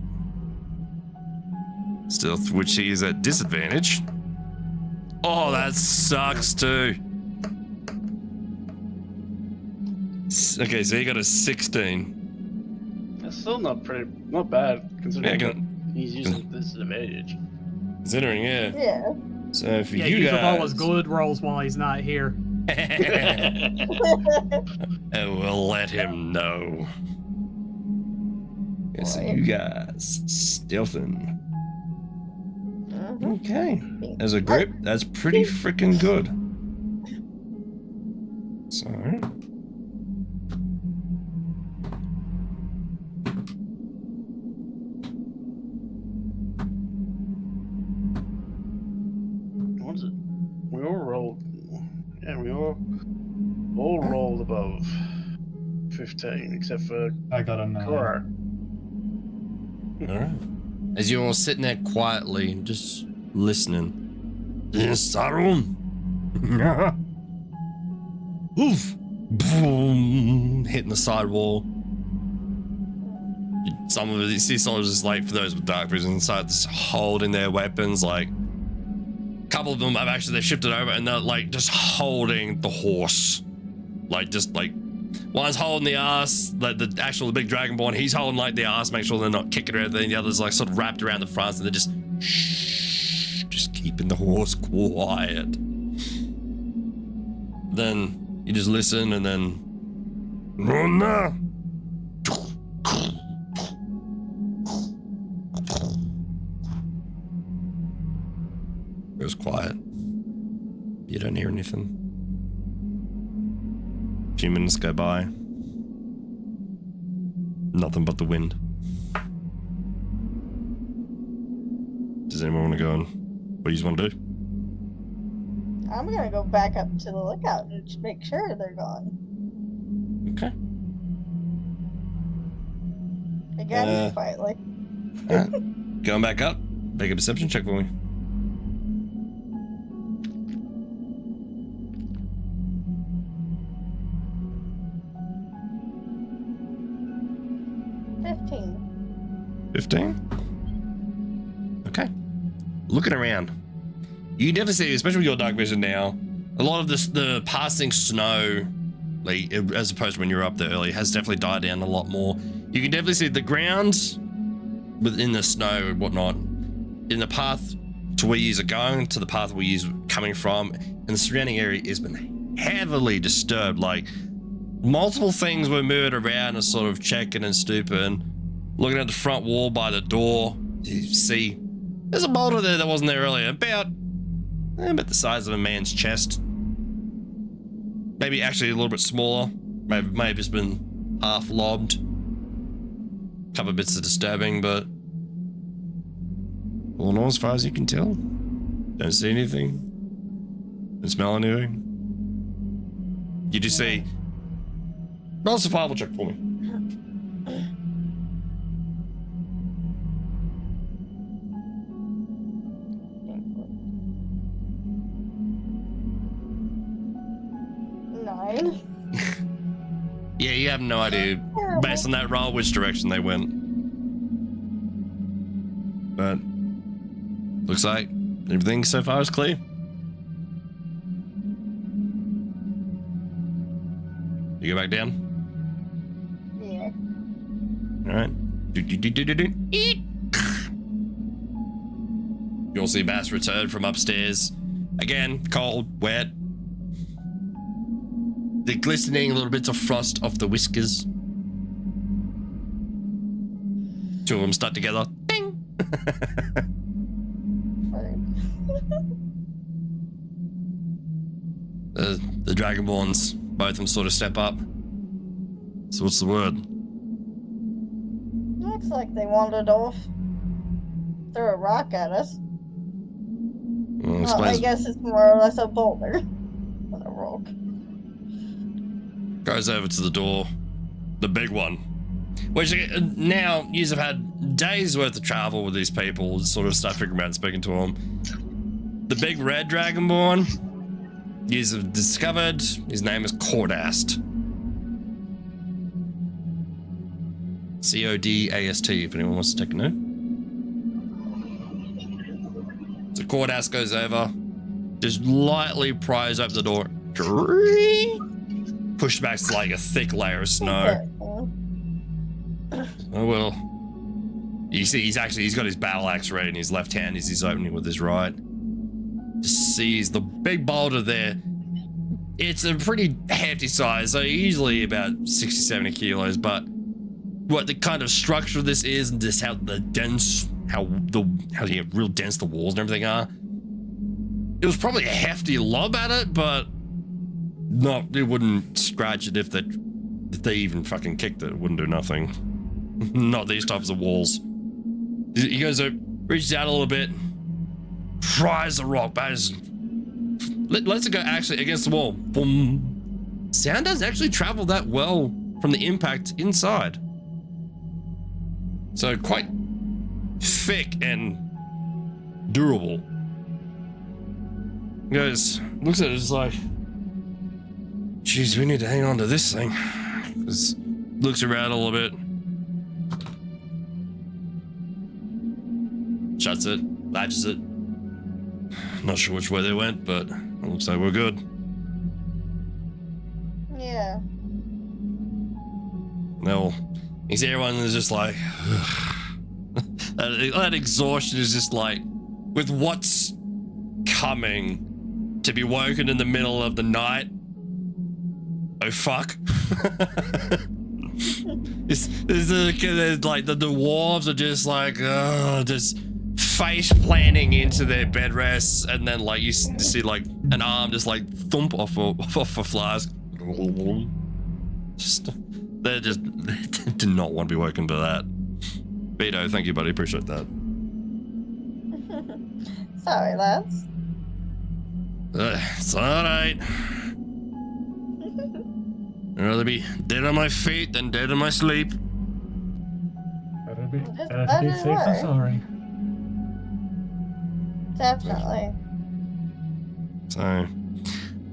[SPEAKER 2] Stealth, which he is at disadvantage. Oh, that sucks too. Okay, so he got a 16.
[SPEAKER 5] That's still not bad considering
[SPEAKER 2] Yeah,
[SPEAKER 5] that he's using this advantage.
[SPEAKER 2] Considering, yeah.
[SPEAKER 4] Yeah.
[SPEAKER 2] So for
[SPEAKER 6] Yeah,
[SPEAKER 2] you
[SPEAKER 6] use
[SPEAKER 2] guys,
[SPEAKER 6] up all his good rolls while he's not here.
[SPEAKER 2] and we'll let him know. Okay, so
[SPEAKER 4] Right.
[SPEAKER 2] you guys stealthing. Okay. As a group, that's pretty freaking good. So.
[SPEAKER 5] What is it? We all rolled. Yeah, we all rolled above 15, except for
[SPEAKER 3] I got a 9.
[SPEAKER 5] Koro.
[SPEAKER 2] All right. As you're all sitting there quietly, just listening. Sarum. Oof. Boom. Hitting the sidewall. Some of it, you see soldiers just like, for those with dark vision inside, just holding their weapons. Like, a couple of them have actually, they shifted over and they're like just holding the horse. Like, just like, one's holding the ass, like the actual big dragonborn, he's holding like the ass, make sure they're not kicking or anything. The other's like sort of wrapped around the front and they're just shh, just keeping the horse quiet. Then you just listen and then run now. It was quiet. You don't hear anything. A few minutes go by. Nothing but the wind. Does anyone want to go and what do you want to do?
[SPEAKER 4] I'm gonna go back up to the lookout and just make sure they're gone.
[SPEAKER 2] Okay.
[SPEAKER 4] Again, quietly.
[SPEAKER 2] Alright. Going back up. Make a perception check for me.
[SPEAKER 4] $15.
[SPEAKER 2] 15? Okay. Looking around. You definitely see, especially with your dark vision now, a lot of this, the passing snow, like as opposed to when you were up there earlier, has definitely died down a lot more. You can definitely see the ground within the snow and whatnot, in the path to where you are going, to the path where you are coming from, and the surrounding area has been heavily disturbed. Like, multiple things were moving around and sort of checking and stooping. Looking at the front wall by the door, you see there's a boulder there that wasn't there earlier, about the size of a man's chest. Maybe actually a little bit smaller. Maybe it's been half lobbed. A couple of bits of disturbing, but all in all, as far as you can tell, don't see anything. Don't smell anything. You just see. Roll a survival check for me. Yeah, you have no idea, based on that roll, which direction they went. But looks like everything so far is clear. You go back down?
[SPEAKER 4] Yeah.
[SPEAKER 2] Alright. You'll see Bass return from upstairs. Again, cold, wet. The glistening little bits of frost off the whiskers. Two of them stuck together. Ding! the Dragonborns, both of them sort of step up. So what's the word?
[SPEAKER 4] Looks like they wandered off. Threw a rock at us.
[SPEAKER 2] Well,
[SPEAKER 4] I guess it's more or less a boulder than a rock.
[SPEAKER 2] Goes over to the door, the big one, which now you have had days worth of travel with these people, sort of start figuring out and speaking to them. The big red dragonborn, you have discovered his name is Cordast. C-O-D-A-S-T, if anyone wants to take a note. So Cordast goes over, just lightly pries open the door. Pushed back to like a thick layer of snow. Oh well. You see, he's got his battle axe ready in his left hand as he's opening with his right. Just sees the big boulder there. It's a pretty hefty size, so usually about 60, 70 kilos, but what the kind of structure this is and just how dense, how real dense the walls and everything are. It was probably a hefty lob at it, but it wouldn't scratch it if they even fucking kicked it. It wouldn't do nothing. Not these types of walls. He goes up, reaches out a little bit, fries the rock, lets it go actually against the wall. Boom. Sound doesn't actually travel that well from the impact inside. So quite thick and durable. He goes, looks at it, it's like, geez, we need to hang on to this thing. Looks around a little bit. Shuts it, latches it. Not sure which way they went, but it looks like we're good.
[SPEAKER 4] Yeah.
[SPEAKER 2] No, you see everyone is just like, that exhaustion is just like, with what's coming, to be woken in the middle of the night. Oh fuck. It's like the dwarves are just like, just face planting into their bed rests, and then like you see like an arm just like thump off a flask. They do not want to be woken by that. Vito, thank you, buddy. Appreciate that.
[SPEAKER 4] Sorry, lads.
[SPEAKER 2] It's alright. I'd rather be dead on my feet than dead in my sleep.
[SPEAKER 3] Better be
[SPEAKER 4] Better
[SPEAKER 3] safe than
[SPEAKER 4] work.
[SPEAKER 3] sorry.
[SPEAKER 4] Definitely.
[SPEAKER 2] So,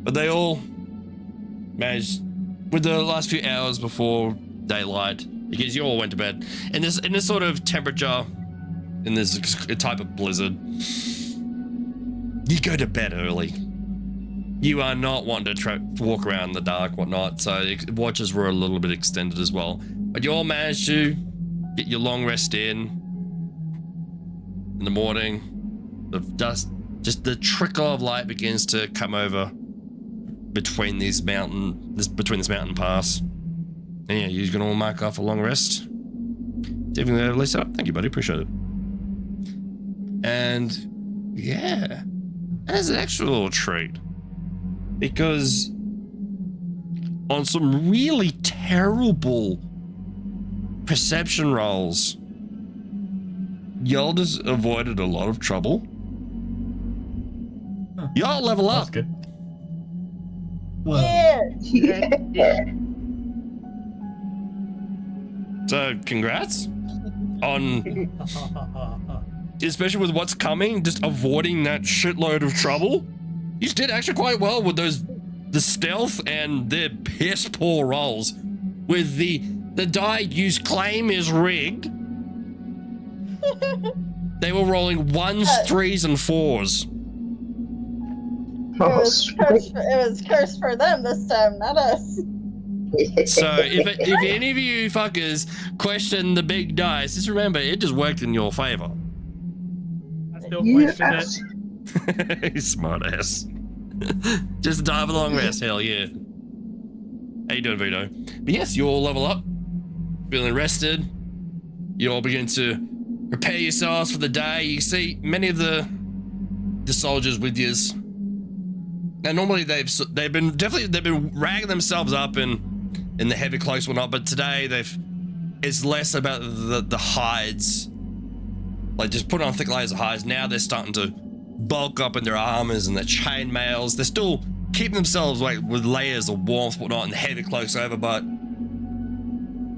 [SPEAKER 2] but they all managed with the last few hours before daylight, because you all went to bed in this sort of temperature, in this type of blizzard. You go to bed early. You are not wanting to walk around in the dark, whatnot. So watches were a little bit extended as well. But you all managed to get your long rest in the morning. The dust, just the trickle of light begins to come over between this mountain pass. And yeah, you're gonna all mark off a long rest. Definitely at least up. Thank you, buddy. Appreciate it. And yeah, that's an extra little treat. Because on some really terrible perception rolls, y'all just avoided a lot of trouble.
[SPEAKER 3] Huh.
[SPEAKER 2] Y'all level
[SPEAKER 3] That's
[SPEAKER 2] up.
[SPEAKER 3] good. Well,
[SPEAKER 4] Yeah.
[SPEAKER 2] So congrats on, especially with what's coming, just avoiding that shitload of trouble. You did actually quite well with the stealth and the piss poor rolls. With the die you claim is rigged. They were rolling 1s, 3s, and 4s.
[SPEAKER 7] Oh,
[SPEAKER 4] It was cursed for them this time, not us.
[SPEAKER 2] So if any of you fuckers question the big dice, just remember it just worked in your favor.
[SPEAKER 6] I still question it.
[SPEAKER 2] Smart ass. Just dive along rest, hell yeah. How you doing, Vito? But yes, you all level up, feeling rested. You all begin to prepare yourselves for the day. You see many of the soldiers with yous. Now normally they've been ragging themselves up in the heavy cloaks and whatnot, but today it's less about the hides, like just put on thick layers of hides. Now they're starting to bulk up in their armors and their chain mails. They're still keeping themselves like with layers of warmth, whatnot, and heavy cloaks over, but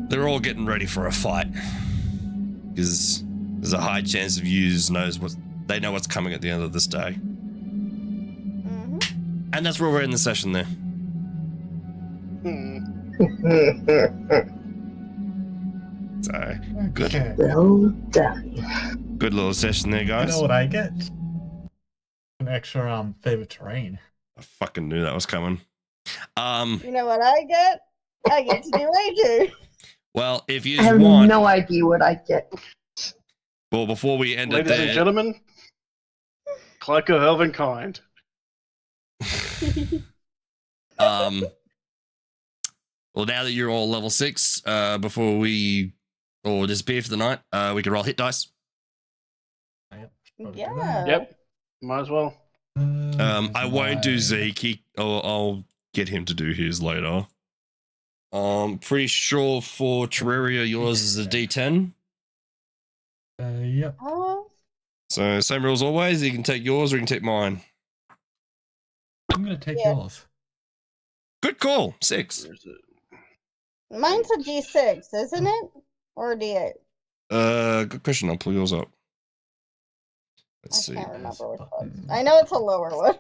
[SPEAKER 2] they're all getting ready for a fight because there's a high chance of yous know what's coming at the end of this day.
[SPEAKER 4] Mm-hmm.
[SPEAKER 2] And that's where we're in the session there. So good.
[SPEAKER 3] okay.
[SPEAKER 7] Well done.
[SPEAKER 2] Good little session there,
[SPEAKER 3] You
[SPEAKER 2] guys.
[SPEAKER 3] know what I get? An extra favorite terrain.
[SPEAKER 2] I fucking knew that was coming.
[SPEAKER 4] You know what I get? I get to do Ranger.
[SPEAKER 2] Well, if you
[SPEAKER 7] I have
[SPEAKER 2] want,
[SPEAKER 7] no idea what I get.
[SPEAKER 2] well, before we end it
[SPEAKER 5] Ladies and
[SPEAKER 2] there,
[SPEAKER 5] gentlemen, Cloak of Elvenkind.
[SPEAKER 2] well, now that you're all level 6, before we or disappear for the night, we can roll hit dice.
[SPEAKER 3] Yep. probably do
[SPEAKER 4] Yeah.
[SPEAKER 3] that.
[SPEAKER 5] Yep. Might as well.
[SPEAKER 2] I won't do
[SPEAKER 3] my-
[SPEAKER 2] Zeke. I'll get him to do his later. Pretty sure for Terraria, yours is a D10.
[SPEAKER 3] Yep.
[SPEAKER 2] So same rules always. You can take yours or you can take mine.
[SPEAKER 3] I'm gonna take
[SPEAKER 4] Yeah.
[SPEAKER 3] yours.
[SPEAKER 2] Good call. 6.
[SPEAKER 5] Where is it?
[SPEAKER 4] Mine's a D6, isn't it? Or a D8?
[SPEAKER 2] Good question. I'll pull yours up. Let's
[SPEAKER 4] I
[SPEAKER 2] see.
[SPEAKER 4] can't remember which one.
[SPEAKER 3] Button.
[SPEAKER 4] I know it's a lower one.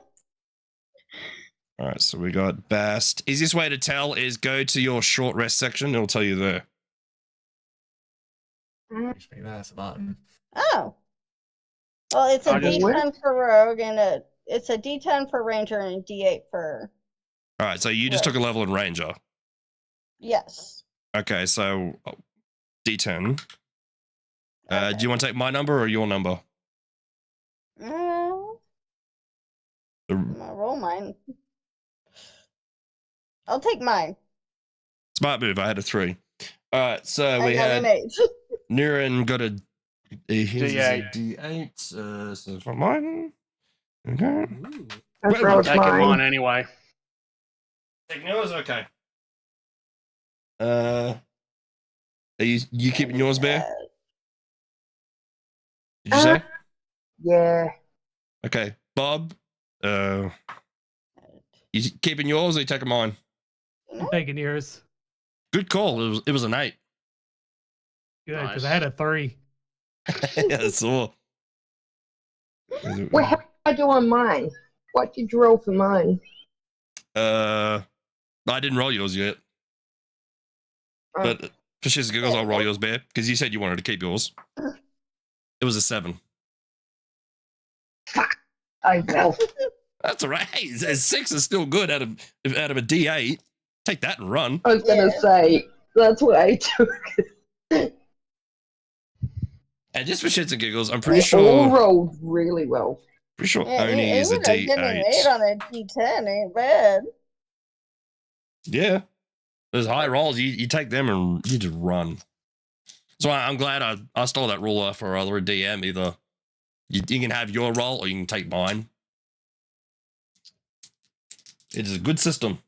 [SPEAKER 2] All right, so we got Bast. Easiest way to tell is go to your short rest section. It'll tell you there.
[SPEAKER 3] Actually, that's a button.
[SPEAKER 4] Oh. Well, it's a
[SPEAKER 5] I just-
[SPEAKER 4] D10 for rogue and it's a D10 for ranger and a D8 for
[SPEAKER 2] All right, so you just
[SPEAKER 4] Right.
[SPEAKER 2] took a level in Ranger.
[SPEAKER 4] yes.
[SPEAKER 2] Okay, so D10.
[SPEAKER 4] Okay.
[SPEAKER 2] Do you want to take my number or your number?
[SPEAKER 4] I'm gonna roll mine. I'll take mine.
[SPEAKER 2] Smart move. I had a 3. All right, so
[SPEAKER 4] I
[SPEAKER 2] we
[SPEAKER 4] got
[SPEAKER 2] had
[SPEAKER 4] an 8.
[SPEAKER 2] Niren got a his
[SPEAKER 5] D8.
[SPEAKER 2] D8. So for mine. Okay.
[SPEAKER 6] Ooh.
[SPEAKER 7] I've
[SPEAKER 2] Well,
[SPEAKER 7] rolled
[SPEAKER 5] Taking mine
[SPEAKER 7] mine.
[SPEAKER 5] anyway.
[SPEAKER 2] Take yours. Okay. Are you keeping yours, Bear? Did you say?
[SPEAKER 7] Yeah.
[SPEAKER 2] Okay, Bob. You keeping yours or you taking mine?
[SPEAKER 6] I'm taking yours.
[SPEAKER 2] Good call. It was an 8.
[SPEAKER 6] Good, because
[SPEAKER 5] Nice.
[SPEAKER 6] I had a 3.
[SPEAKER 2] Yeah, I saw.
[SPEAKER 7] Well, how did I do on mine? What did you roll for mine?
[SPEAKER 2] I didn't roll yours yet,
[SPEAKER 7] Oh,
[SPEAKER 2] but for shits and giggles, I'll roll yours, Bear, because you said you wanted to keep yours. It was a 7.
[SPEAKER 7] I will.
[SPEAKER 2] That's all right. Hey, a 6 is still good out of a D8. Take that and run.
[SPEAKER 7] I was gonna
[SPEAKER 4] Yeah.
[SPEAKER 7] say that's what I took.
[SPEAKER 2] And just for shits and giggles, I'm
[SPEAKER 7] We
[SPEAKER 2] pretty
[SPEAKER 7] all
[SPEAKER 2] sure.
[SPEAKER 7] rolled really well.
[SPEAKER 2] Pretty sure
[SPEAKER 4] Yeah,
[SPEAKER 2] Oni is a
[SPEAKER 4] even getting an 8
[SPEAKER 2] D8.
[SPEAKER 4] on a D10 ain't bad.
[SPEAKER 2] Yeah, those high rolls, you take them and you just run. So I'm glad I stole that ruler for our other DM. Either you can have your roll or you can take mine. It is a good system.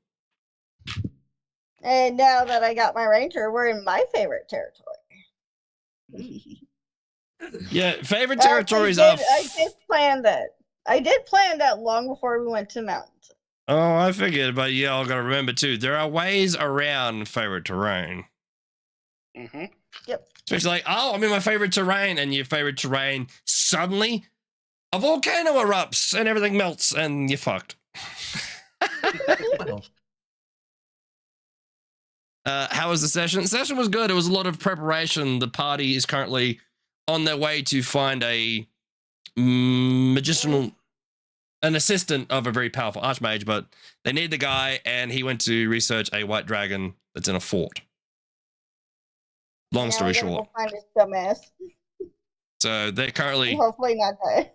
[SPEAKER 4] And now that I got my ranger, we're in my favorite territory.
[SPEAKER 2] Yeah, favorite
[SPEAKER 4] I
[SPEAKER 2] territories
[SPEAKER 4] did-
[SPEAKER 2] are.
[SPEAKER 4] I did plan that. I did plan that long before we went to mountains.
[SPEAKER 2] Oh, I figured, but yeah, I gotta remember too. There are ways around favorite terrain.
[SPEAKER 5] Mm-hmm.
[SPEAKER 2] Especially like, oh, I'm in my favorite terrain, and your favorite terrain suddenly a volcano erupts and everything melts, and you're fucked.
[SPEAKER 3] Well,
[SPEAKER 2] How was the session? The session was good. It was a lot of preparation. The party is currently on their way to find a an assistant of a very powerful archmage, but they need the guy, and he went to research a white dragon that's in a fort. Long
[SPEAKER 4] Now
[SPEAKER 2] story
[SPEAKER 4] we gotta
[SPEAKER 2] short.
[SPEAKER 4] go find this dumbass.
[SPEAKER 2] So they're currently,
[SPEAKER 4] Hopefully not die.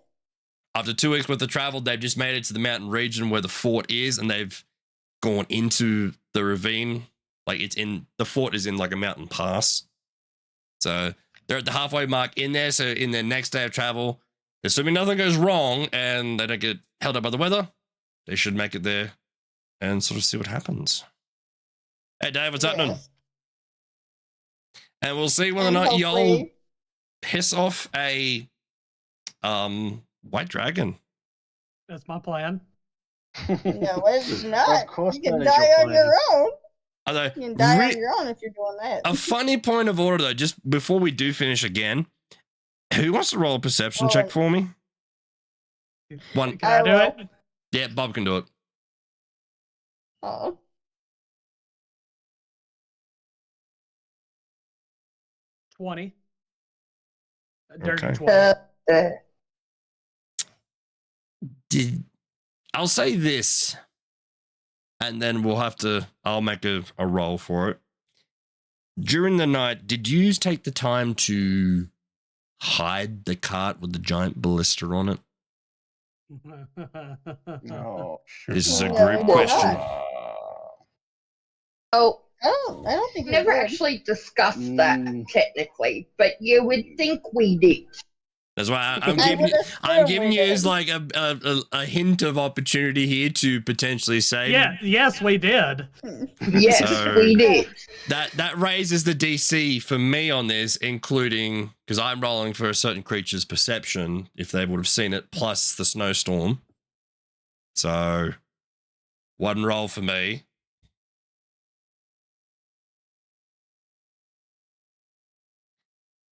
[SPEAKER 2] after 2 weeks worth of travel, they've just made it to the mountain region where the fort is, and they've gone into the ravine. Like the fort is in like a mountain pass. So they're at the halfway mark in there. So in their next day of travel, assuming nothing goes wrong and they don't get held up by the weather, they should make it there and sort of see what happens. Hey Dave, what's happening?
[SPEAKER 4] Yes.
[SPEAKER 2] And we'll see whether or
[SPEAKER 4] And
[SPEAKER 2] not y'all
[SPEAKER 4] hopefully-
[SPEAKER 2] piss off a white dragon.
[SPEAKER 6] That's my plan.
[SPEAKER 4] No, it's not.
[SPEAKER 5] Of course
[SPEAKER 4] You can
[SPEAKER 5] that
[SPEAKER 4] die
[SPEAKER 5] is your
[SPEAKER 4] on your
[SPEAKER 5] plan.
[SPEAKER 4] own.
[SPEAKER 2] Although,
[SPEAKER 4] You can die
[SPEAKER 2] re-
[SPEAKER 4] on your own if you're doing that.
[SPEAKER 2] a funny point of order though, just before we do finish again, who wants to roll a perception
[SPEAKER 4] Oh,
[SPEAKER 2] check for me? One.
[SPEAKER 6] Can I do
[SPEAKER 4] will.
[SPEAKER 6] it?
[SPEAKER 2] Yeah, Bob can do it.
[SPEAKER 4] Oh.
[SPEAKER 6] $20. Dirty
[SPEAKER 2] Okay.
[SPEAKER 6] 20.
[SPEAKER 2] I'll say this, and then I'll make a roll for it. During the night, did you take the time to hide the cart with the giant ballista on it?
[SPEAKER 5] No.
[SPEAKER 2] This is a
[SPEAKER 4] No,
[SPEAKER 2] group
[SPEAKER 4] we did
[SPEAKER 2] question.
[SPEAKER 4] not.
[SPEAKER 7] Oh,
[SPEAKER 4] I don't think we
[SPEAKER 7] Never
[SPEAKER 4] did.
[SPEAKER 7] actually discussed that technically, but you would think we did.
[SPEAKER 2] That's why I'm
[SPEAKER 4] I
[SPEAKER 2] giving
[SPEAKER 4] would
[SPEAKER 2] you, I'm
[SPEAKER 4] assume
[SPEAKER 2] giving
[SPEAKER 4] we
[SPEAKER 2] you as
[SPEAKER 4] did.
[SPEAKER 2] like a hint of opportunity here to potentially save.
[SPEAKER 6] Yeah, yes, we did.
[SPEAKER 7] Yes,
[SPEAKER 2] So-
[SPEAKER 7] we did.
[SPEAKER 2] That raises the DC for me on this, including because I'm rolling for a certain creature's perception if they would have seen it, plus the snowstorm. So 1 roll for me.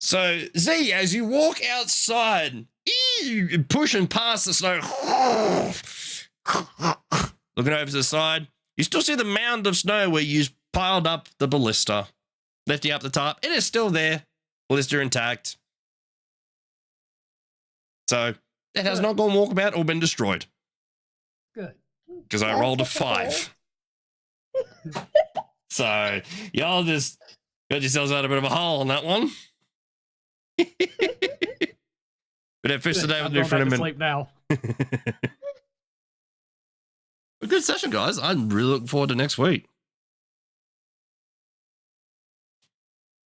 [SPEAKER 2] So Z, as you walk outside, pushing past the snow, looking over to the side, you still see the mound of snow where you piled up the ballista, lifting up the top. It is still there, ballista intact. So it has not gone walkabout or been destroyed
[SPEAKER 6] Good.
[SPEAKER 2] because I
[SPEAKER 4] That's
[SPEAKER 2] rolled a
[SPEAKER 4] okay.
[SPEAKER 2] 5. So y'all just got yourselves out a bit of a hole on that one. But at fish
[SPEAKER 6] Good.
[SPEAKER 2] today
[SPEAKER 6] I'm
[SPEAKER 2] with new
[SPEAKER 6] going back
[SPEAKER 2] friend
[SPEAKER 6] to
[SPEAKER 2] of
[SPEAKER 6] sleep now.
[SPEAKER 2] A good session, guys. I'm really looking forward to next week.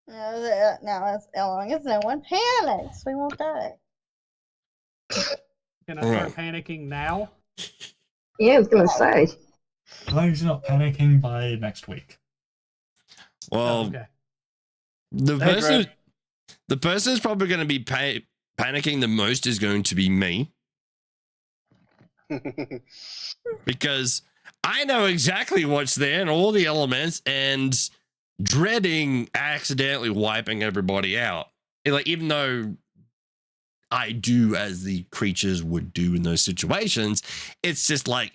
[SPEAKER 4] Now, as long as no one panics, we won't die.
[SPEAKER 6] Can I start panicking now?
[SPEAKER 7] Yeah, I was going to say.
[SPEAKER 3] As long as you're not panicking by next week.
[SPEAKER 2] Well,
[SPEAKER 6] Oh, okay.
[SPEAKER 2] the
[SPEAKER 5] Hey,
[SPEAKER 2] person, the person who's probably going to be panicking the most is going to be me, because I know exactly what's there and all the elements, and dreading accidentally wiping everybody out. Like, even though I do as the creatures would do in those situations, it's just like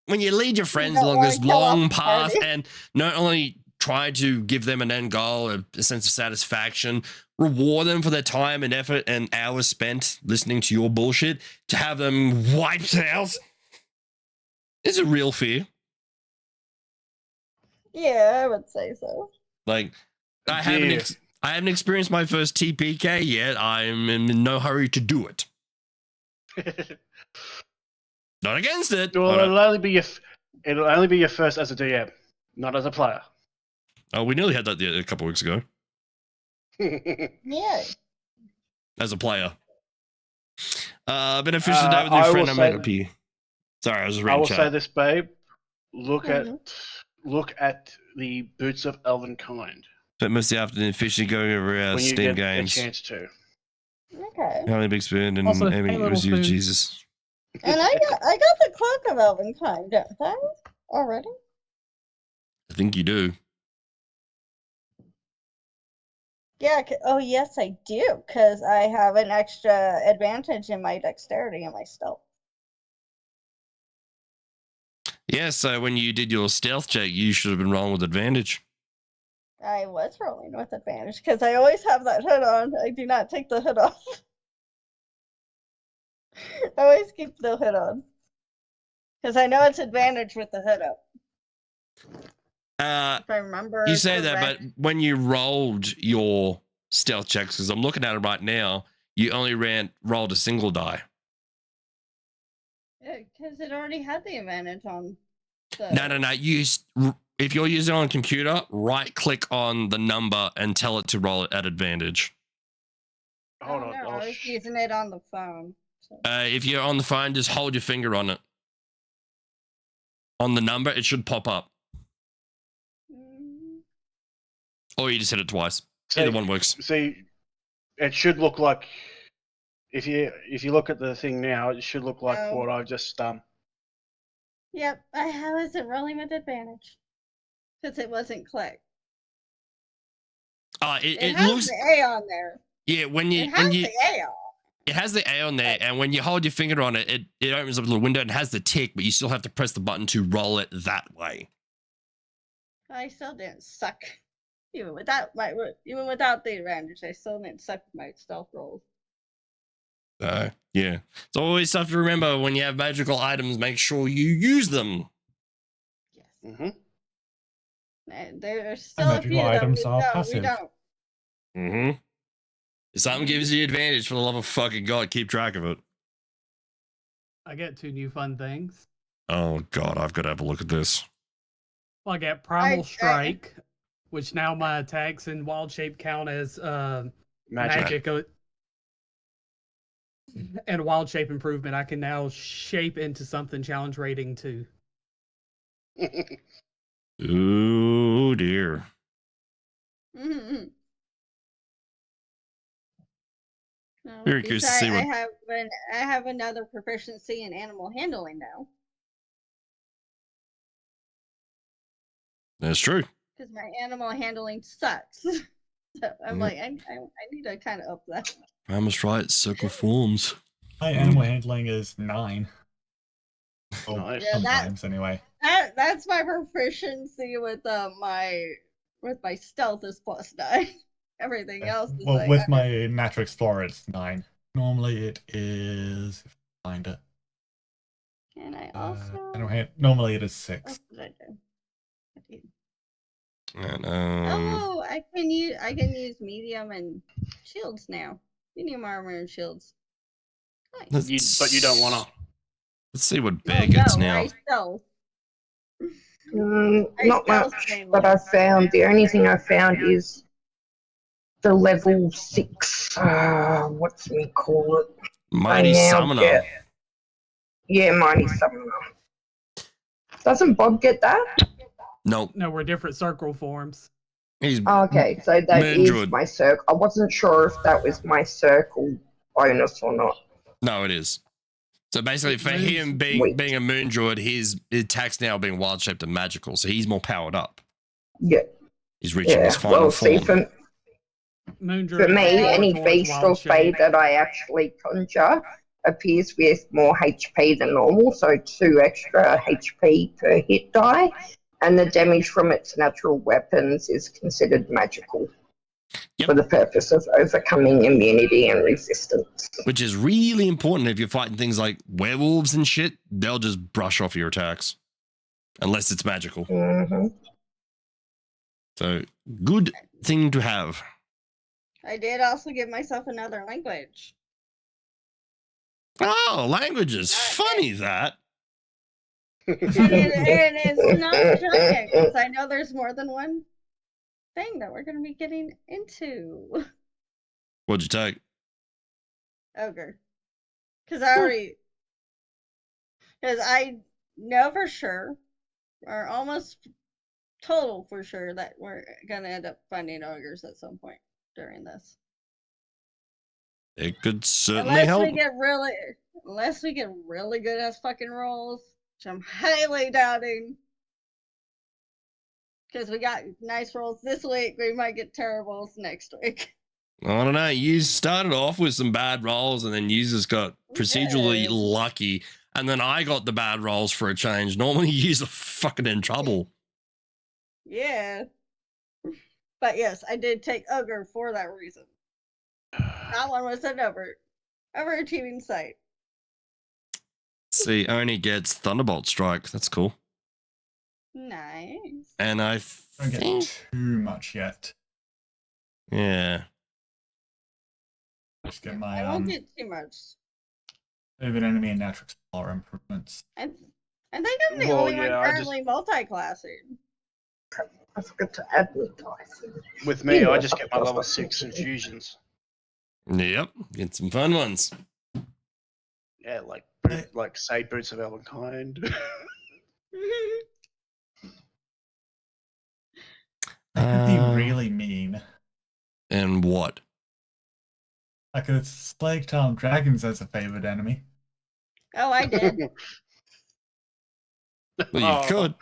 [SPEAKER 2] when you lead your friends
[SPEAKER 4] don't
[SPEAKER 2] along
[SPEAKER 4] wanna
[SPEAKER 2] this
[SPEAKER 4] kill off
[SPEAKER 2] long
[SPEAKER 4] the
[SPEAKER 2] path
[SPEAKER 4] party.
[SPEAKER 2] and not only try to give them an end goal, a sense of satisfaction, reward them for their time and effort and hours spent listening to your bullshit, to have them wiped out is a real fear.
[SPEAKER 4] Yeah, I would say so.
[SPEAKER 2] Like, I
[SPEAKER 5] Yeah.
[SPEAKER 2] haven't experienced my first TPK yet. I'm in no hurry to do it. Not against it.
[SPEAKER 5] Well,
[SPEAKER 2] but,
[SPEAKER 5] it'll only be your first as a DM, not as a player.
[SPEAKER 2] oh, we nearly had that a couple weeks ago
[SPEAKER 4] Yeah.
[SPEAKER 2] as a player. Been a fish today with
[SPEAKER 5] I
[SPEAKER 2] your
[SPEAKER 5] will
[SPEAKER 2] friend. I
[SPEAKER 5] say
[SPEAKER 2] made up here. Sorry, I was
[SPEAKER 5] I
[SPEAKER 2] reading
[SPEAKER 5] will say
[SPEAKER 2] chat.
[SPEAKER 5] this, babe. Look
[SPEAKER 4] Mhm.
[SPEAKER 5] at the boots of Elvenkind
[SPEAKER 2] Spent most of the afternoon fishing, going over our
[SPEAKER 5] when you
[SPEAKER 2] Steam
[SPEAKER 5] get
[SPEAKER 2] games.
[SPEAKER 5] a chance to.
[SPEAKER 4] Okay.
[SPEAKER 2] How many big spoon and
[SPEAKER 6] Also,
[SPEAKER 2] aiming
[SPEAKER 6] hey,
[SPEAKER 2] it
[SPEAKER 6] little
[SPEAKER 2] was you,
[SPEAKER 6] spoon.
[SPEAKER 2] Jesus.
[SPEAKER 4] And I got the cloak of Elvenkind, don't I? Already?
[SPEAKER 2] I think you do.
[SPEAKER 4] Yeah. Oh, yes, I do, because I have an extra advantage in my dexterity and my stealth.
[SPEAKER 2] Yeah, so when you did your stealth check, you should have been rolling with advantage.
[SPEAKER 4] I was rolling with advantage because I always have that hood on. I do not take the hood off. I always keep the hood on because I know it's advantage with the hood up. If I remember.
[SPEAKER 2] You say that, but
[SPEAKER 4] correct.
[SPEAKER 2] when you rolled your stealth checks, because I'm looking at it right now, you only rolled a single die.
[SPEAKER 4] Because it already had the advantage on.
[SPEAKER 2] No. If you're using it on a computer, right click on the number and tell it to roll it at advantage.
[SPEAKER 5] Hold
[SPEAKER 4] Oh,
[SPEAKER 5] on.
[SPEAKER 4] no,
[SPEAKER 5] I'll
[SPEAKER 4] I was using it on the phone. So.
[SPEAKER 2] If you're on the phone, just hold your finger on it. On the number, it should pop up.
[SPEAKER 4] Mm,
[SPEAKER 2] Or you just hit it twice. Either one works.
[SPEAKER 5] See, it should look like if you look at the thing now, it should look like
[SPEAKER 4] No.
[SPEAKER 5] what I've just done.
[SPEAKER 4] Yep, I wasn't rolling with advantage because it wasn't clicked.
[SPEAKER 2] It
[SPEAKER 4] It has
[SPEAKER 2] looks,
[SPEAKER 4] the A on there.
[SPEAKER 2] yeah,
[SPEAKER 4] It has the A on.
[SPEAKER 2] it has the A on there, and when you hold your finger on it, it opens up a little window and has the tick, but you still have to press the button to roll it that way.
[SPEAKER 4] I still didn't suck. Even without the advantage, I still didn't suck my stealth rolls.
[SPEAKER 2] So yeah, it's always tough to remember when you have magical items. Make sure you use them.
[SPEAKER 4] Yes.
[SPEAKER 5] Mm-hmm.
[SPEAKER 4] And there's still a
[SPEAKER 3] magical
[SPEAKER 4] few that
[SPEAKER 3] items are
[SPEAKER 4] we
[SPEAKER 3] passive.
[SPEAKER 4] don't.
[SPEAKER 2] Mm-hmm. If something gives you advantage, for the love of fucking God, keep track of it.
[SPEAKER 6] I get 2 new fun things.
[SPEAKER 2] Oh God, I've got to have a look at this.
[SPEAKER 6] Well, I got Primal
[SPEAKER 4] I-
[SPEAKER 6] Strike, which now my attacks in Wild Shape count as
[SPEAKER 5] Magic.
[SPEAKER 6] magic. And Wild Shape Improvement, I can now shape into something challenge rating 2.
[SPEAKER 2] Oh dear.
[SPEAKER 4] Mhm. No,
[SPEAKER 2] Very curious to see what.
[SPEAKER 4] I have another proficiency in animal handling now
[SPEAKER 2] That's true.
[SPEAKER 4] because my animal handling sucks. So I'm
[SPEAKER 2] Yeah.
[SPEAKER 4] like, I need to kind of up that.
[SPEAKER 2] Primus right, circle forms.
[SPEAKER 3] My animal handling is 9. Oh,
[SPEAKER 5] Nice.
[SPEAKER 4] Yeah,
[SPEAKER 3] sometimes anyway.
[SPEAKER 4] that's my proficiency with my stealth is +9. Everything else is
[SPEAKER 3] Well,
[SPEAKER 4] like
[SPEAKER 3] with my natural explorer, it's 9. Normally it is. Find it.
[SPEAKER 4] And I also
[SPEAKER 3] Normally it is 6.
[SPEAKER 4] what did I do? I did-
[SPEAKER 2] And,
[SPEAKER 4] Oh, I can use medium and shields now. Medium armor and shields. Nice.
[SPEAKER 5] But you don't want to.
[SPEAKER 2] Let's see what
[SPEAKER 4] Oh,
[SPEAKER 2] Bear gets
[SPEAKER 4] no,
[SPEAKER 2] now.
[SPEAKER 4] I stealth.
[SPEAKER 7] Not
[SPEAKER 4] stealth
[SPEAKER 7] much
[SPEAKER 4] mainly.
[SPEAKER 7] that I've found. The only thing I've found is the level 6. What's me call it?
[SPEAKER 2] Mighty
[SPEAKER 7] I now
[SPEAKER 2] Summoner.
[SPEAKER 7] get- Yeah, Mighty Summoner. Doesn't Bob get that?
[SPEAKER 2] Nope.
[SPEAKER 6] No, we're different circle forms.
[SPEAKER 2] He's
[SPEAKER 7] Okay, so that
[SPEAKER 2] Moon
[SPEAKER 7] is
[SPEAKER 2] Druid.
[SPEAKER 7] my circle. I wasn't sure if that was my circle bonus or not.
[SPEAKER 2] No, it is. So basically, for
[SPEAKER 6] Moon's
[SPEAKER 2] him being
[SPEAKER 7] sweet.
[SPEAKER 2] a moon druid, his attacks now being wild shaped and magical, so he's more powered up.
[SPEAKER 7] Yeah,
[SPEAKER 2] He's reaching
[SPEAKER 7] yeah.
[SPEAKER 2] his final
[SPEAKER 7] Well, see,
[SPEAKER 2] form.
[SPEAKER 6] Moon
[SPEAKER 7] for
[SPEAKER 6] Druid
[SPEAKER 7] me,
[SPEAKER 6] is more
[SPEAKER 7] any
[SPEAKER 6] towards
[SPEAKER 7] beast
[SPEAKER 6] wild
[SPEAKER 7] or fey
[SPEAKER 6] shape.
[SPEAKER 7] that I actually conjure appears with more HP than normal, so 2 extra HP per hit die, and the damage from its natural weapons is considered magical.
[SPEAKER 2] Yep.
[SPEAKER 7] For the purpose of overcoming immunity and resistance.
[SPEAKER 2] Which is really important if you're fighting things like werewolves and shit. They'll just brush off your attacks. Unless it's magical.
[SPEAKER 7] Mm-hmm.
[SPEAKER 2] So, good thing to have.
[SPEAKER 4] I did also give myself another language.
[SPEAKER 2] Oh, languages. Funny that.
[SPEAKER 4] And it's not giant, because I know there's more than one thing that we're going to be getting into.
[SPEAKER 2] What'd you take?
[SPEAKER 4] Ogre. Because I know for sure, or almost total for sure, that we're going to end up finding ogres at some point during this.
[SPEAKER 2] It could certainly help.
[SPEAKER 4] Unless we get really good as fucking rolls, which I'm highly doubting. Because we got nice rolls this week, we might get terribles next week.
[SPEAKER 2] I don't know. You started off with some bad rolls, and then you just got procedurally
[SPEAKER 4] Yeah.
[SPEAKER 2] lucky. And then I got the bad rolls for a change. Normally, you are fucking in trouble.
[SPEAKER 4] Yeah. But yes, I did take ogre for that reason. That one was an overachieving site.
[SPEAKER 2] See, only gets Thunderbolt Strike. That's cool.
[SPEAKER 4] Nice.
[SPEAKER 2] And I
[SPEAKER 3] Don't get
[SPEAKER 2] think,
[SPEAKER 3] too much yet.
[SPEAKER 2] yeah.
[SPEAKER 3] Just get
[SPEAKER 4] I
[SPEAKER 3] my
[SPEAKER 4] won't get too much.
[SPEAKER 3] favorite enemy and natural explorer improvements.
[SPEAKER 4] I think I'm the
[SPEAKER 5] Well,
[SPEAKER 4] only one
[SPEAKER 5] yeah, I
[SPEAKER 4] currently multi-classing.
[SPEAKER 7] I forgot to add my dice.
[SPEAKER 5] With me, I just get my level 6 infusions.
[SPEAKER 2] Yep. Get some fun ones.
[SPEAKER 5] Yeah, like say Boots of Elvenkind.
[SPEAKER 3] That could be really mean.
[SPEAKER 2] And what?
[SPEAKER 3] Like a Plague Town Dragons as a favorite enemy.
[SPEAKER 4] Oh, I did.
[SPEAKER 2] Well, you could.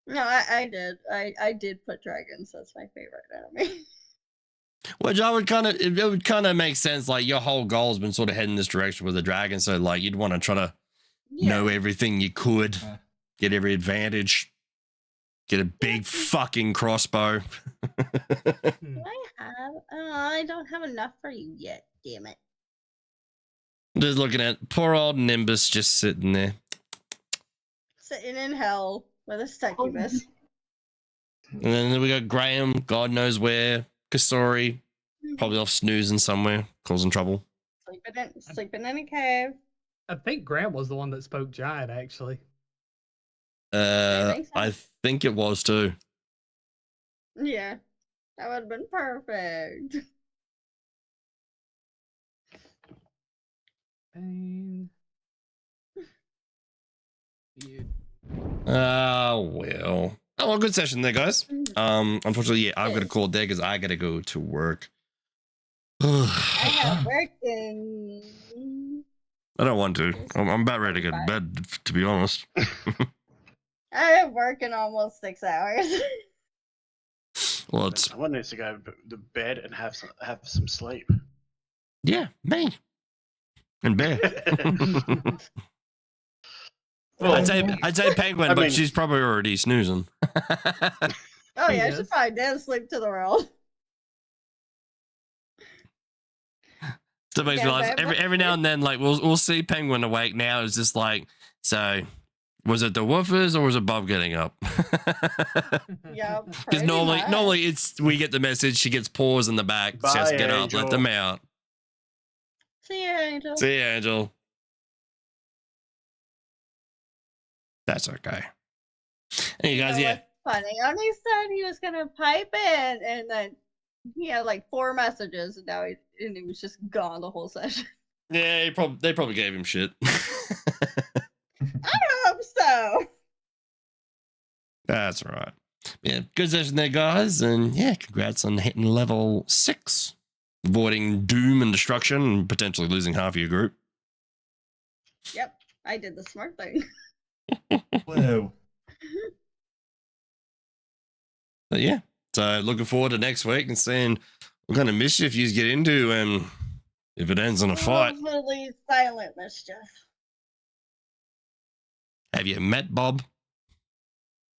[SPEAKER 4] No, I did. I did put dragons as my favorite enemy.
[SPEAKER 2] Which I would kind of, it would kind of make sense. Like your whole goal has been sort of heading this direction with the dragon. So like you'd want to try to know everything you could, get every advantage, get a big fucking crossbow.
[SPEAKER 4] Do I have? Oh, I don't have enough for you yet. Damn it.
[SPEAKER 2] Just looking at poor old Nimbus just sitting there.
[SPEAKER 4] Sitting in hell with a succubus.
[SPEAKER 2] And then we got Graham, God knows where. Kasori, probably off snoozing somewhere, causing trouble.
[SPEAKER 4] Sleeping in a cave.
[SPEAKER 6] I think Graham was the one that spoke giant, actually.
[SPEAKER 4] think so?
[SPEAKER 2] I think it was too.
[SPEAKER 4] Yeah, that would have been perfect.
[SPEAKER 6] And you
[SPEAKER 2] Well. Oh, well, good session there, guys. Unfortunately, yeah, I've got to
[SPEAKER 4] Yes.
[SPEAKER 2] call it there because I got to go to work.
[SPEAKER 4] I
[SPEAKER 2] I
[SPEAKER 4] have working.
[SPEAKER 2] don't want to. I'm about ready to go to
[SPEAKER 4] Bye.
[SPEAKER 2] bed, to be honest.
[SPEAKER 4] I have work in almost 6 hours.
[SPEAKER 2] Well, it's
[SPEAKER 5] Someone needs to go to bed and have some sleep.
[SPEAKER 2] yeah, me and Bear.
[SPEAKER 7] Oh,
[SPEAKER 2] I'd
[SPEAKER 7] yeah.
[SPEAKER 2] say Penguin,
[SPEAKER 5] I
[SPEAKER 2] but
[SPEAKER 5] mean-
[SPEAKER 2] she's probably already snoozing.
[SPEAKER 4] Oh yeah,
[SPEAKER 6] Yes.
[SPEAKER 4] she's probably dead asleep to the world.
[SPEAKER 2] So makes me
[SPEAKER 4] Yeah,
[SPEAKER 2] realize
[SPEAKER 4] but-
[SPEAKER 2] every now and then, like we'll see Penguin awake now. It's just like, so was it the woofers or was it Bob getting up?
[SPEAKER 4] Yeah,
[SPEAKER 2] Because normally it's we get the message, she gets paws in the back, she has to
[SPEAKER 5] Bye,
[SPEAKER 2] get up, let
[SPEAKER 5] Angel.
[SPEAKER 2] them out.
[SPEAKER 4] See ya, Angel.
[SPEAKER 2] See ya, Angel. That's okay. Hey, you guys, yeah.
[SPEAKER 4] what's funny? Only said he was gonna pipe in, and then he had like 4 messages, and now he was just gone the whole session.
[SPEAKER 2] Yeah, they probably gave him shit.
[SPEAKER 4] I hope so.
[SPEAKER 2] That's all right. Yeah, good session there, guys. And yeah, congrats on hitting level 6. Avoiding doom and destruction and potentially losing half of your group.
[SPEAKER 4] Yep, I did the smart thing.
[SPEAKER 3] Whoa.
[SPEAKER 2] But yeah, so looking forward to next week and seeing what kind of mischief you get into and if it ends in a fight.
[SPEAKER 4] Hopefully silent mischief.
[SPEAKER 2] Have you met Bob?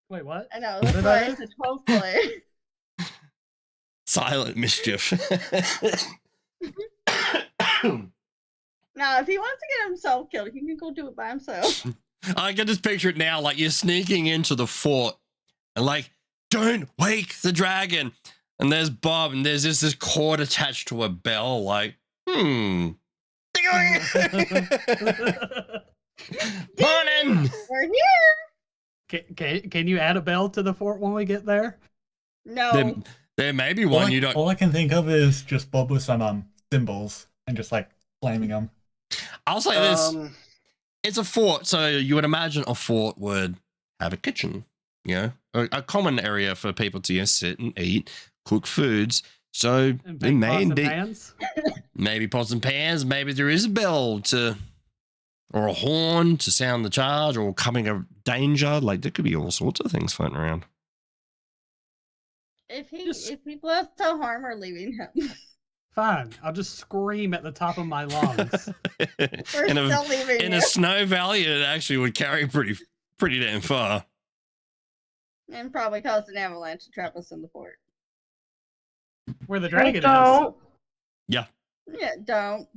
[SPEAKER 6] wait, what?
[SPEAKER 4] I know,
[SPEAKER 6] What
[SPEAKER 4] that's
[SPEAKER 6] did
[SPEAKER 4] why
[SPEAKER 6] I
[SPEAKER 4] I
[SPEAKER 6] do?
[SPEAKER 4] said hopefully.
[SPEAKER 2] Silent mischief.
[SPEAKER 4] Now, if he wants to get himself killed, he can go do it by himself.
[SPEAKER 2] I can just picture it now, like you're sneaking into the fort and like, don't wake the dragon. And there's Bob and there's this cord attached to a bell, like, Morning!
[SPEAKER 4] We're here.
[SPEAKER 6] Can you add a bell to the fort when we get there?
[SPEAKER 4] No.
[SPEAKER 2] There may be
[SPEAKER 3] All
[SPEAKER 2] one
[SPEAKER 3] I,
[SPEAKER 2] you don't.
[SPEAKER 3] all I can think of is just Bob with some symbols and just like flaming them.
[SPEAKER 2] I'll say this. It's a fort, so you would imagine a fort would have a kitchen, you know, a common area for people to sit and eat, cook foods. So
[SPEAKER 6] And
[SPEAKER 2] they
[SPEAKER 6] big
[SPEAKER 2] may
[SPEAKER 6] pots and
[SPEAKER 2] indeed,
[SPEAKER 6] pans?
[SPEAKER 2] maybe pots and pans, maybe there is a bell or a horn to sound the charge or coming of danger. Like there could be all sorts of things floating around.
[SPEAKER 4] If
[SPEAKER 6] Just-
[SPEAKER 4] he blows to harm, we're leaving him.
[SPEAKER 6] Fine. I'll just scream at the top of my lungs.
[SPEAKER 4] We're still leaving
[SPEAKER 2] in
[SPEAKER 4] you.
[SPEAKER 2] a snow valley, it actually would carry pretty damn far.
[SPEAKER 4] And probably cause an avalanche to trap us in the fort.
[SPEAKER 6] Where the
[SPEAKER 7] Hey,
[SPEAKER 6] dragon is.
[SPEAKER 7] Doll,
[SPEAKER 4] Yeah, don't.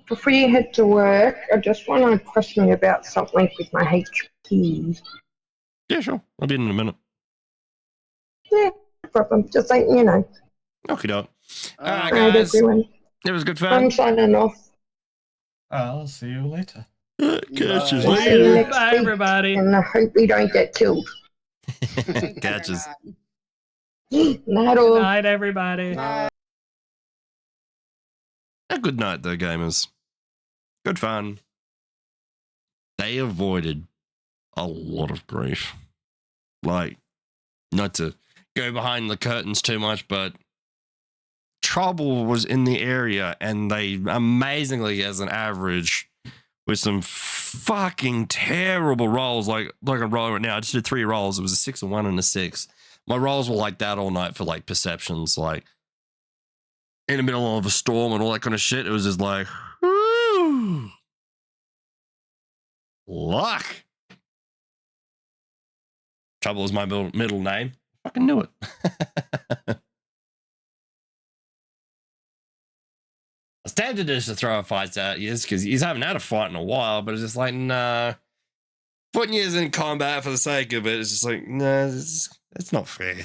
[SPEAKER 7] before you head to work, I just want to question you about something with my HP.
[SPEAKER 2] Yeah, sure. I'll be in a minute.
[SPEAKER 7] Yeah, no problem. Just like, you know.
[SPEAKER 2] Okay, doke. All right,
[SPEAKER 7] Alright,
[SPEAKER 2] guys.
[SPEAKER 7] everyone.
[SPEAKER 2] It was good
[SPEAKER 7] I'm
[SPEAKER 2] fun.
[SPEAKER 7] signing off.
[SPEAKER 3] I'll see you later.
[SPEAKER 2] Catch us
[SPEAKER 7] Bye.
[SPEAKER 2] later.
[SPEAKER 7] Next
[SPEAKER 6] Bye,
[SPEAKER 7] week.
[SPEAKER 6] everybody.
[SPEAKER 7] And I hope we don't get killed.
[SPEAKER 2] Catch us.
[SPEAKER 7] Not
[SPEAKER 6] Good
[SPEAKER 7] all.
[SPEAKER 6] night, everybody.
[SPEAKER 4] Bye.
[SPEAKER 2] A good night, though, gamers. Good fun. They avoided a lot of grief. Like, not to go behind the curtains too much, but trouble was in the area, and they amazingly, as an average, with some fucking terrible rolls, like a roll right now. I just did 3 rolls. It was a 6, a 1, and a 6. My rolls were like that all night for like perceptions, like in the middle of a storm and all that kind of shit. It was just like, whew. Luck. Trouble is my middle name. Fucking knew it. I was tempted just to throw a fight at you because he's haven't had a fight in a while, but it's just like, nah. Putting you in combat for the sake of it is just like, nah, it's not fair.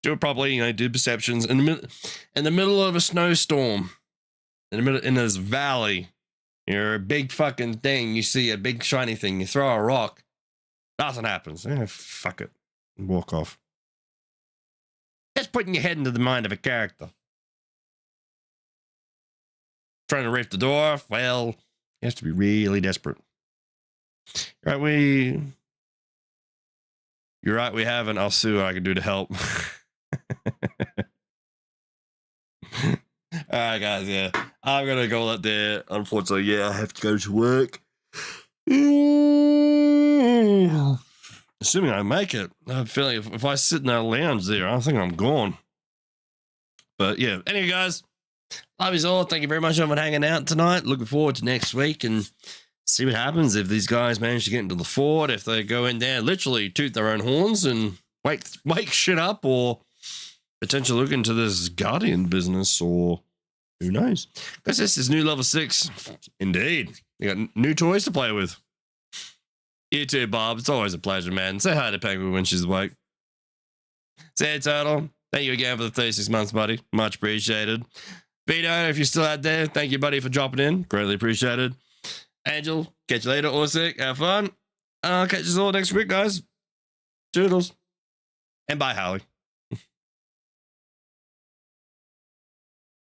[SPEAKER 2] Do it properly, you know, do perceptions in the middle of a snowstorm, in this valley. You're a big fucking thing. You see a big shiny thing. You throw a rock. Nothing happens. Fuck it. Walk off. Just putting your head into the mind of a character. Trying to rape the door, well, you have to be really desperate. Right, you're right, we haven't. I'll see what I can do to help. All right, guys, yeah. I'm going to go out there. Unfortunately, yeah, I have to go to work. Assuming I make it. I'm feeling if I sit in that lounge there, I think I'm gone. But yeah, anyway, guys, love you all. Thank you very much for hanging out tonight. Looking forward to next week and see what happens if these guys manage to get into the fort, if they go in there, literally toot their own horns and wake shit up, or potentially look into this guardian business, or who knows. Because this is new level 6. Indeed. You got new toys to play with. You too, Bob. It's always a pleasure, man. Say hi to Penguin when she's awake. Say Turtle. Thank you again for the 36 months, buddy. Much appreciated. Vito, if you're still out there, thank you, buddy, for dropping in. Greatly appreciated. Angel, catch you later. Orsic, have fun. I'll catch you all next week, guys. Toodles. And bye, Holly.